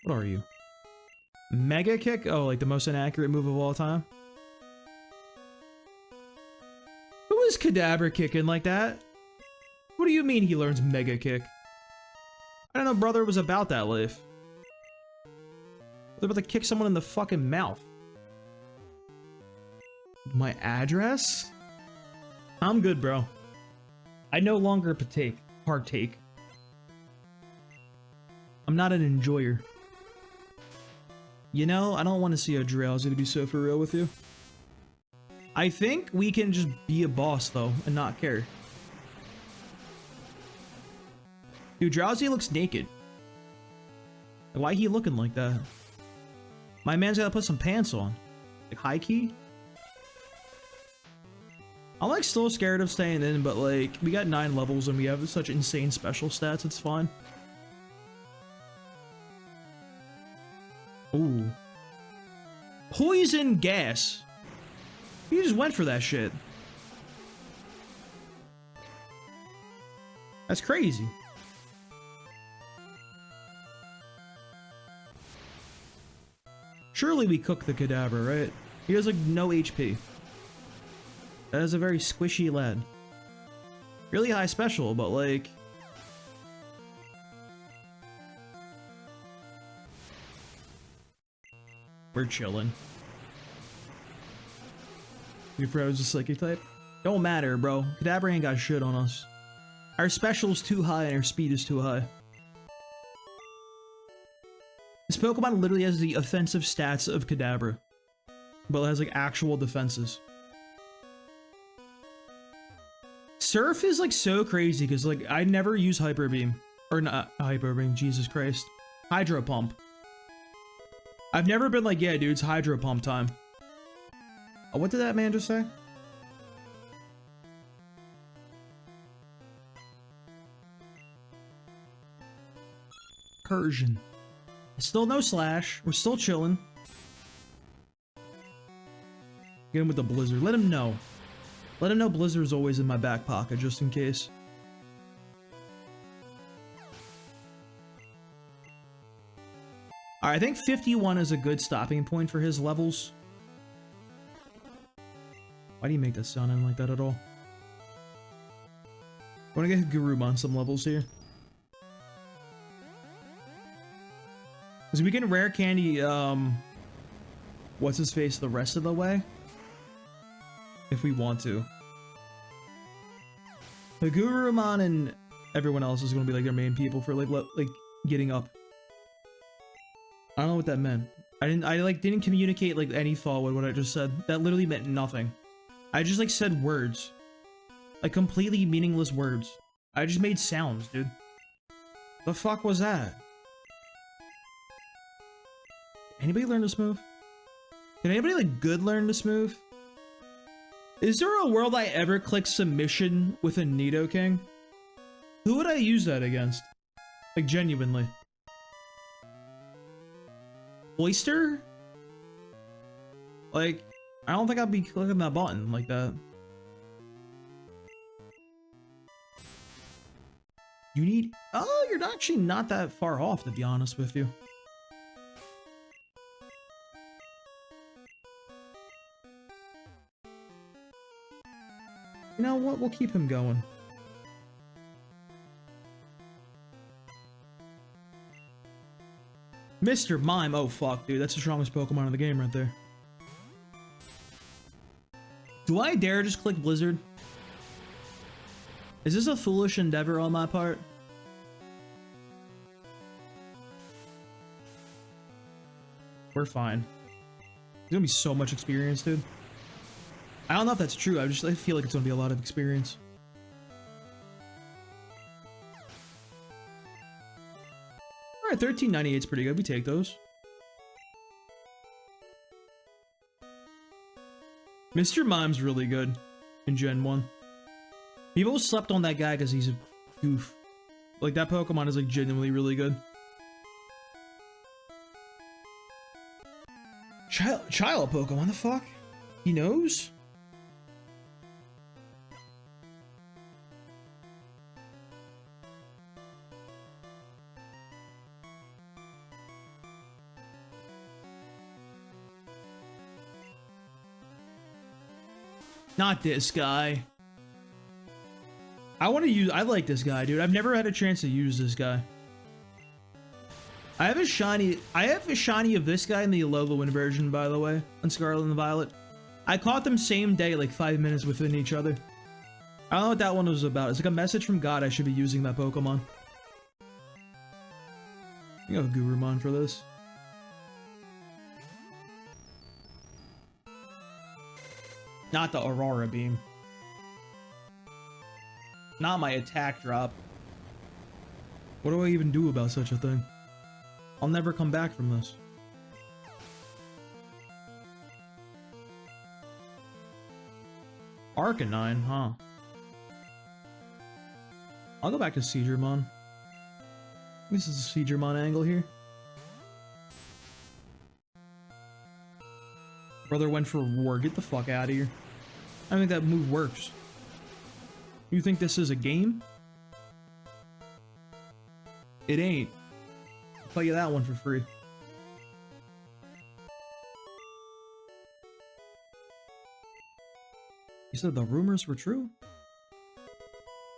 What are you? Mega Kick? Oh, like the most inaccurate move of all time? Who is Kadabra kicking like that? What do you mean he learns Mega Kick? I don't know, brother was about that life. They're about to kick someone in the fucking mouth. My address? I'm good, bro. I no longer partake. I'm not an enjoyer. You know, I don't want to see a Drowsy, to be so for real with you. I think we can just be a boss, though, and not care. Dude, Drowsy looks naked. Why he looking like that? My man's gotta put some pants on. Like, high key? I'm, like, still scared of staying in, but, like, we got 9 levels and we have such insane special stats, it's fine. Ooh. Poison gas. He just went for that shit. That's crazy. Surely we cook the Kadabra, right? He has like no HP. That is a very squishy lad. Really high special, but like... We're chilling. Your pro's a Psychic type? Don't matter, bro. Kadabra ain't got shit on us. Our special's too high and our speed is too high. This Pokemon literally has the offensive stats of Kadabra, but it has like actual defenses. Surf is like so crazy because like I never use Hyper Beam. Or not Hyper Beam, Jesus Christ. Hydro Pump. I've never been like, yeah, dude, it's Hydro Pump time. Oh, what did that man just say? Persian. Still no Slash. We're still chilling. Get him with the Blizzard. Let him know. Let him know Blizzard's always in my back pocket, just in case. Alright, I think 51 is a good stopping point for his levels. Why do you make that sound in like that at all? I want to get Guru on some levels here. Because we can rare candy, what's his face the rest of the way? If we want to. The Gurumon and everyone else is going to be like their main people for like getting up. I don't know what that meant. I didn't communicate like any thought with what I just said. That literally meant nothing. I just like said words. Like completely meaningless words. I just made sounds, dude. The fuck was that? Anybody learn this move? Can anybody like good learn this move? Is there a world I ever click submission with a Nidoking? Who would I use that against? Like genuinely. Oyster? Like, I don't think I'd be clicking that button like that. You need... Oh, you're actually not that far off, to be honest with you. You know what? We'll keep him going. Mr. Mime. Oh, fuck, dude. That's the strongest Pokemon in the game right there. Do I dare just click Blizzard? Is this a foolish endeavor on my part? We're fine. There's gonna be so much experience, dude. I don't know if that's true. I feel like it's gonna be a lot of experience. All right, 1398 is pretty good. We take those. Mr. Mime's really good in Gen 1. People slept on that guy because he's a goof. Like, that Pokemon is, like, genuinely really good. Child Pokemon, the fuck? He knows? Not this guy. I like this guy, dude. I've never had a chance to use this guy. I have a shiny of this guy in the Alolan version, by the way, on Scarlet and Violet. I caught them same day, like 5 minutes within each other. I don't know what that one was about. It's like a message from God I should be using that Pokemon. You have Gurumon for this. Not the Aurora Beam. Not my attack drop. What do I even do about such a thing? I'll never come back from this. Arcanine, huh? I'll go back to Seedramon. This is a Seedramon angle here. Brother went for war. Get the fuck out of here. I think that move works. You think this is a game? It ain't. I'll play you that one for free. You said the rumors were true?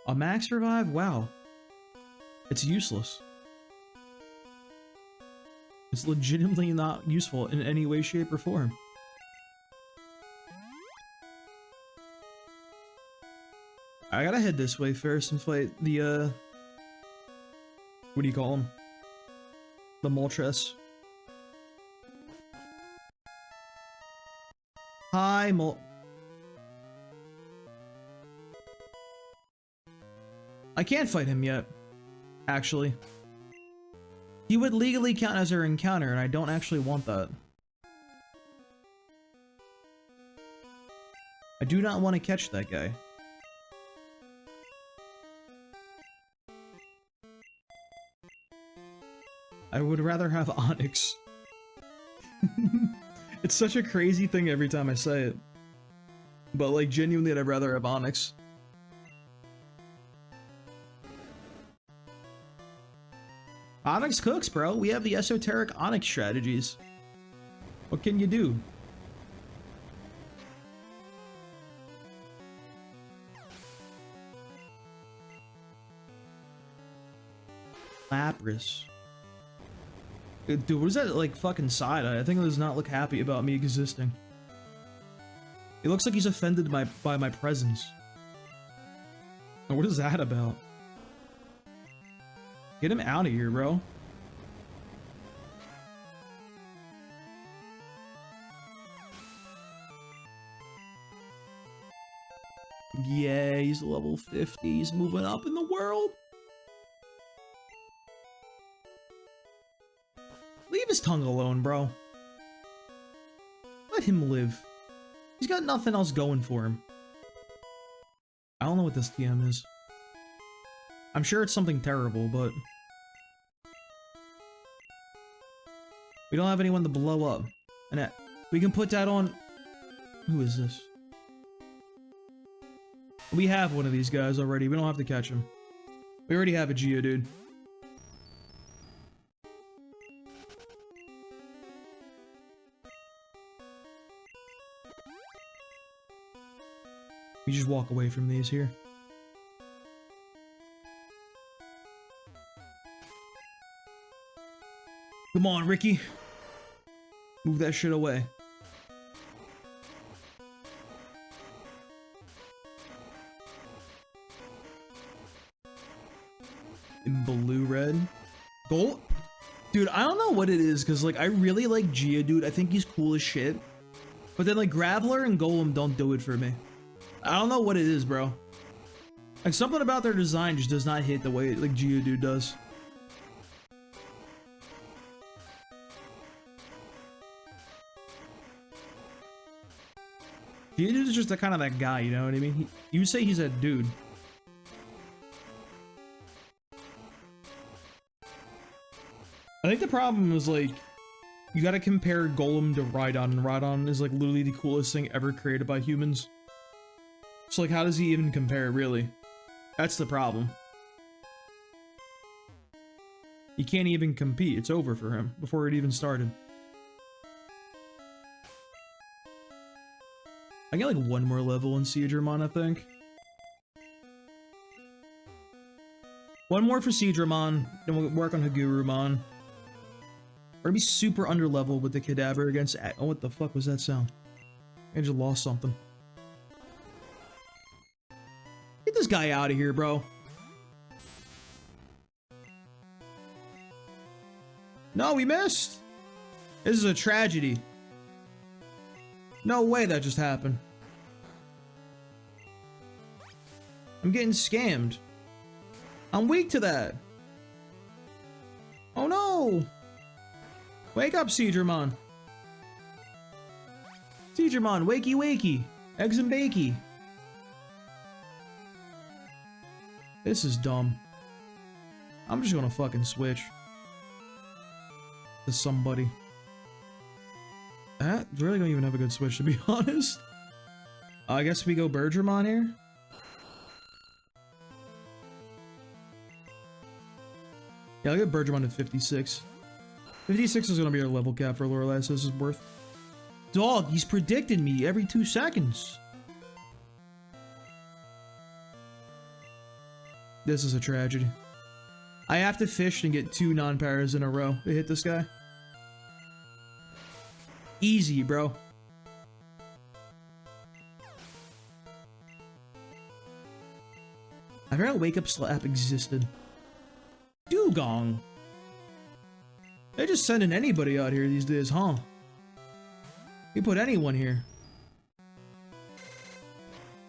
A max revive? Wow. It's useless. It's legitimately not useful in any way, shape, or form. I gotta head this way first and fight the, what do you call him? The Moltres. Hi, I can't fight him yet, actually. He would legally count as our encounter, and I don't actually want that. I do not want to catch that guy. I would rather have Onyx. It's such a crazy thing every time I say it. But like genuinely I'd rather have Onyx. Onyx cooks, bro. We have the esoteric Onyx strategies. What can you do? Lapras. Dude, what is that, like, fucking side-eye? I think it does not look happy about me existing. It looks like he's offended by my presence. What is that about? Get him out of here, bro. Yeah, he's level 50. He's moving up in the world. Leave his tongue alone, bro. Let him live. He's got nothing else going for him. I don't know what this TM is. I'm sure it's something terrible, but... we don't have anyone to blow up. And we can put that on... Who is this? We have one of these guys already. We don't have to catch him. We already have a Geodude. We just walk away from these here. Come on, Ricky. Move that shit away. in blue red. Gold? Dude, I don't know what it is, because like I really like Geodude. I think he's cool as shit. But then like Graveler and Golem don't do it for me. I don't know what it is, bro. Like something about their design just does not hit the way like Geodude does. Geodude is just the kind of that guy, you know what I mean? You say he's a dude. I think the problem is like, you gotta compare Golem to Rhydon, and Rhydon is like literally the coolest thing ever created by humans. So like, how does he even compare, really? That's the problem. He can't even compete. It's over for him before it even started. I get like one more level in Seadramon, I think. One more for Seadramon, then we'll work on Hagurumon. We're gonna be super under level with the Cadaver against. Oh, what the fuck was that sound? I just lost something. Get this guy out of here, bro. No, we missed. This is a tragedy. No way that just happened. I'm getting scammed. I'm weak to that. Oh no! Wake up, Seadramon. Seadramon, wakey wakey. Eggs and bakey. This is dumb. I'm just gonna fucking switch to somebody. I really don't even have a good switch, to be honest. I guess we go Birdramon here. Yeah, I'll get Birdramon to 56. 56 is gonna be our level cap for Lorelei, so this is worth. Dog, he's predicting me every 2 seconds. This is a tragedy. I have to fish and get 2 non-paras in a row to hit this guy. Easy, bro. I forgot Wake Up Slap existed. Dugong. They're just sending anybody out here these days, huh? You put anyone here.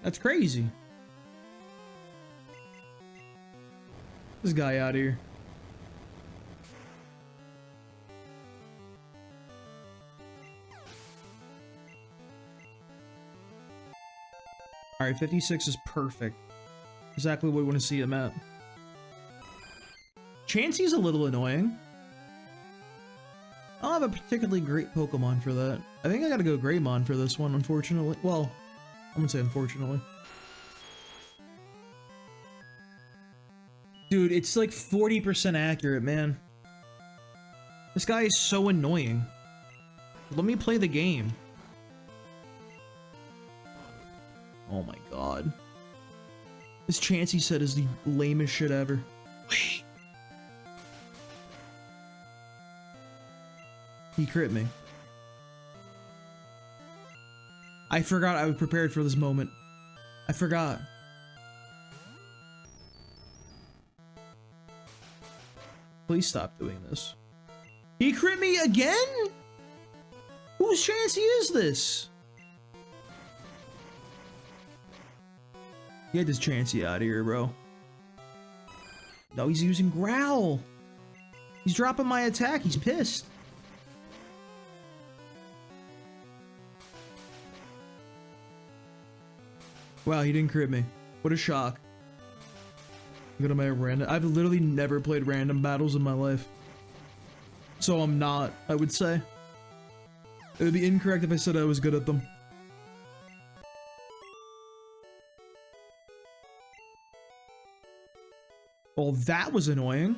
That's crazy. This guy out here. Alright, 56 is perfect. Exactly what we want to see him at. Chansey's a little annoying. I don't have a particularly great Pokemon for that. I think I gotta go Greymon for this one, unfortunately. Well, I'm gonna say unfortunately. Dude, it's like 40% accurate, man. This guy is so annoying. Let me play the game. Oh my god. This Chansey set is the lamest shit ever. Wait. He crit me. I forgot I was prepared for this moment. I forgot. Please stop doing this. He crit me again? Whose Chansey is this? Get this Chansey out of here, bro. No, he's using Growl. He's dropping my attack. He's pissed. Wow, he didn't crit me. What a shock. Look at my random. I've literally never played random battles in my life. So I'm not, I would say. It would be incorrect if I said I was good at them. Well, that was annoying.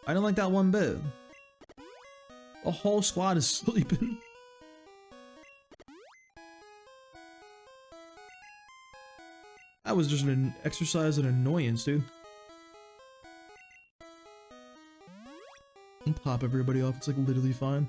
I didn't like that one bit. The whole squad is sleeping. That was just an exercise in annoyance, dude. I'll pop everybody off. It's like literally fine.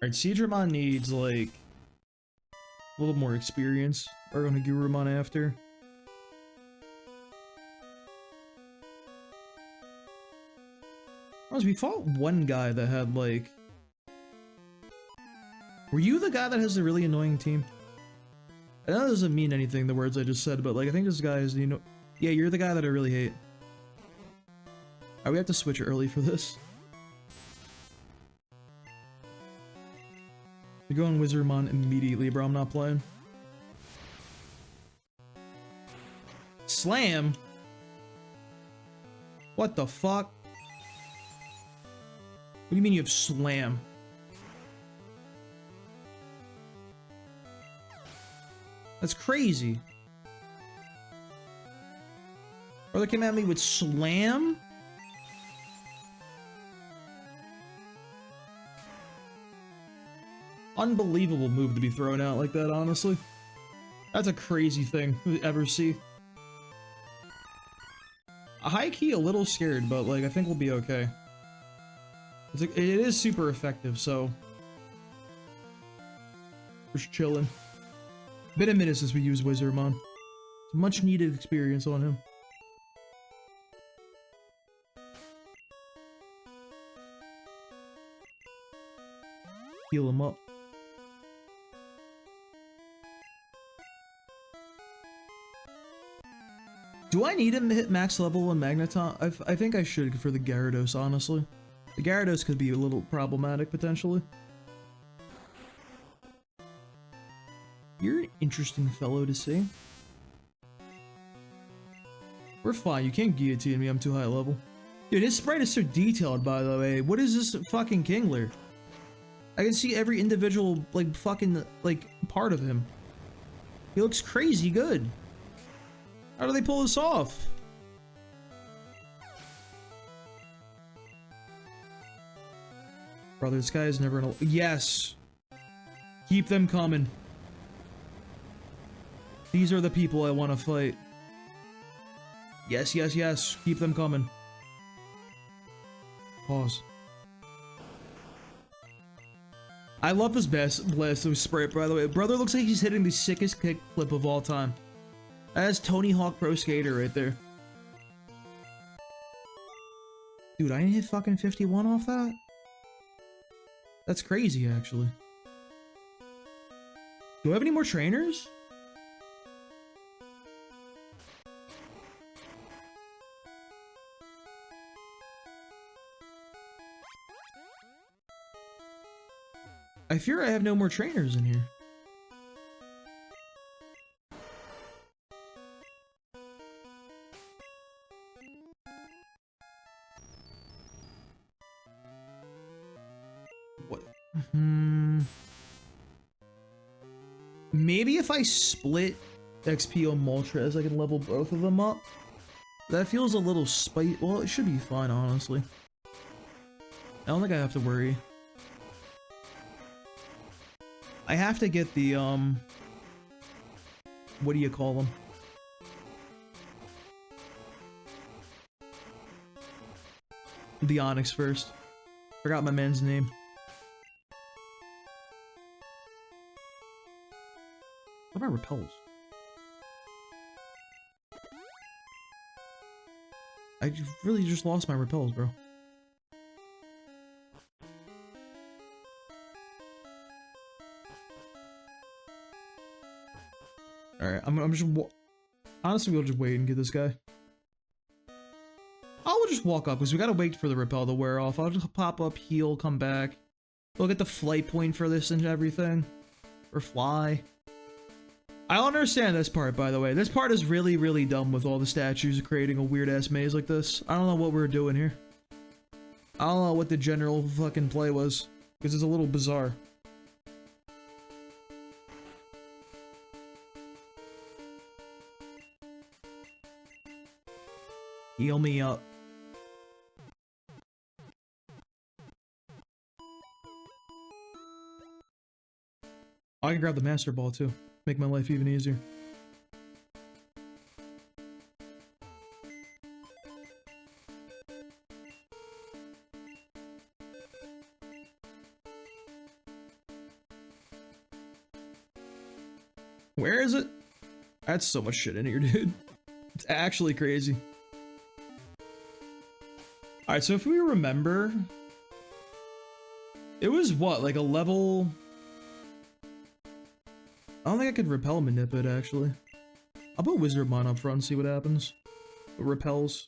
Alright, Seedramon needs, like, a little more experience. We're gonna Gurumon after. We fought one guy that had, like... Were you the guy that has the really annoying team? I know that doesn't mean anything, the words I just said, but, like, I think this guy is, you know... Yeah, you're the guy that I really hate. Alright, we have to switch early for this. You're going Wizardmon immediately, bro. I'm not playing. Slam? What the fuck? What do you mean you have Slam? That's crazy. Brother came at me with Slam? Unbelievable move to be thrown out like that, honestly. That's a crazy thing to ever see. High key, a little scared, but like I think we'll be okay. It's like, it is super effective, so we're just chilling. Been a minute since we used Wizardmon. Much needed experience on him. Heal him up. Do I need him to hit max level in Magneton? I think I should for the Gyarados, honestly. The Gyarados could be a little problematic, potentially. You're an interesting fellow to see. We're fine, you can't guillotine me, I'm too high level. Dude, his sprite is so detailed, by the way. What is this fucking Kingler? I can see every individual, like, fucking, like, part of him. He looks crazy good. How do they pull this off? Brother, this guy is never gonna... Yes! Keep them coming. These are the people I want to fight. Yes, yes, yes. Keep them coming. Pause. I love this blast of sprite, by the way. Brother looks like he's hitting the sickest kickflip of all time. That's Tony Hawk Pro Skater right there. Dude, I didn't hit fucking 51 off that? That's crazy, actually. Do I have any more trainers? I fear I have no more trainers in here. What? Maybe if I split XP on Moltres, I can level both of them up. That feels a little well, it should be fine, honestly. I don't think I have to worry. I have to get the, what do you call them? The Onyx first. Forgot my man's name. What about repels? I really just lost my repels, bro. Alright, I'm just honestly, we'll just wait and get this guy. I'll just walk up, because we gotta wait for the repel to wear off. I'll just pop up, heal, come back. We'll get the flight point for this and everything. Or fly. I don't understand this part, by the way. This part is really, really dumb with all the statues creating a weird-ass maze like this. I don't know what we're doing here. I don't know what the general fucking play was, because it's a little bizarre. Heal me up. I can grab the Master Ball too. Make my life even easier. Where is it? That's so much shit in here, dude. It's actually crazy. Alright, so if we remember, it was what, like a level... I don't think I could repel Manip it, actually. I'll put Wizardmon up front and see what happens. It repels.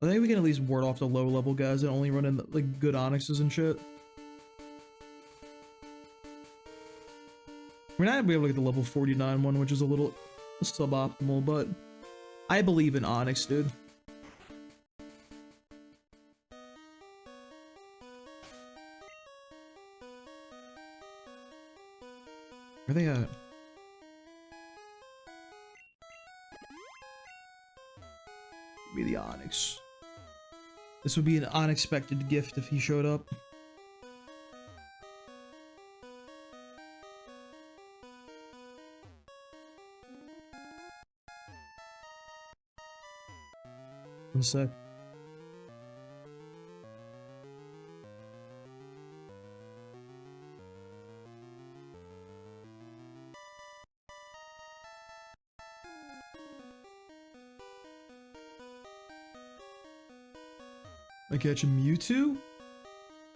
I think we can at least ward off the low level guys that only run in like good Onyxes and shit. We're not gonna be able to get the level 49 one, which is a little suboptimal, but I believe in Onyx, dude. Where are they at? Be the Onyx. This would be an unexpected gift if he showed up. One sec. I catch a Mewtwo?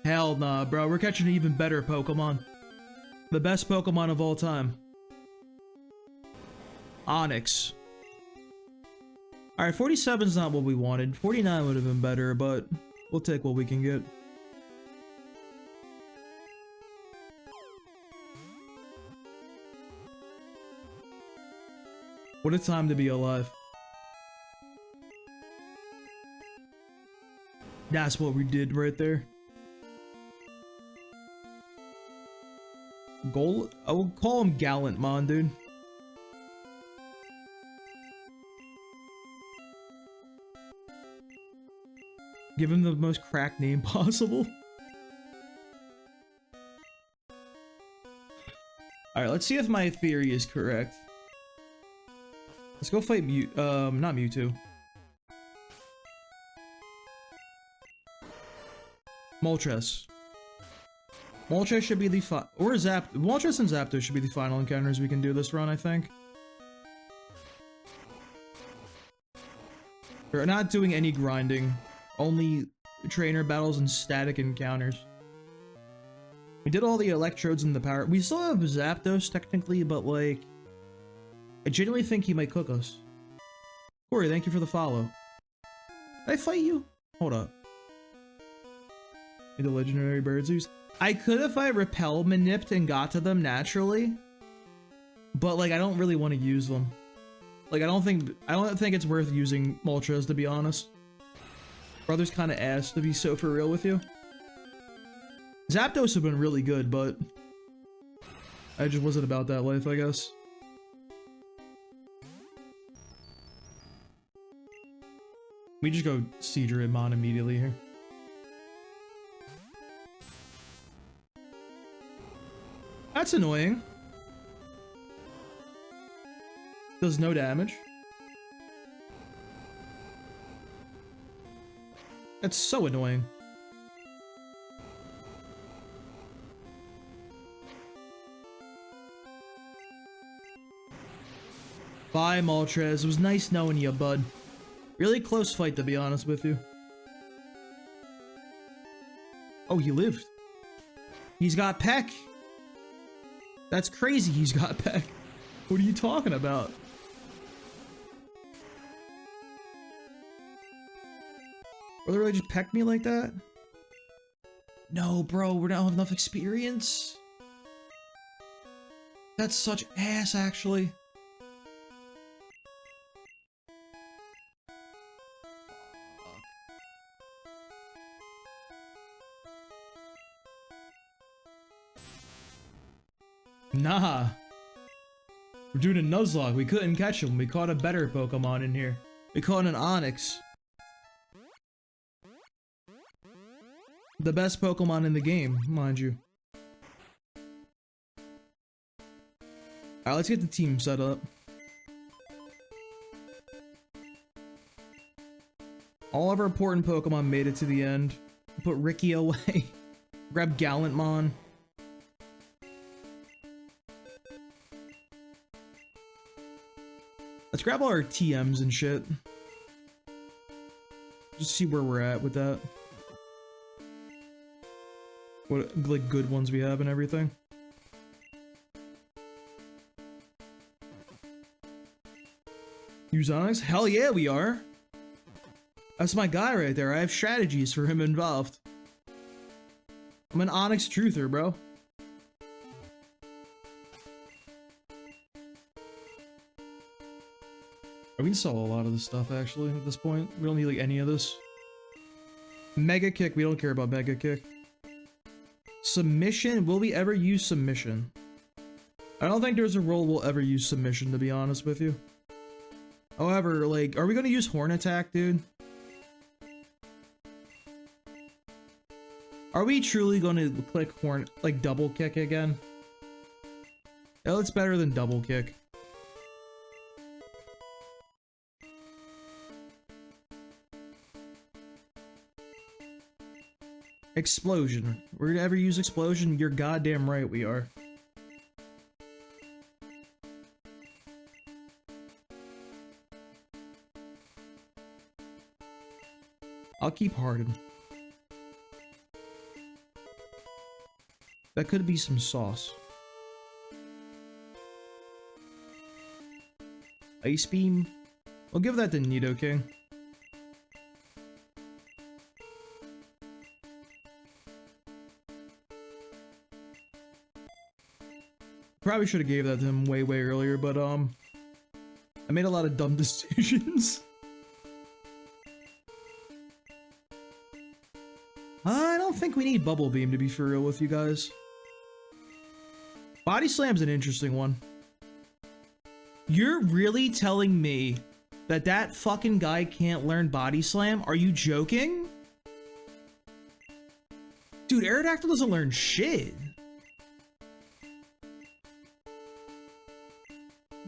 Hell nah, bro. We're catching an even better Pokemon. The best Pokemon of all time. Onyx. Alright, 47's not what we wanted. 49 would have been better, but we'll take what we can get. What a time to be alive. That's what we did right there. Goal? I will call him Gallantmon, dude. Give him the most cracked name possible. Alright, let's see if my theory is correct. Let's go fight not Mewtwo. Moltres. Moltres should be the or Moltres and Zapdos should be the final encounters we can do this run, I think. We're not doing any grinding. Only trainer battles and static encounters. We did all the electrodes and the power. We still have Zapdos technically, but like, I genuinely think he might cook us. Corey, thank you for the follow. Did I fight you? Hold up. The legendary birds. I could if I repel Manipped and got to them naturally, but like I don't really want to use them. Like I don't think it's worth using Moltres, to be honest. Brother's kind of ass, to be so for real with you. Zapdos have been really good, but I just wasn't about that life, I guess. We just go Seadramon immediately here. That's annoying. Does no damage. That's so annoying. Bye, Moltres. It was nice knowing you, bud. Really close fight, to be honest with you. Oh, he lived. He's got Peck. That's crazy, he's got Peck. What are you talking about? Or they really just pecked me like that? No, bro, we don't have enough experience. That's such ass, actually. Nah. We're doing a Nuzlocke. We couldn't catch him. We caught a better Pokemon in here. We caught an Onix. The best Pokemon in the game, mind you. Alright, let's get the team set up. All of our important Pokemon made it to the end. Put Ricky away. Grab Gallantmon. Let's grab all our TMs and shit. Just see where we're at with that. What, like, good ones we have and everything. Use Onyx? Hell yeah, we are. That's my guy right there. I have strategies for him involved. I'm an Onyx truther, bro. We can sell a lot of this stuff, actually, at this point. We don't need, like, any of this. Mega Kick. We don't care about Mega Kick. Submission. Will we ever use Submission? I don't think there's a role we'll ever use Submission, to be honest with you. However, like, are we going to use Horn Attack, dude? Are we truly going to click Horn, like, Double Kick again? Oh, it's better than Double Kick. Explosion. We're gonna ever use Explosion? You're goddamn right we are. I'll keep Harden. That could be some sauce. Ice Beam. I'll give that to Nidoking. Probably should have gave that to him way earlier, but I made a lot of dumb decisions. I don't think we need Bubble Beam, to be for real with you guys. Body Slam's an interesting one. You're really telling me that that fucking guy can't learn Body Slam? Are you joking? Dude, Aerodactyl doesn't learn shit.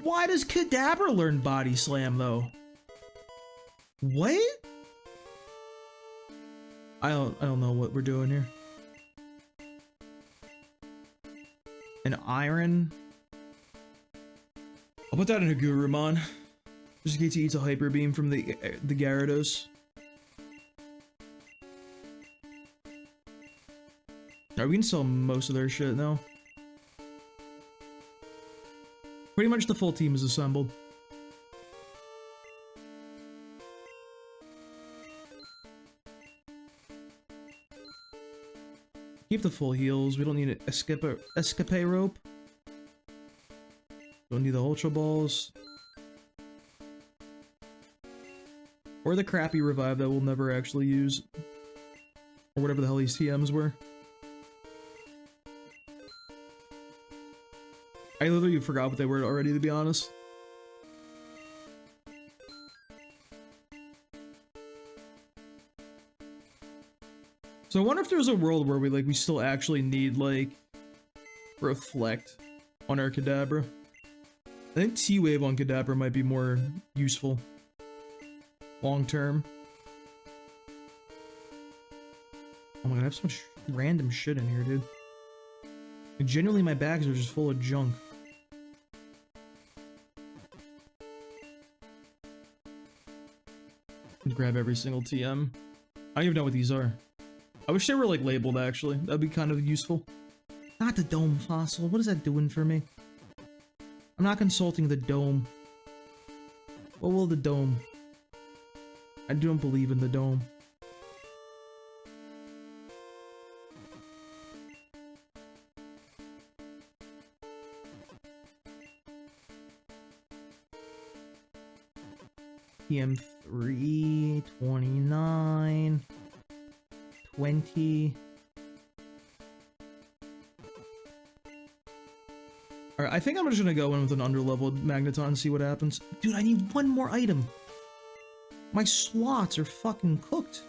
Why does Kadabra learn Body Slam, though? What? I don't know what we're doing here. An Iron. I'll put that in a Gurumon. Just in case he eats a Hyper Beam from the Gyarados. Alright, we can sell most of their shit now. Pretty much the full team is assembled. Keep the full heals. We don't need an escape rope. Don't need the Ultra Balls. Or the crappy revive that we'll never actually use. Or whatever the hell these TMs were. I literally forgot what they were already, to be honest. So I wonder if there's a world where we still actually need, like, Reflect on our Kadabra. I think T-Wave on Kadabra might be more useful long term. Oh my god, I have so much random shit in here, dude. Like, genuinely, my bags are just full of junk. Grab every single TM. I don't even know what these are. I wish they were, like, labeled, actually. That'd be kind of useful. Not the Dome Fossil. What is that doing for me? I'm not consulting the Dome. What will the Dome? I don't believe in the Dome. TM3, 29, 20. Alright, I think I'm just gonna go in with an underleveled Magneton and see what happens. Dude, I need one more item. My slots are fucking cooked.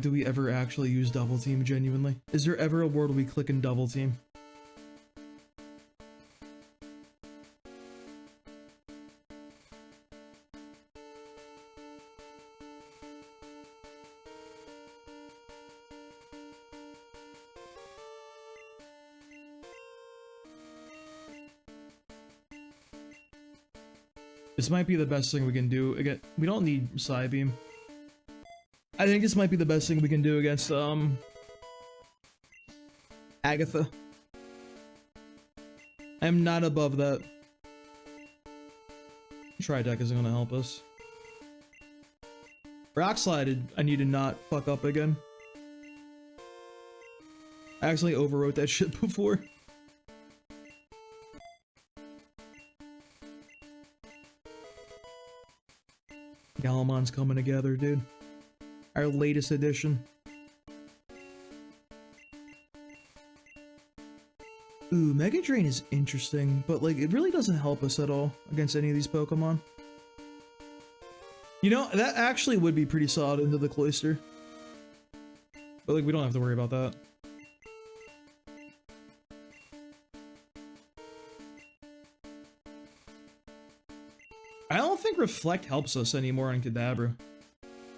Do we ever actually use Double Team genuinely? Is there ever a world we click in Double Team? This might be the best thing we can do. Again, we don't need Psybeam. I think this might be the best thing we can do against, Agatha. I'm not above that. Tri-Deck isn't gonna help us. Rock Slide, I need to not fuck up again. I actually overwrote that shit before. Galamon's coming together, dude. Our latest edition. Ooh, Mega Drain is interesting, but like it really doesn't help us at all against any of these Pokemon. You know, that actually would be pretty solid into the Cloister. But like we don't have to worry about that. I don't think Reflect helps us anymore on Kadabra.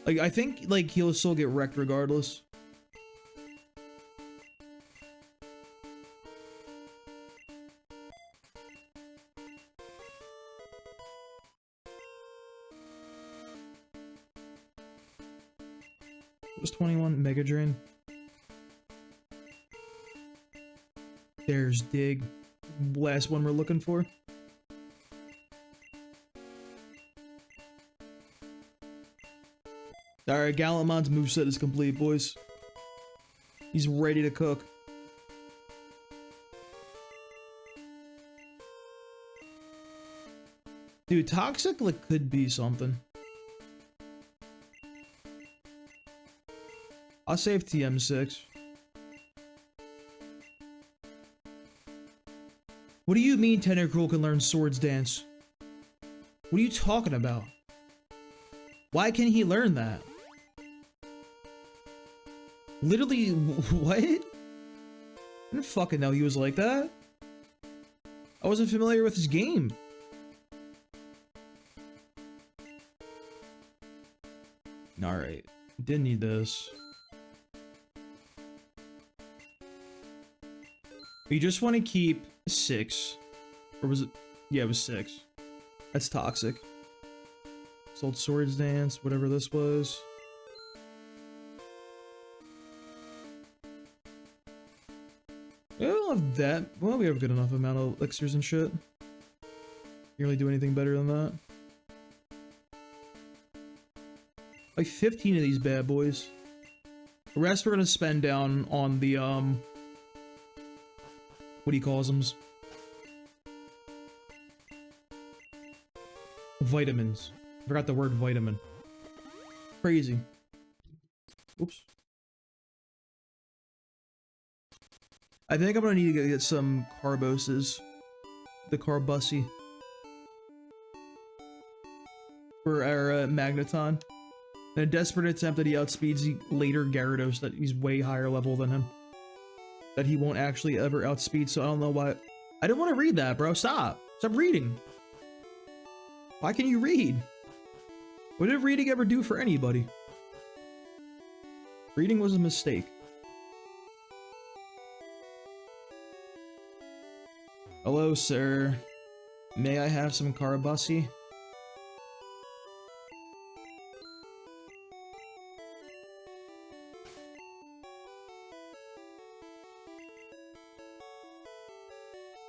Like, I think, like, he'll still get wrecked regardless. It was 21, Mega Drain. There's Dig. Last one we're looking for. Alright, Galamon's moveset is complete, boys. He's ready to cook. Dude, Toxic like, could be something. I'll save TM6. What do you mean Tentacruel can learn Swords Dance? What are you talking about? Why can he learn that? Literally, what? I didn't fucking know he was like that. I wasn't familiar with his game. Alright, didn't need this. We just want to keep 6. Or was it? Yeah, it was 6. That's Toxic. Sold Swords Dance, whatever this was. We don't have that. Well, we have a good enough amount of elixirs and shit. Can't really do anything better than that. Like 15 of these bad boys. The rest we're gonna spend down on the, what he calls them? Vitamins. I forgot the word vitamin. Crazy. Oops. I think I'm gonna need to get some Carboses. The Carbussy. For our Magneton. In a desperate attempt that he outspeeds the later Gyarados, that he's way higher level than him. That he won't actually ever outspeed, so I don't know why. I didn't want to read that, bro. Stop. Stop reading. Why can you read? What did reading ever do for anybody? Reading was a mistake. Hello, sir. May I have some Carabussy?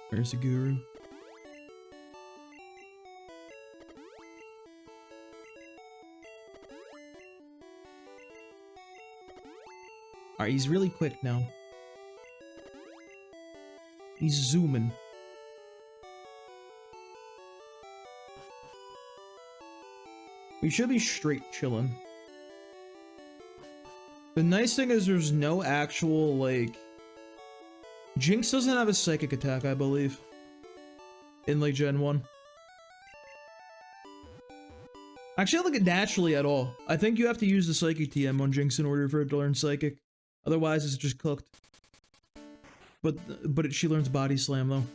Where's the guru? Alright, he's really quick now. He's zooming. We should be straight chilling. The nice thing is there's no actual, like... Jinx doesn't have a psychic attack, I believe. In, like, Gen 1. Actually, I don't think it naturally at all. I think you have to use the Psychic TM on Jinx in order for it to learn Psychic. Otherwise, it's just cooked. But she learns Body Slam, though.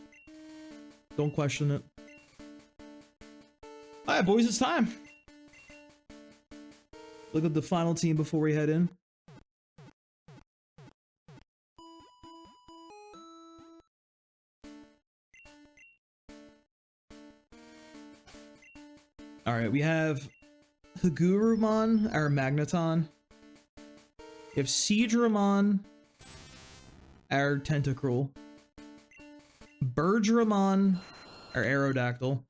Don't question it. Alright, boys, it's time. Look at the final team before we head in. Alright, we have Hagurumon, our Magneton. We have Seadramon, our Tentacruel. Birdramon, our Aerodactyl.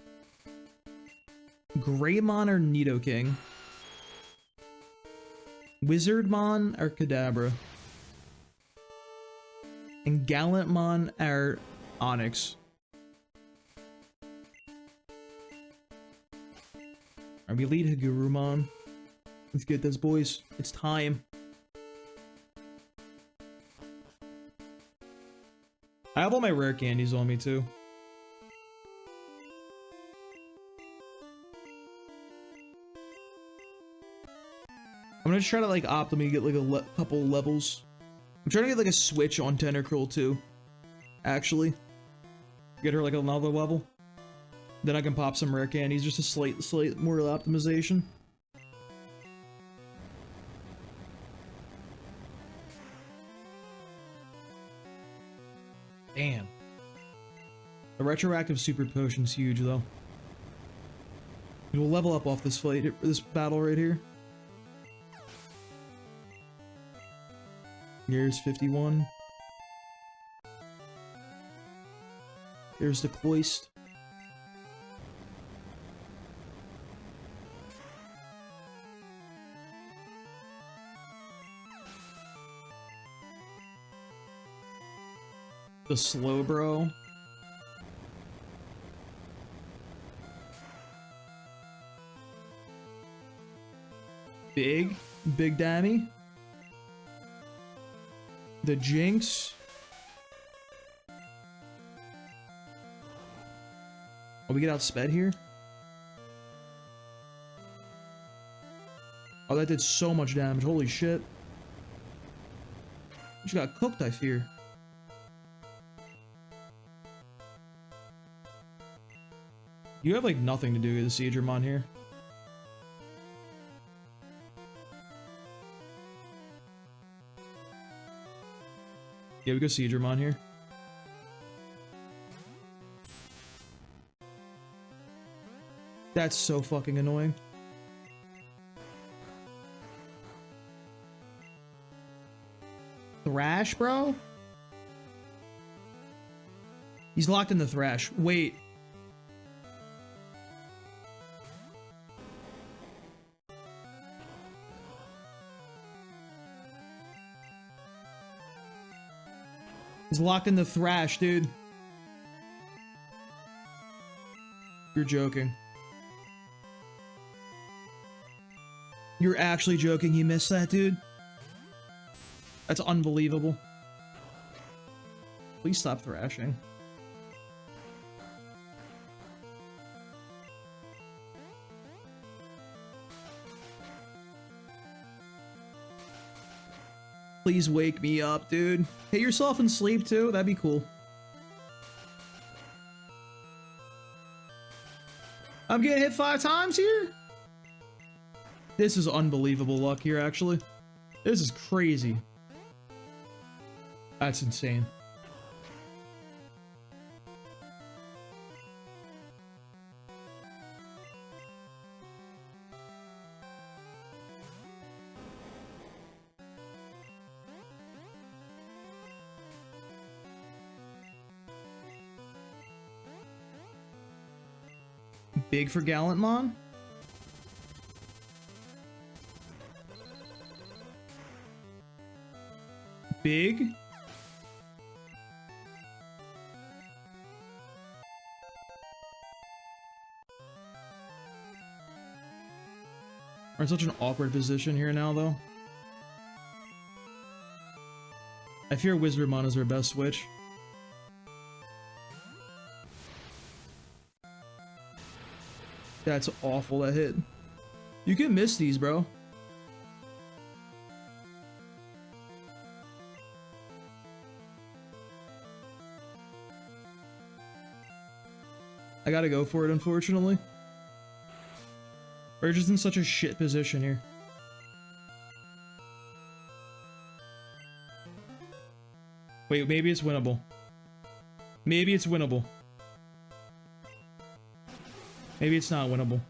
Greymon, our Nidoking. Wizardmon, our Kadabra. And Gallantmon, our Onyx. Alright, we lead Hagurumon. Let's get this, boys. It's time. I have all my rare candies on me, too. I'm gonna try to, like, optimally get, like, a couple levels. I'm trying to get, like, a switch on Tentacruel, too. Actually. Get her, like, another level. Then I can pop some rare candies, just a slight more optimization. Damn. The retroactive super potion's huge, though. We'll level up off this fight, this battle right here. Here's 51. Here's the Cloist. The Slowbro. Big Dammy. The Jinx. Oh, we get outsped here? Oh, that did so much damage. Holy shit. She got cooked, I fear. You have, like, nothing to do with the Seadramon here. Yeah, we go Seadramon here. That's so fucking annoying. Thrash, bro? He's locked in the Thrash. Wait. He's locked in the Thrash, dude. You're joking. You're actually joking he missed that, dude? That's unbelievable. Please stop thrashing. Please wake me up, dude. Hit yourself in sleep, too. That'd be cool. I'm getting hit 5 times here? This is unbelievable luck here, actually. This is crazy. That's insane. Big for Gallantmon. Big. We're in such an awkward position here now, though. I fear Wizardmon is our best switch. That's awful, that hit. You can miss these, bro. I gotta go for it, unfortunately. We're just in such a shit position here. Wait, maybe it's winnable. Maybe it's winnable. Maybe it's not winnable.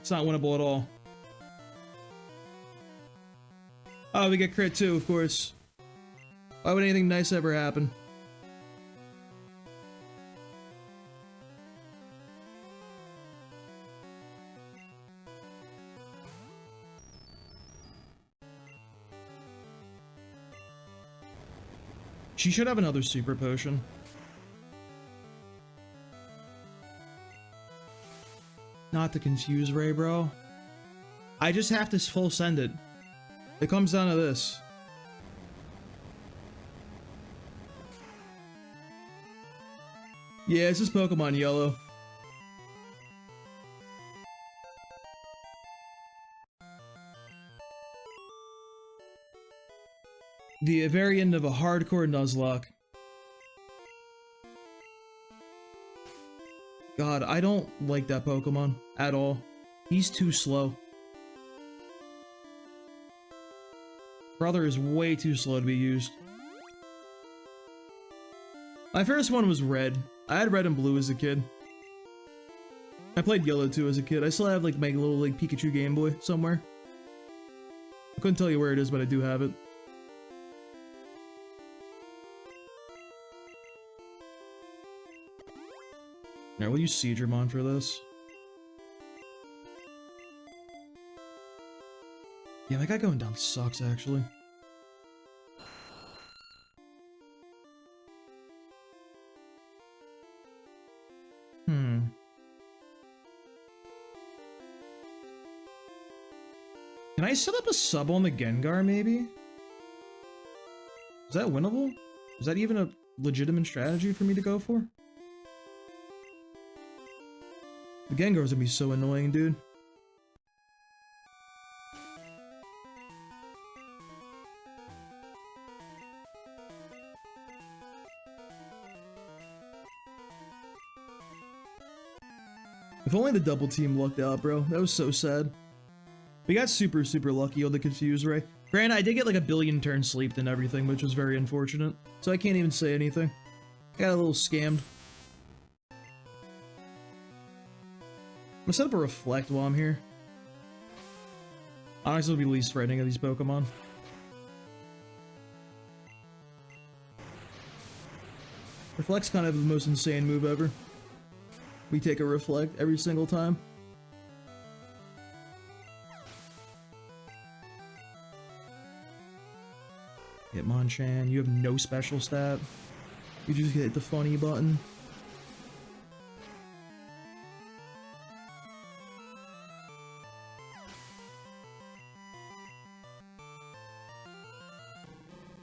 It's not winnable at all. Oh, we get crit too, of course. Why would anything nice ever happen? She should have another super potion. Not to confuse Ray, bro. I just have to full send it. It comes down to this. Yeah, it's just Pokemon Yellow. The very end of a hardcore Nuzlocke. God, I don't like that Pokemon at all. He's too slow. Brother is way too slow to be used. My first one was red. I had red and blue as a kid. I played yellow too as a kid. I still have like my little like Pikachu Game Boy somewhere. I couldn't tell you where it is, but I do have it. Alright, we'll use Seedramon for this. Yeah, that guy going down sucks, actually. Can I set up a sub on the Gengar, maybe? Is that winnable? Is that even a legitimate strategy for me to go for? The Gengar's gonna be so annoying, dude. If only the double team lucked out, bro. That was so sad. We got super lucky on the Confuse Ray. Granted, I did get like a billion turns sleeped and everything, which was very unfortunate. So I can't even say anything. I got a little scammed. I'm gonna set up a Reflect while I'm here. Honestly, it'll be least threatening of these Pokemon. Reflect's kind of the most insane move ever. We take a Reflect every single time. Hitmonchan, you have no special stat. You just hit the funny button.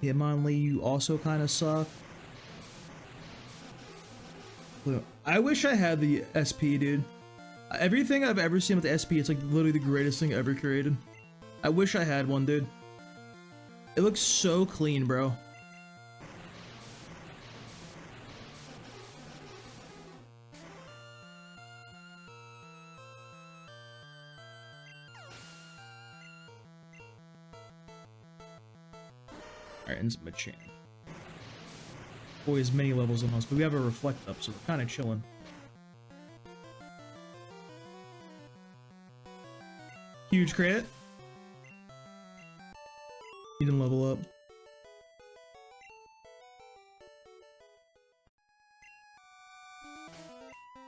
Hitmonlee, you also kind of suck. I wish I had the SP, dude. Everything I've ever seen with the SP, it's like literally the greatest thing ever created. I wish I had one, dude. It looks so clean, bro. Alright, and Machamp. Boy, has many levels on us, but we have a Reflect up, so we're kind of chilling. Huge crit. He didn't level up.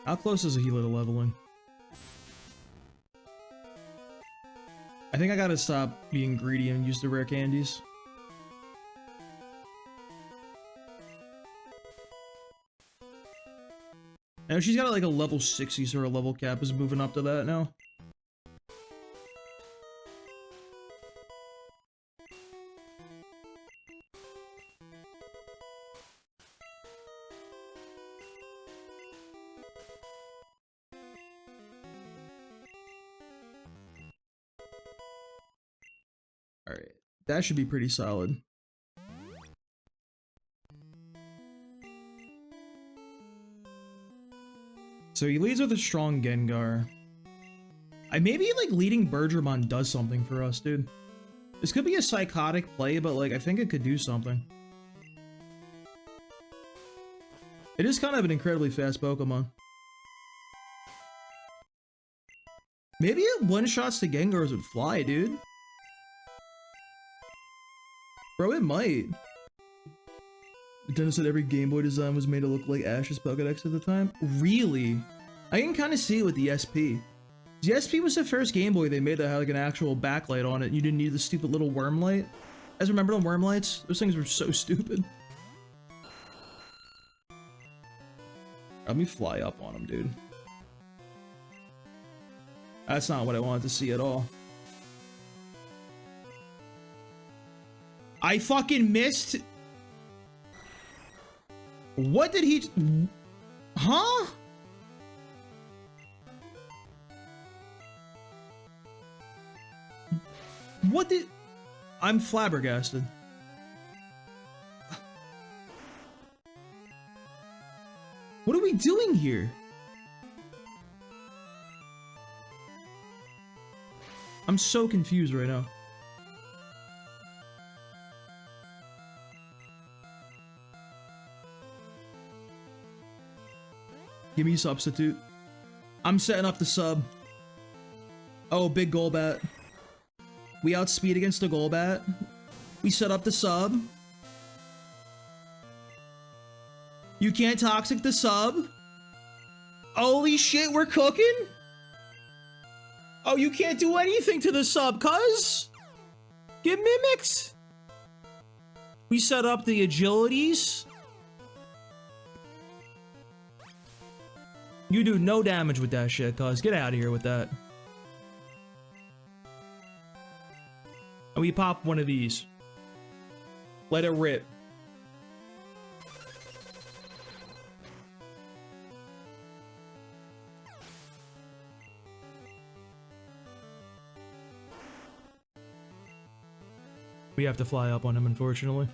How close is a Healer to leveling? I think I gotta stop being greedy and use the rare candies. Now she's got like a level 60, so her level cap is moving up to that now. Alright, that should be pretty solid. So he leads with a strong Gengar. Maybe like leading Birdramon does something for us, dude. This could be a psychotic play, but like I think it could do something. It is kind of an incredibly fast Pokemon. Maybe it one-shots the Gengars would fly, dude. Bro, it might. Dennis said every Game Boy design was made to look like Ash's Pokedex at the time. Really? I can kind of see it with the SP. The SP was the first Game Boy they made that had like an actual backlight on it. You didn't need the stupid little worm light. You guys remember the worm lights? Those things were so stupid. Let me fly up on them, dude. That's not what I wanted to see at all. I fucking missed. What did he... Huh? What did... I'm flabbergasted. What are we doing here? I'm so confused right now. Give me substitute. I'm setting up the sub. Oh, big Golbat. We outspeed against the Golbat. We set up the sub. You can't toxic the sub. Holy shit, we're cooking? Oh, you can't do anything to the sub, cuz? Get mimics. We set up the agilities. You do no damage with that shit, cuz. Get out of here with that. And we pop one of these. Let it rip. We have to fly up on him, unfortunately.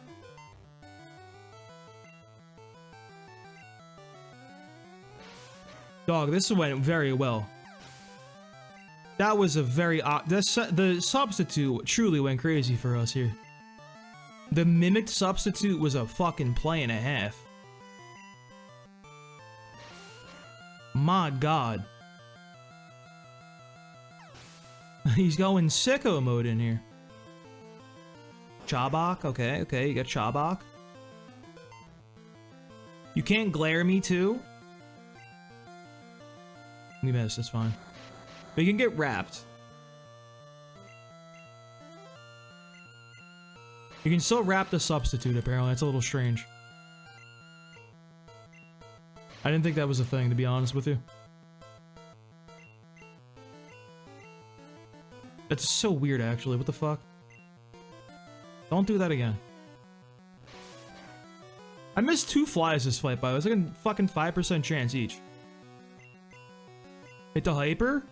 Dog, this went very well. That was a very the substitute truly went crazy for us here. The mimicked substitute was a fucking play and a half. My god. He's going sicko mode in here. Chabak, okay, you got Chabak. You can't glare me too. We missed, it's fine. We can get wrapped. You can still wrap the substitute, apparently. That's a little strange. I didn't think that was a thing, to be honest with you. That's so weird, actually. What the fuck? Don't do that again. I missed 2 flies this fight, by the way. It's like a fucking 5% chance each. Hit the hyper.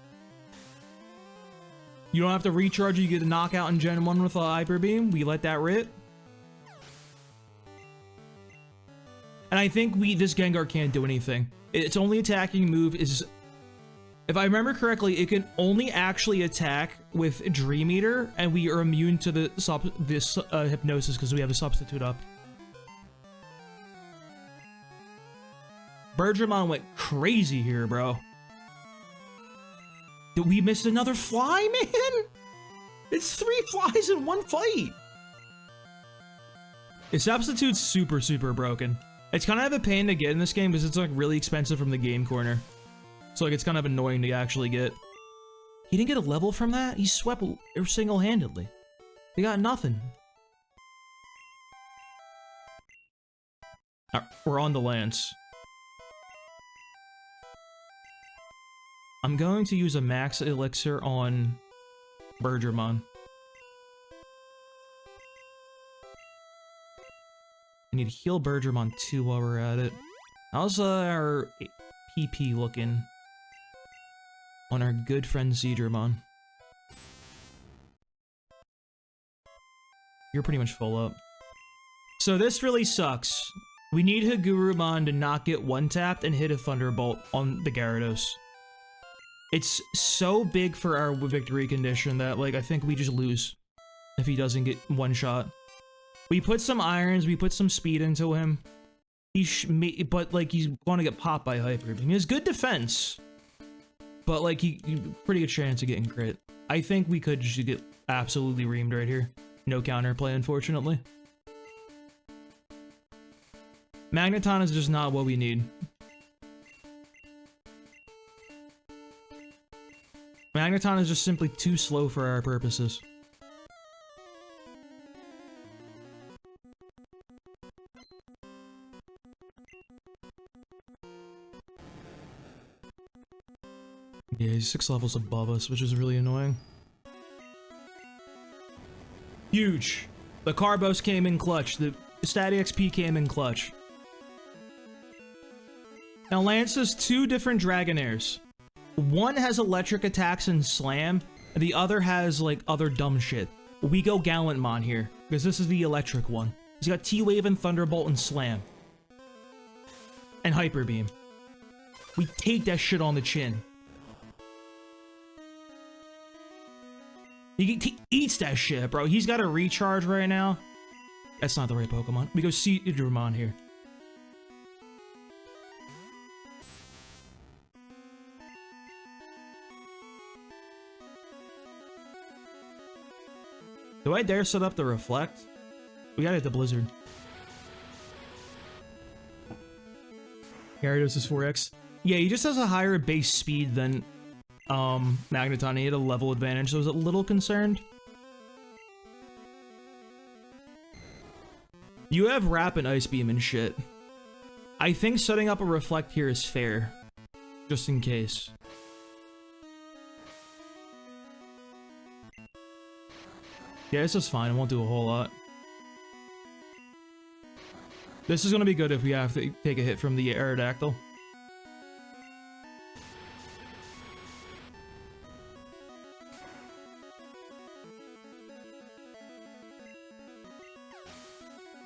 You don't have to recharge, you get a knockout in Gen 1 with a hyper beam. We let that rip. And I think this Gengar can't do anything. Its only attacking move is... If I remember correctly, it can only actually attack with Dream Eater, and we are immune to this hypnosis because we have a substitute up. Bergermon went crazy here, bro. Did we miss another fly, man? It's 3 flies in 1 fight. Its substitute's super, super broken. It's kind of a pain to get in this game because it's like really expensive from the game corner. So like it's kind of annoying to actually get. He didn't get a level from that? He swept single-handedly. He got nothing. We're on the Lance. I'm going to use a max elixir on Bergermon. I need to heal Bergermon too while we're at it. How's our PP looking on our good friend Zeedramon? You're pretty much full up. So this really sucks. We need Hagurumon to not get one-tapped and hit a Thunderbolt on the Gyarados. It's so big for our victory condition that, like, I think we just lose if he doesn't get one shot. We put some irons, we put some speed into him. But, like, he's going to get popped by Hyper Beam. He has good defense. But like he pretty good chance of getting crit. I think we could just get absolutely reamed right here. No counterplay, unfortunately. Magneton is just not what we need. Magneton is just simply too slow for our purposes. Yeah, he's 6 levels above us, which is really annoying. Huge. The Carbos came in clutch. The Stat XP came in clutch. Now Lance has 2 different Dragonairs. One has electric attacks and slam, and the other has like other dumb shit. We go Gallantmon here, because this is the electric one. He's got T-Wave and Thunderbolt and Slam. And Hyper Beam. We take that shit on the chin. He eats that shit, bro. He's got a recharge right now. That's not the right Pokemon. We go Seedramon here. Do I dare set up the Reflect? We gotta hit the Blizzard. Gyarados is 4x. Yeah, he just has a higher base speed than Magneton. He had a level advantage, so I was a little concerned. You have Wrap and Ice Beam and shit. I think setting up a Reflect here is fair. Just in case. Yeah, this is fine. It won't do a whole lot. This is gonna be good if we have to take a hit from the Aerodactyl.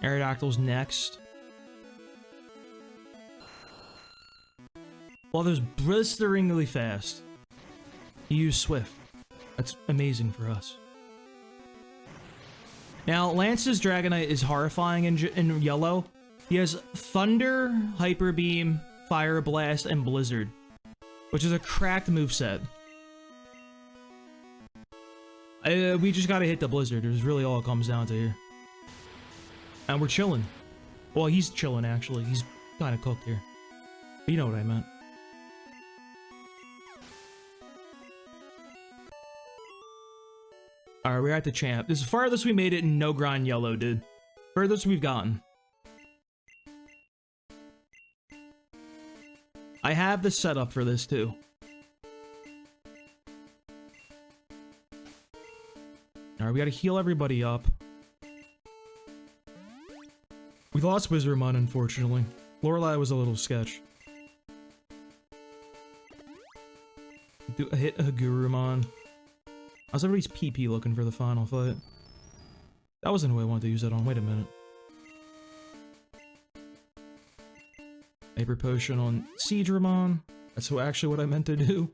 Aerodactyl's next. Well, there's blisteringly fast. He used Swift. That's amazing for us. Now, Lance's Dragonite is horrifying in yellow. He has Thunder, Hyper Beam, Fire Blast, and Blizzard, which is a cracked moveset. We just gotta hit the Blizzard. Is really all it comes down to here. And we're chilling. Well, he's chilling, actually. He's kind of cooked here. But you know what I meant. Alright, we're at the champ. This is the farthest we made it in no grind yellow, dude. Furthest we've gotten. I have the setup for this, too. Alright, we gotta heal everybody up. We lost Wizardmon, unfortunately. Lorelei was a little sketch. Hit Hagurumon. How's everybody's PP looking for the final fight? That wasn't who I wanted to use that on. Wait a minute. Hyper Potion on Seedramon. That's actually what I meant to do.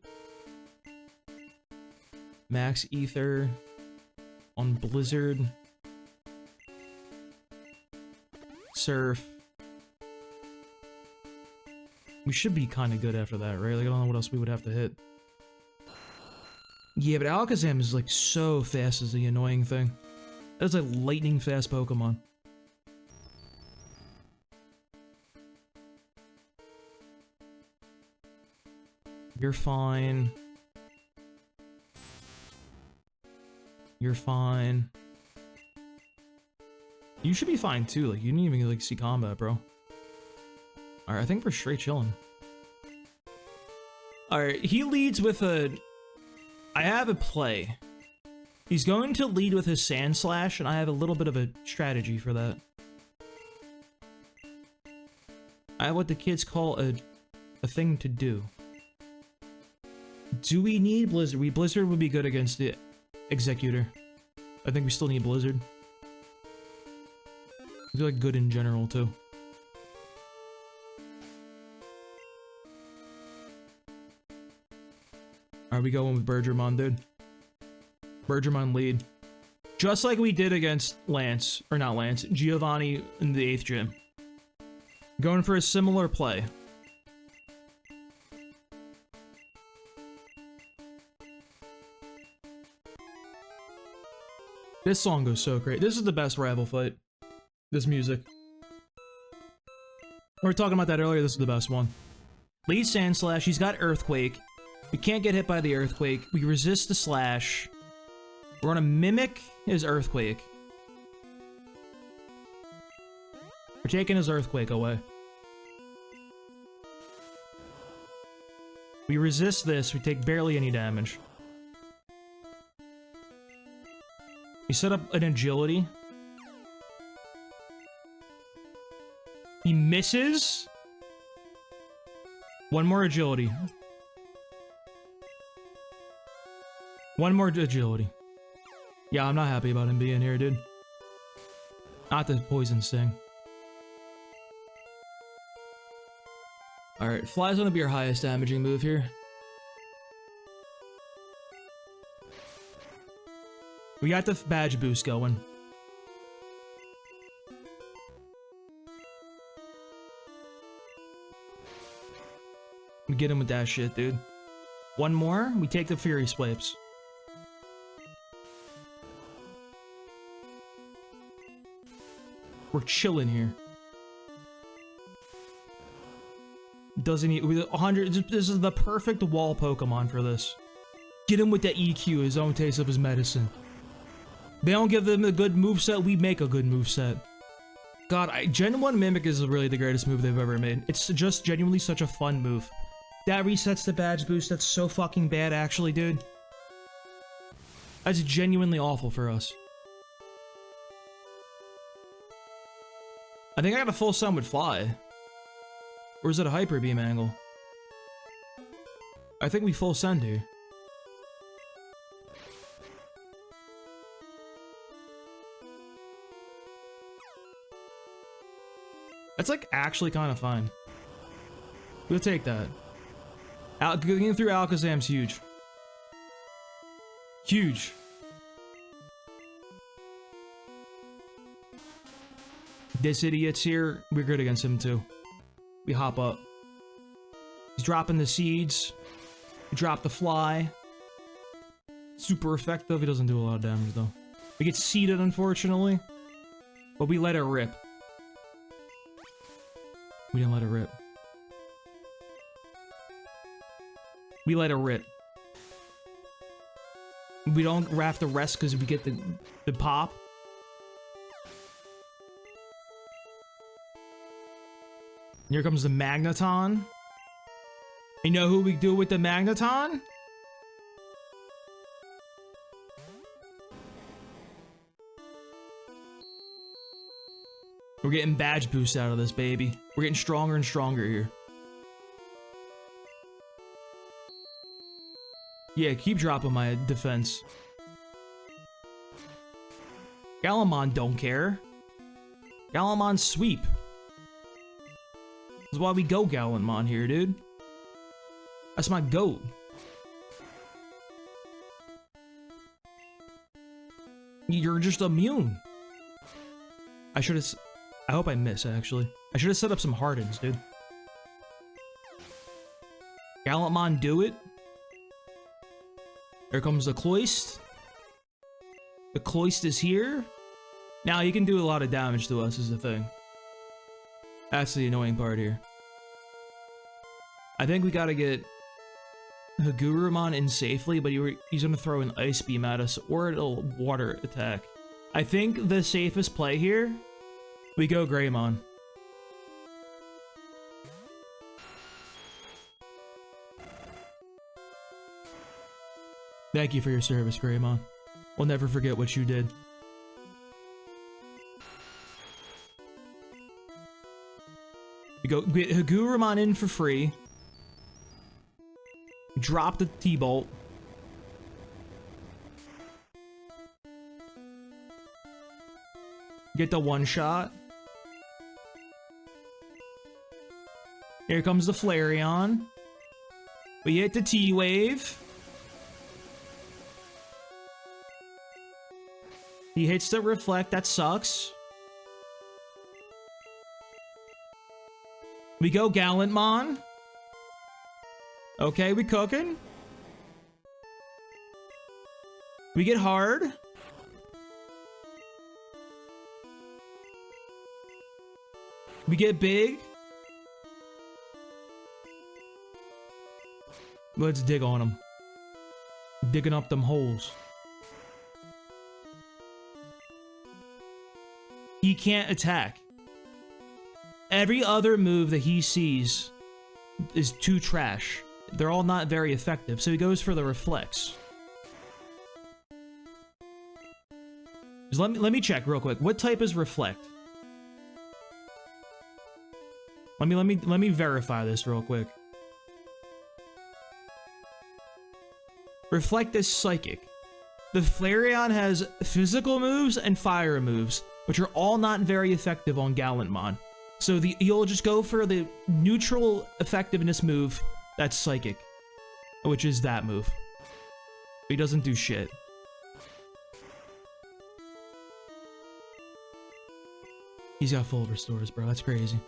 Max Ether on Blizzard. Surf. We should be kind of good after that, right? Like, I don't know what else we would have to hit. Yeah, but Alakazam is like so fast is the annoying thing. That's a lightning fast Pokemon. You're fine. You're fine. You should be fine too. Like, you didn't even like see combat, bro. Alright, I think we're straight chilling. Alright, he leads with a... I have a play. He's going to lead with his Sand Slash, and I have a little bit of a strategy for that. I have what the kids call a thing to do. Do we need Blizzard? Blizzard would be good against the Executor. I think we still need Blizzard. I feel like good in general, too. Alright, we going with Bergermon, dude. Bergermon lead. Just like we did against Lance, or not Lance, Giovanni in the 8th gym. Going for a similar play. This song goes so great. This is the best rival fight. This music. We were talking about that earlier. This is the best one. Lead Sand Slash. He's got Earthquake. We can't get hit by the Earthquake. We resist the Slash. We're gonna mimic his Earthquake. We're taking his Earthquake away. We resist this. We take barely any damage. We set up an Agility. He misses. One more Agility. One more Agility. Yeah, I'm not happy about him being here, dude. Not the Poison Sting. Alright, Fly's gonna be our highest damaging move here. We got the badge boost going. We get him with that shit, dude. One more, we take the Fury Swipes. We're chilling here. Doesn't he? 100. This is the perfect wall Pokemon for this. Get him with the EQ, his own taste of his medicine. They don't give them a good moveset, we make a good moveset. God, Gen 1 Mimic is really the greatest move they've ever made. It's just genuinely such a fun move. That resets the badge boost. That's so fucking bad, actually, dude. That's genuinely awful for us. I think I got a full send with Fly. Or is it a Hyper Beam angle? I think we full send here. That's like actually kind of fine. We'll take that. Getting through Alakazam's huge. Huge. This idiot's here. We're good against him too. We hop up. He's dropping the seeds. We drop the Fly. Super effective. He doesn't do a lot of damage though. We get seeded, unfortunately. But we let it rip. We didn't let it rip. We let it rip. We don't have to rest because we get the pop. Here comes the Magneton. You know who we do with the Magneton? We're getting badge boost out of this, baby. We're getting stronger and stronger here. Yeah, keep dropping my defense. Galamon don't care. Galamon sweep. That's why we go Galamon here, dude. That's my goat. You're just immune. I should have... I hope I miss, actually. I should have set up some Hardens, dude. Gallantmon, do it. Here comes the Cloyst. The Cloyst is here. Now, he can do a lot of damage to us, is the thing. That's the annoying part here. I think we gotta get Hagurumon in safely, but he's gonna throw an Ice Beam at us, or it'll Water attack. I think the safest play here, we go Greymon. Thank you for your service, Greymon. We'll never forget what you did. We get Hagurumon in for free. Drop the T-Bolt. Get the one-shot. Here comes the Flareon. We hit the T-Wave. He hits the Reflect, that sucks. We go Gallantmon. Okay, we cooking. We get hard. We get big. Let's dig on him. Digging up them holes. He can't attack. Every other move that he sees is too trash. They're all not very effective, so he goes for the reflex. Just let me check real quick. What type is reflect? Let me verify this real quick. Reflect is psychic. The Flareon has physical moves and fire moves, which are all not very effective on Gallantmon. So you'll just go for the neutral effectiveness move that's psychic, which is that move. He doesn't do shit. He's got full restores, bro. That's crazy.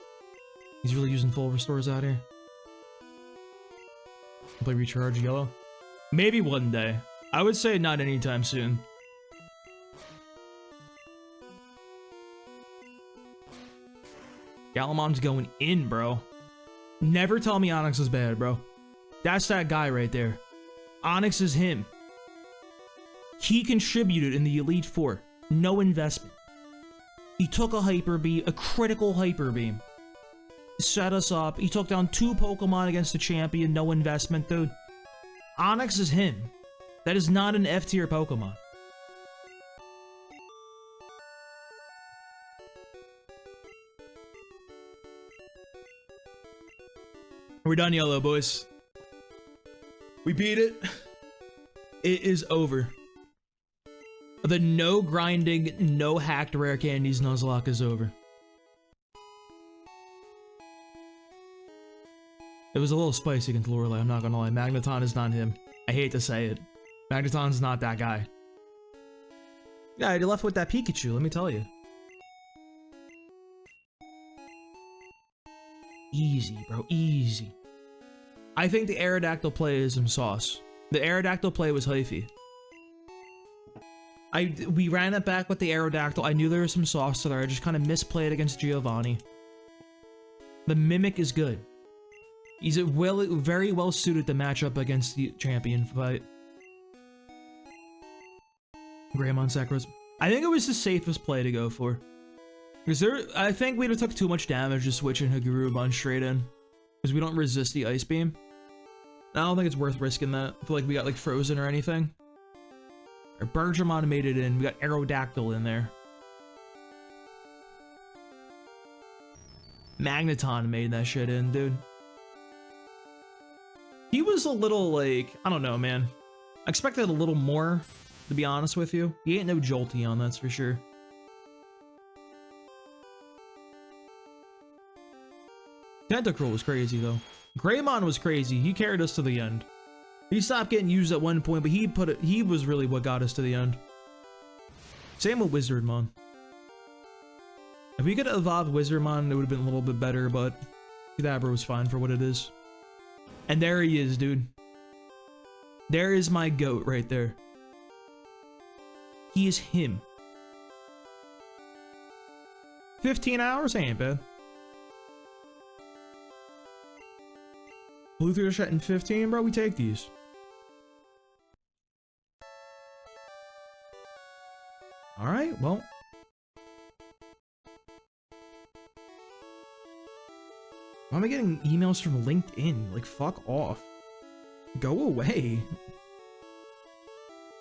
He's really using full restores out here. Play recharge yellow. Maybe one day. I would say not anytime soon. Galamon's going in, bro. Never tell me Onyx is bad, bro. That's that guy right there. Onyx is him. He contributed in the Elite Four. No investment. He took a Hyper Beam, a critical Hyper Beam. Set us up. He took down 2 Pokemon against the champion. No investment, dude. Onyx is him. That is not an F tier Pokemon. We're done, yellow boys. We beat it. It is over. The no grinding, no hacked rare candies Nuzlocke is over. It was a little spicy against Lorelei, I'm not gonna lie. Magneton is not him. I hate to say it. Magneton's not that guy. Yeah, you're left with that Pikachu, let me tell you. Easy, bro, easy. I think the Aerodactyl play is some sauce. The Aerodactyl play was hyphy. We ran it back with the Aerodactyl. I knew there was some sauce there. I just kind of misplayed against Giovanni. The Mimic is good. He's very well suited to match up against the champion fight. Greymon Sacros. I think it was the safest play to go for. Because I think we'd have took too much damage just switching Hagurumon straight in. Because we don't resist the Ice Beam. I don't think it's worth risking that. I feel like we got like Frozen or anything. Our Bergermon made it in. We got Aerodactyl in there. Magneton made that shit in, dude. He was a little like, I don't know, man. I expected a little more, to be honest with you. He ain't no Jolteon, that's for sure. Tentacruel was crazy, though. Greymon was crazy. He carried us to the end. He stopped getting used at one point, but he was really what got us to the end. Same with Wizardmon. If we could have evolved Wizardmon, it would have been a little bit better, but Kadabra was fine for what it is. And there he is, dude. There is my goat right there. He is him. 15 hours ain't bad. Blue 3 shot in 15, bro. We take these. Alright, well. Why am I getting emails from LinkedIn? Like, fuck off. Go away.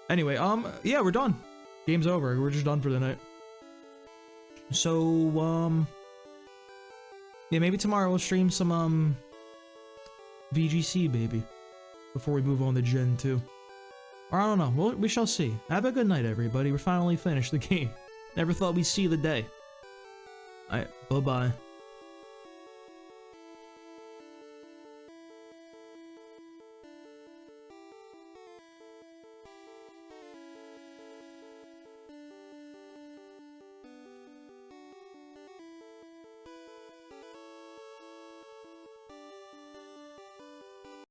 Anyway, yeah, we're done. Game's over. We're just done for the night. So, yeah, maybe tomorrow we'll stream some, VGC, baby. Before we move on to Gen 2. Or I don't know. We shall see. Have a good night, everybody. We're finally finished the game. Never thought we'd see the day. Alright, bye-bye.